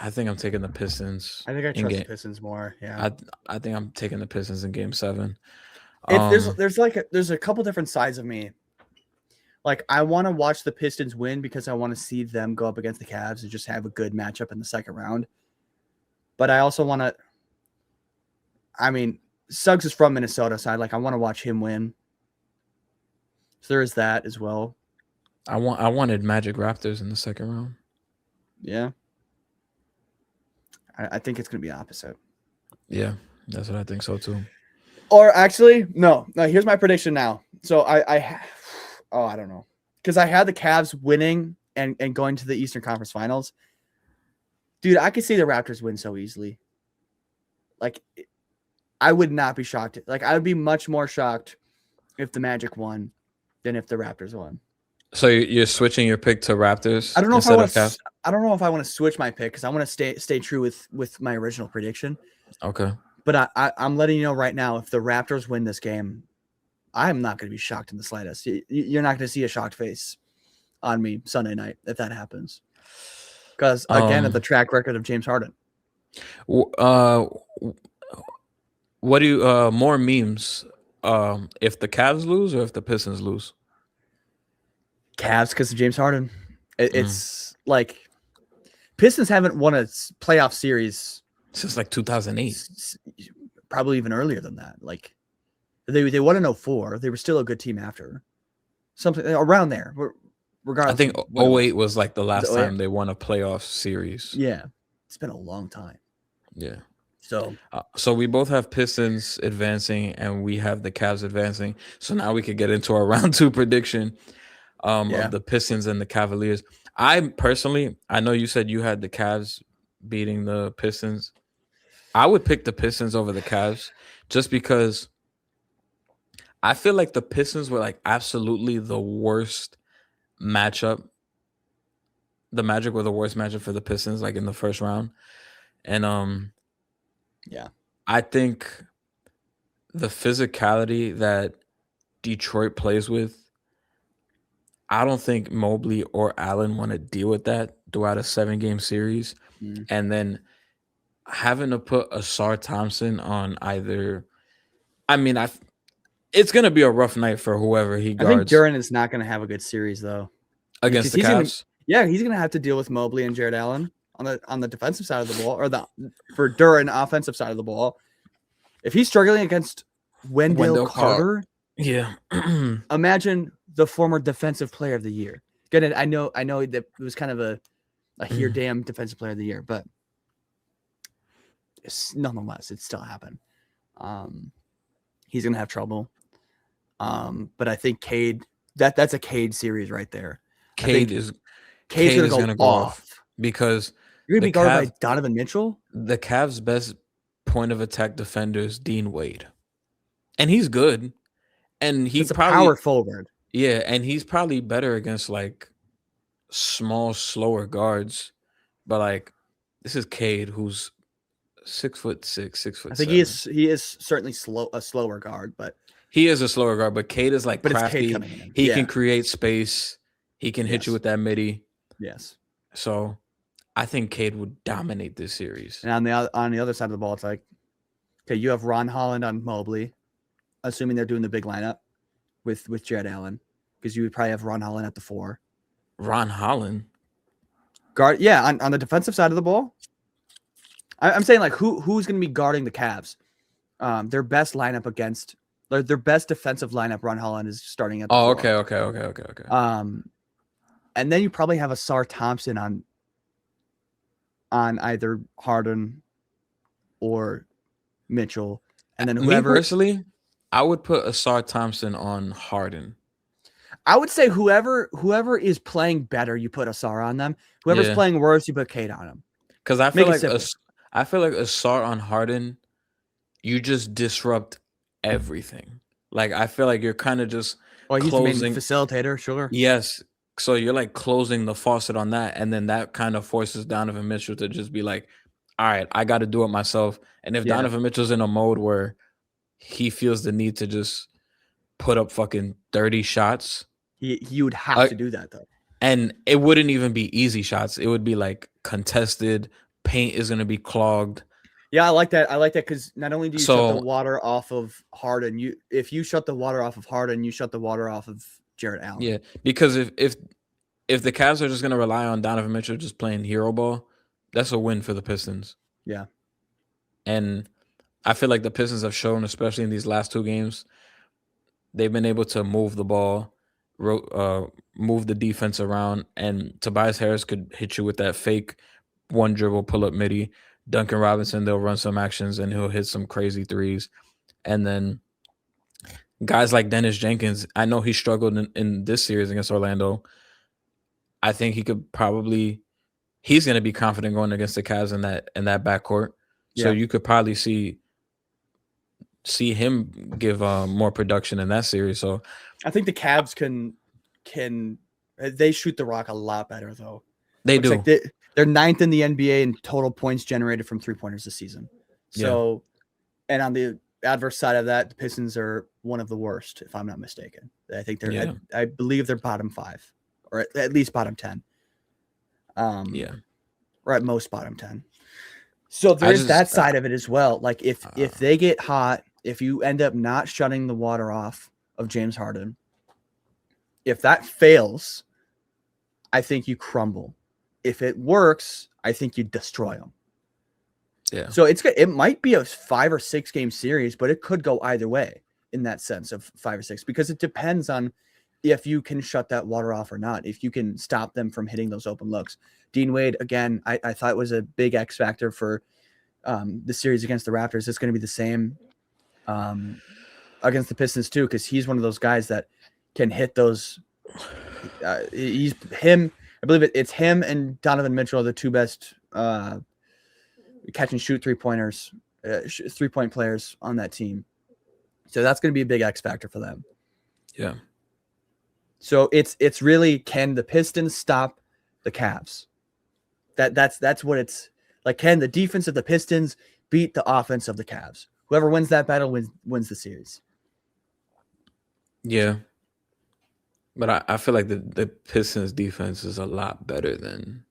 I think I'm taking the Pistons. I think I trust the Pistons more. Yeah. I think I'm taking the Pistons in game 7. There's a couple different sides of me. Like, I want to watch the Pistons win because I want to see them go up against the Cavs and just have a good matchup in the second round. But I also want to. I mean, Suggs is from Minnesota, so I want to watch him win. So there is that as well. I wanted Magic Raptors in the second round. Yeah. I think it's going to be opposite. Yeah, that's what I think so too. Or actually, no. Here's my prediction now. So I don't know, because I had the Cavs winning and going to the Eastern Conference Finals. Dude, I could see the Raptors win so easily. Like, I would not be shocked. Like, I would be much more shocked if the Magic won than if the Raptors won. So you're switching your pick to Raptors? I don't know if I want to switch my pick because I want to stay true with my original prediction. Okay. But I'm letting you know right now, if the Raptors win this game, I'm not going to be shocked in the slightest. You're not going to see a shocked face on me Sunday night if that happens. Because, again, of the track record of James Harden. What do you more memes? If the Cavs lose or if the Pistons lose? Cavs, because of James Harden. It's like Pistons haven't won a playoff series since like 2008. Probably even earlier than that. Like, they won in 2004. They were still a good team after. Something around there. Regardless, I think 2008 was like the last time they won a playoff series. Yeah. It's been a long time. Yeah. So we both have Pistons advancing and we have the Cavs advancing. So now we could get into our round 2 prediction of the Pistons and the Cavaliers. I know you said you had the Cavs beating the Pistons. I would pick the Pistons over the Cavs just because I feel like the Pistons were like absolutely the worst matchup. The Magic were the worst matchup for the Pistons, like in the first round. And I think the physicality that Detroit plays with, I don't think Mobley or Allen want to deal with that throughout a 7-game series. And then having to put Asar Thompson on either, it's going to be a rough night for whoever he guards. I think Duran is not going to have a good series, though. Against the Cavs? He's going to have to deal with Mobley and Jared Allen on the defensive side of the ball, or for Duran offensive side of the ball. If he's struggling against Wendell Carter, imagine the former defensive player of the year. Granted, I know that it was kind of a here damn defensive player of the year, but nonetheless, it still happened. He's gonna have trouble. But I think Cade, that's a Cade series right there. Cade's gonna go off because you're gonna be guarded by Donovan Mitchell. The Cavs' best point of attack defender is Dean Wade, and he's good. And he's probably a power forward. Yeah, and he's probably better against like small, slower guards. But like, this is Cade, who's 6'6", 6'7". I think he is certainly a slower guard, but He is a slower guard, but Cade is like But it's Cade crafty. coming in. He Yeah. can create space. He can hit you Yes. with that midi. Yes. So I think Cade would dominate this series. And on the other side of the ball, it's like, okay, you have Ron Holland on Mobley, assuming they're doing the big lineup with Jared Allen, because you would probably have Ron Holland at the 4. Ron Holland. Guard, yeah, on the defensive side of the ball. I'm saying like who's going to be guarding the Cavs? Their best lineup against their best defensive lineup. Ron Holland is starting at the 4. Okay. And then you probably have Asar Thompson on either Harden or Mitchell, and then whoever. Me personally, I would put Asar Thompson on Harden. I would say whoever is playing better, you put Asar on them. Whoever's playing worse, you put Cade on them. Because I feel like Asar on Harden, you just disrupt everything. Like I feel like you're kind of just he's closing the main facilitator, sure. Yes. So you're like closing the faucet on that, and then that kind of forces Donovan Mitchell to just be like, all right, I got to do it myself. And if Donovan Mitchell's in a mode where he feels the need to just put up fucking 30 shots, he would have to do that though. And it wouldn't even be easy shots. It would be like contested. Paint is going to be clogged. Yeah, I like that. Because not only do you shut the water off of Harden, if you shut the water off of Harden, you shut the water off of Jared Allen. Yeah, because if the Cavs are just going to rely on Donovan Mitchell just playing hero ball, that's a win for the Pistons. Yeah. And I feel like the Pistons have shown, especially in these last 2 games, they've been able to move the ball, move the defense around, and Tobias Harris could hit you with that fake one dribble pull up midi. Duncan Robinson, they'll run some actions and he'll hit some crazy threes. And then guys like Dennis Jenkins, I know he struggled in this series against Orlando. I think he's going to be confident going against the Cavs in that backcourt. Yeah. So you could probably see him give more production in that series. So I think the Cavs can they shoot the rock a lot better though. They do. Like they're 9th in the NBA in total points generated from 3-pointers this season. So, and on the adverse side of that, the Pistons are one of the worst, if I'm not mistaken. I think they're, I believe they're bottom 5, or at least bottom 10. Or at most bottom 10. So there's that side of it as well. Like if they get hot, if you end up not shutting the water off of James Harden, if that fails, I think you crumble. If it works, I think you destroy them. Yeah. So it might be a 5 or 6 game series, but it could go either way in that sense of 5 or 6, because it depends on if you can shut that water off or not, if you can stop them from hitting those open looks. Dean Wade, again, I thought was a big X factor for the series against the Raptors. It's going to be the same against the Pistons too, because he's one of those guys that can hit those. I believe it's him and Donovan Mitchell are the 2 best catch and shoot 3-pointers, 3-point players on that team. So that's going to be a big X factor for them. Yeah. So it's really, can the Pistons stop the Cavs? That's what it's like. Can the defense of the Pistons beat the offense of the Cavs? Whoever wins that battle wins the series. Yeah. But I feel like the Pistons defense is a lot better than.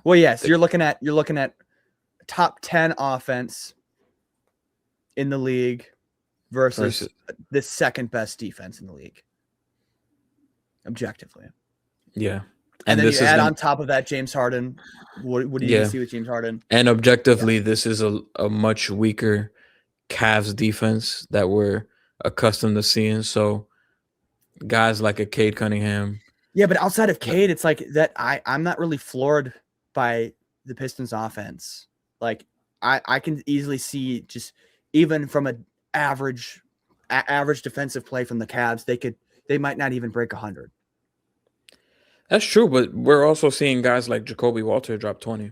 Well, yes, you're looking at top 10 offense in the league versus the second best defense in the league, objectively. Yeah, and then you add on top of that James Harden. What do you see with James Harden? And objectively, this is a much weaker Cavs defense that we're accustomed to seeing. So. Guys like a Cade Cunningham. Yeah, but outside of Cade, it's like that. I'm not really floored by the Pistons offense. Like I can easily see, just even from an average defensive play from the Cavs, they might not even break 100. That's true, but we're also seeing guys like Jacoby Walter drop 20.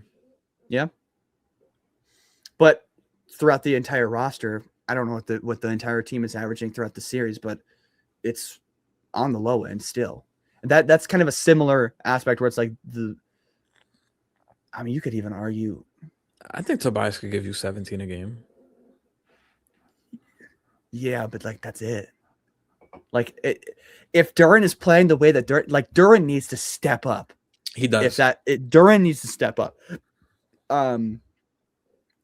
Yeah. But throughout the entire roster, I don't know what the entire team is averaging throughout the series, but it's on the low end still. And that's kind of a similar aspect where it's like you could even argue. I think Tobias could give you 17 a game. Yeah, but like that's it. Like if Duran is playing the way that Duran needs to step up. He does. Duran needs to step up.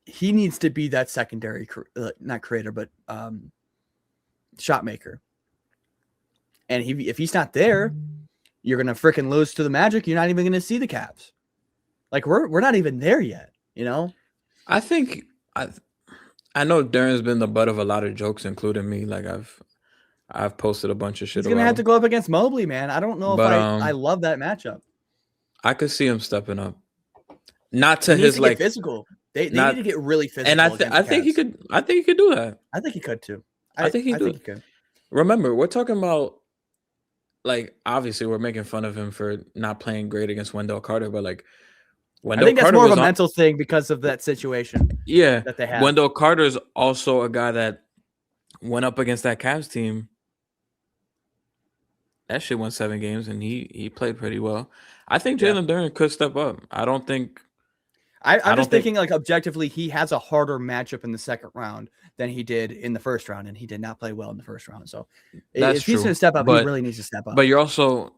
He needs to be that secondary, not creator, but shot maker. And if he's not there, you're gonna freaking lose to the Magic. You're not even gonna see the Cavs. Like we're not even there yet. You know. I think I know Duran's been the butt of a lot of jokes, including me. Like I've posted a bunch of shit He's gonna about have to him. go up against Mobley, man. I don't know But if I love that matchup. I could see him stepping up. Not to He needs his to like get physical. They not, need to get really physical. and I think he could. I think he could do that. I think he could too. I think he could. Remember, we're talking about, like, obviously we're making fun of him for not playing great against Wendell Carter, but like I think that's more of a mental thing because of that situation. Yeah, that they have. Wendell Carter's also a guy that went up against that Cavs team. That shit won 7 games, and he played pretty well. I think Jalen Duren could step up. I don't think. I'm just thinking, like, objectively, he has a harder matchup in the second round than he did in the first round, and he did not play well in the first round. So if he's going to step up, he really needs to step up. But you also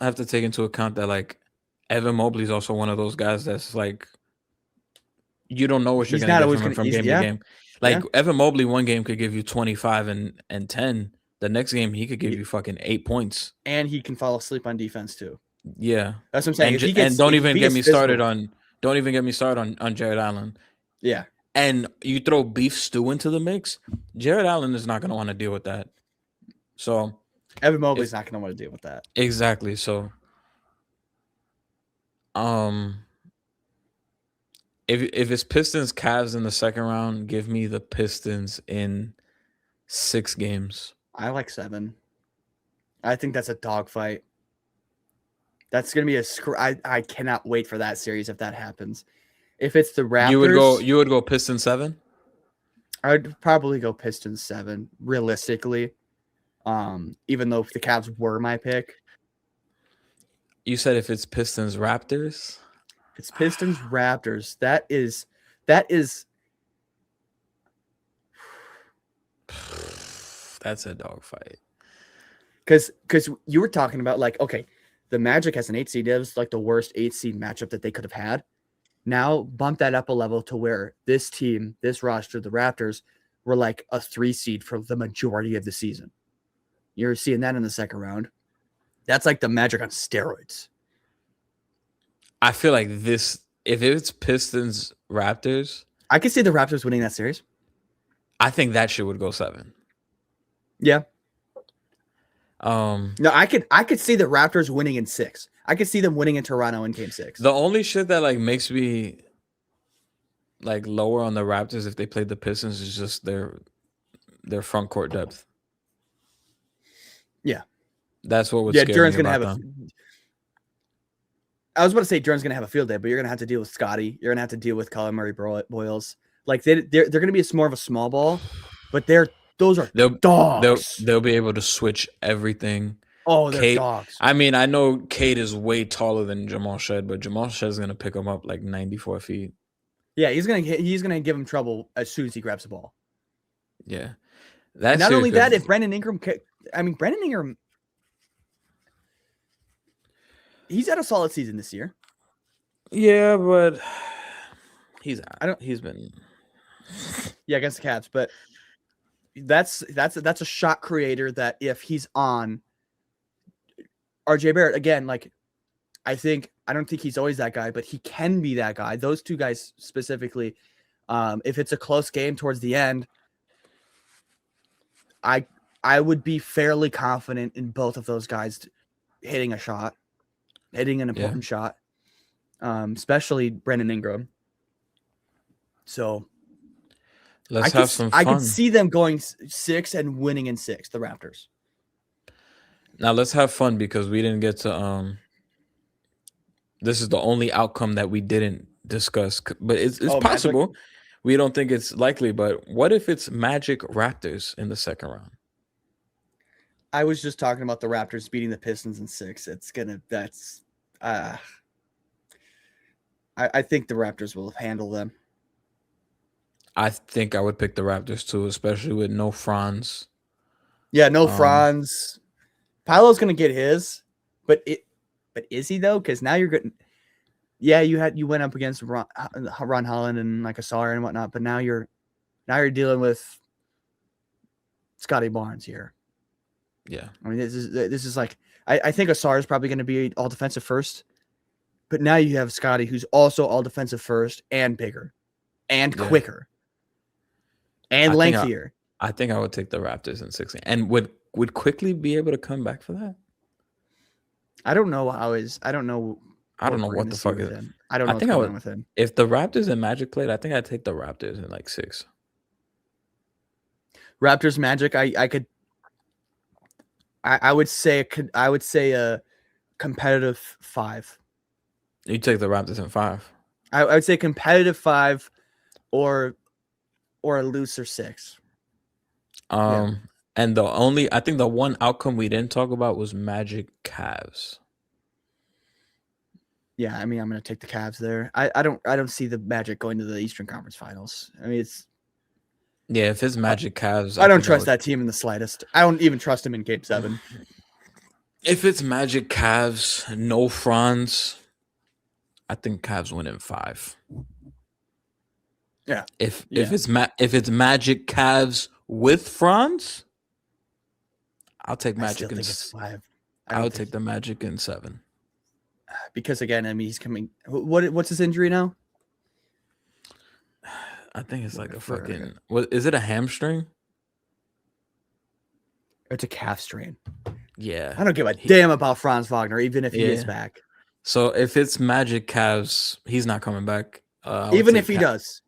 have to take into account that, like, Evan Mobley is also one of those guys that's like, you don't know what you're going to get from game to game. Like, Evan Mobley one game could give you 25 and 10. The next game he could give you fucking 8 points, and he can fall asleep on defense too. Yeah, that's what I'm saying. And don't even get me started on Jared Allen. Yeah, and you throw beef stew into the mix, Jared Allen is not going to want to deal with that. So Evan Mobley's not going to want to deal with that. Exactly. So, if it's Pistons Cavs in the second round, give me the Pistons in 6 games. I like 7. I think that's a dogfight. That's going to be I cannot wait for that series if that happens. If it's the Raptors, you would go Pistons 7? I'd probably go Pistons 7 realistically. Even though the Cavs were my pick. You said if it's Pistons Raptors? It's Pistons Raptors. That is that's a dogfight. Because you were talking about, like, okay, the Magic has an 8 seed. It was like the worst 8 seed matchup that they could have had. Now bump that up a level to where this team, this roster, the Raptors, were like a 3 seed for the majority of the season. You're seeing that in the second round. That's like the Magic on steroids. I feel like if it's Pistons Raptors, I could see the Raptors winning that series. I think that shit would go 7. Yeah. No, I could see the Raptors winning in 6. I could see them winning in Toronto in Game 6. The only shit that like makes me like lower on the Raptors if they played the Pistons is just their front court depth. Yeah, that's what would scare Duran's me gonna about have them. I was about to say Duran's gonna have a field day, but you're gonna have to deal with Scotty. You're gonna have to deal with Colin Murray Boyles. Like they're gonna be more of a small ball, but those are dogs. They'll be able to switch everything. Oh, they're dogs. I mean, I know Cade is way taller than Jamal Shed, but Jamal Shed's gonna pick him up like 94 feet. Yeah, he's gonna give him trouble as soon as he grabs the ball. Yeah, and not only that, if Brandon Ingram, he's had a solid season this year. Yeah, but he's been against the Cavs, but that's a shot creator that if he's on RJ Barrett again, like I don't think he's always that guy, but he can be that guy. Those two guys specifically, if it's a close game towards the end, I would be fairly confident in both of those guys hitting an important shot, especially Brandon Ingram. So let's have some fun. I could see them going 6 and winning in 6, the Raptors. Now let's have fun because we didn't get to this is the only outcome that we didn't discuss, but it's possible. Magic? We don't think it's likely, but what if it's Magic Raptors in the second round? I was just talking about the Raptors beating the Pistons in 6. I think the Raptors will handle them. I think I would pick the Raptors too, especially with no Franz. Yeah, no Um, Franz. Paolo's gonna get his, but is he though? Because now you're getting. Yeah, you went up against Ron Holland and like Asar and whatnot, but now you're dealing with Scotty Barnes here. yeah, I mean, this is like I think Asar is probably going to be all defensive first, but now you have Scotty who's also all defensive first and bigger, and yeah. quicker, and I think I, lengthier. I think I would take the Raptors in 16, and would quickly be able to come back for that. I don't know how his. I don't know. I don't know we're what gonna the see fuck with is. him. I don't I know what's think I going would on with him. if the Raptors and Magic played. I think I'd take the Raptors in like 6. Raptors Magic. I could. I would say a competitive 5. You take the Raptors in 5. I would say competitive 5, or a looser 6. And I think the one outcome we didn't talk about was Magic Cavs. Yeah, I mean, I'm going to take the Cavs there. I don't see the Magic going to the Eastern Conference Finals. I mean, Yeah, if it's Magic Cavs, I don't think trust that team in the slightest. I don't even trust them in Game 7. If it's Magic Cavs, no Franz, I think Cavs win in 5. Yeah. If it's Magic Cavs with Franz, I'll take I still Magic in. think it's 5. I would take the Magic in 7. Because again, I mean, he's coming. What's his injury now? I think it's like a fucking. What is it? A hamstring? It's a calf strain. Yeah. I don't give a damn about Franz Wagner, even if he is back. So if it's Magic Cavs, he's not coming back. Even if he does,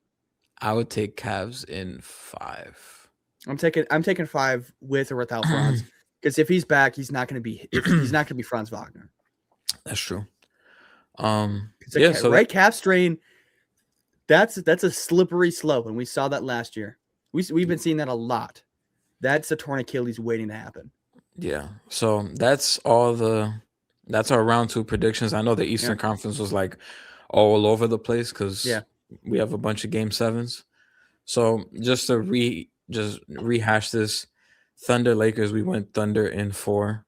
I would take Cavs in 5. I'm taking 5 with or without Franz. Because if he's back, he's not going to be. He's not going to be Franz Wagner. That's true. Calf strain. That's a slippery slope, and we saw that last year. We've been seeing that a lot. That's a torn Achilles waiting to happen. Yeah. So that's our round 2 predictions. I know the Eastern Conference was like all over the place because we have a bunch of Game 7s. So just to rehash this, Thunder Lakers, we went Thunder in 4.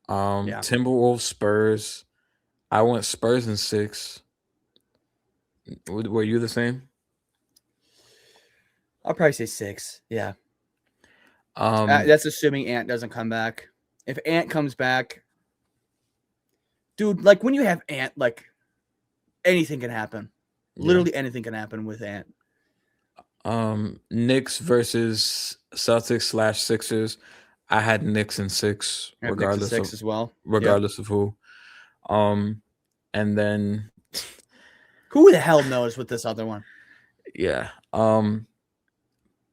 Timberwolves Spurs, I went Spurs in 6. Were you the same? I'll probably say 6. Yeah. That's assuming Ant doesn't come back. If Ant comes back, dude, like when you have Ant, like anything can happen. Literally anything can happen with Ant. Knicks versus Celtics / Sixers. I had Knicks in 6, regardless of 6 as well. Regardless of who. And then who the hell knows with this other one? Yeah.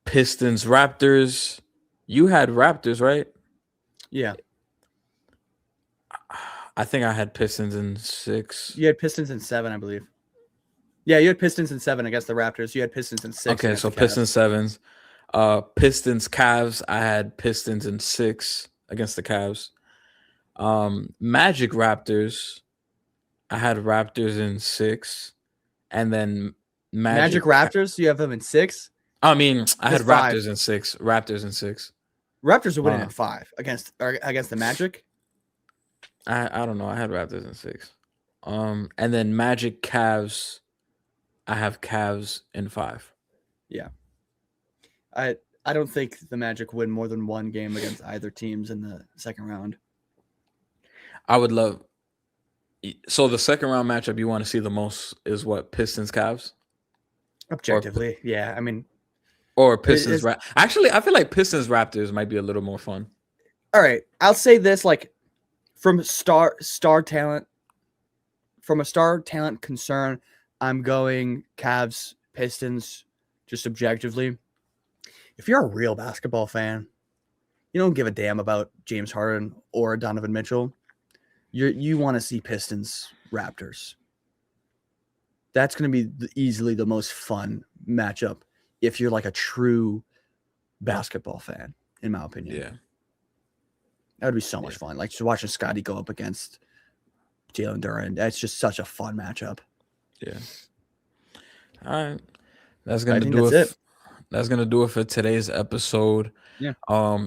Pistons Raptors. You had Raptors, right? Yeah. I think I had Pistons in 6. You had Pistons in 7, I believe. Yeah, you had Pistons in 7 against the Raptors. You had Pistons in 6. Okay, so Pistons 7s. Pistons Cavs. I had Pistons in 6 against the Cavs. Magic Raptors. I had Raptors in 6. And then Magic Raptors, you have them in 6? I mean, I had 5. Raptors in 6. Raptors in 6. Raptors are winning in 5 against the Magic. I don't know. I had Raptors in 6. And then Magic Cavs. I have Cavs in 5. Yeah. I don't think the Magic win more than one game against either teams in the second round. I would love. So the second round matchup you want to see the most is what? Pistons Cavs? Objectively, yeah. I mean, or Pistons Actually, I feel like Pistons Raptors might be a little more fun. All right, I'll say this: like from star talent, from a star talent concern, I'm going Cavs Pistons. Just objectively, if you're a real basketball fan, you don't give a damn about James Harden or Donovan Mitchell. You want to see Pistons Raptors. That's going to be easily the most fun matchup if you're like a true basketball fan, in my opinion. Yeah. That would be so much fun. Like just watching Scotty go up against Jalen Duren. That's just such a fun matchup. Yeah. All right. That's I gonna think do that's it. it. That's gonna do it for today's episode. Yeah.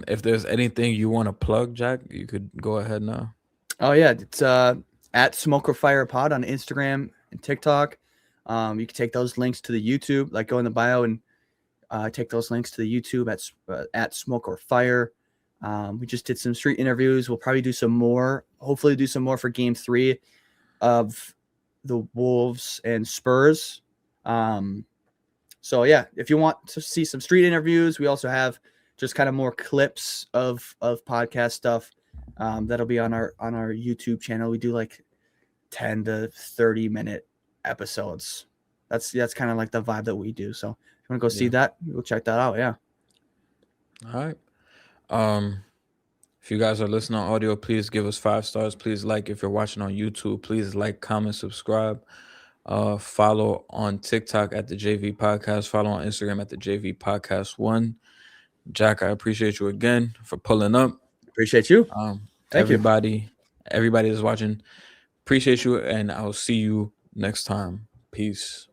If there's anything you want to plug, Jack, you could go ahead now. Oh yeah, it's at Smoke or Fire Pod on Instagram and TikTok. You can take those links to the YouTube, like go in the bio and take those links to the YouTube at Smoke or Fire. We just did some street interviews. We'll probably do some more. Hopefully, do some more for Game 3 of the Wolves and Spurs. So yeah, if you want to see some street interviews, we also have just kind of more clips of podcast stuff. That'll be on our YouTube channel. We do like 10 to 30-minute episodes. That's kind of like the vibe that we do. So if you want to go see that, go check that out. Yeah. All right. If you guys are listening on audio, please give us 5 stars. Please like. If you're watching on YouTube, please like, comment, subscribe. Follow on TikTok at the JV Podcast. Follow on Instagram at the JV Podcast 1. Jack, I appreciate you again for pulling up. Appreciate you. Thank you. Everybody that's watching, appreciate you, and I'll see you next time. Peace.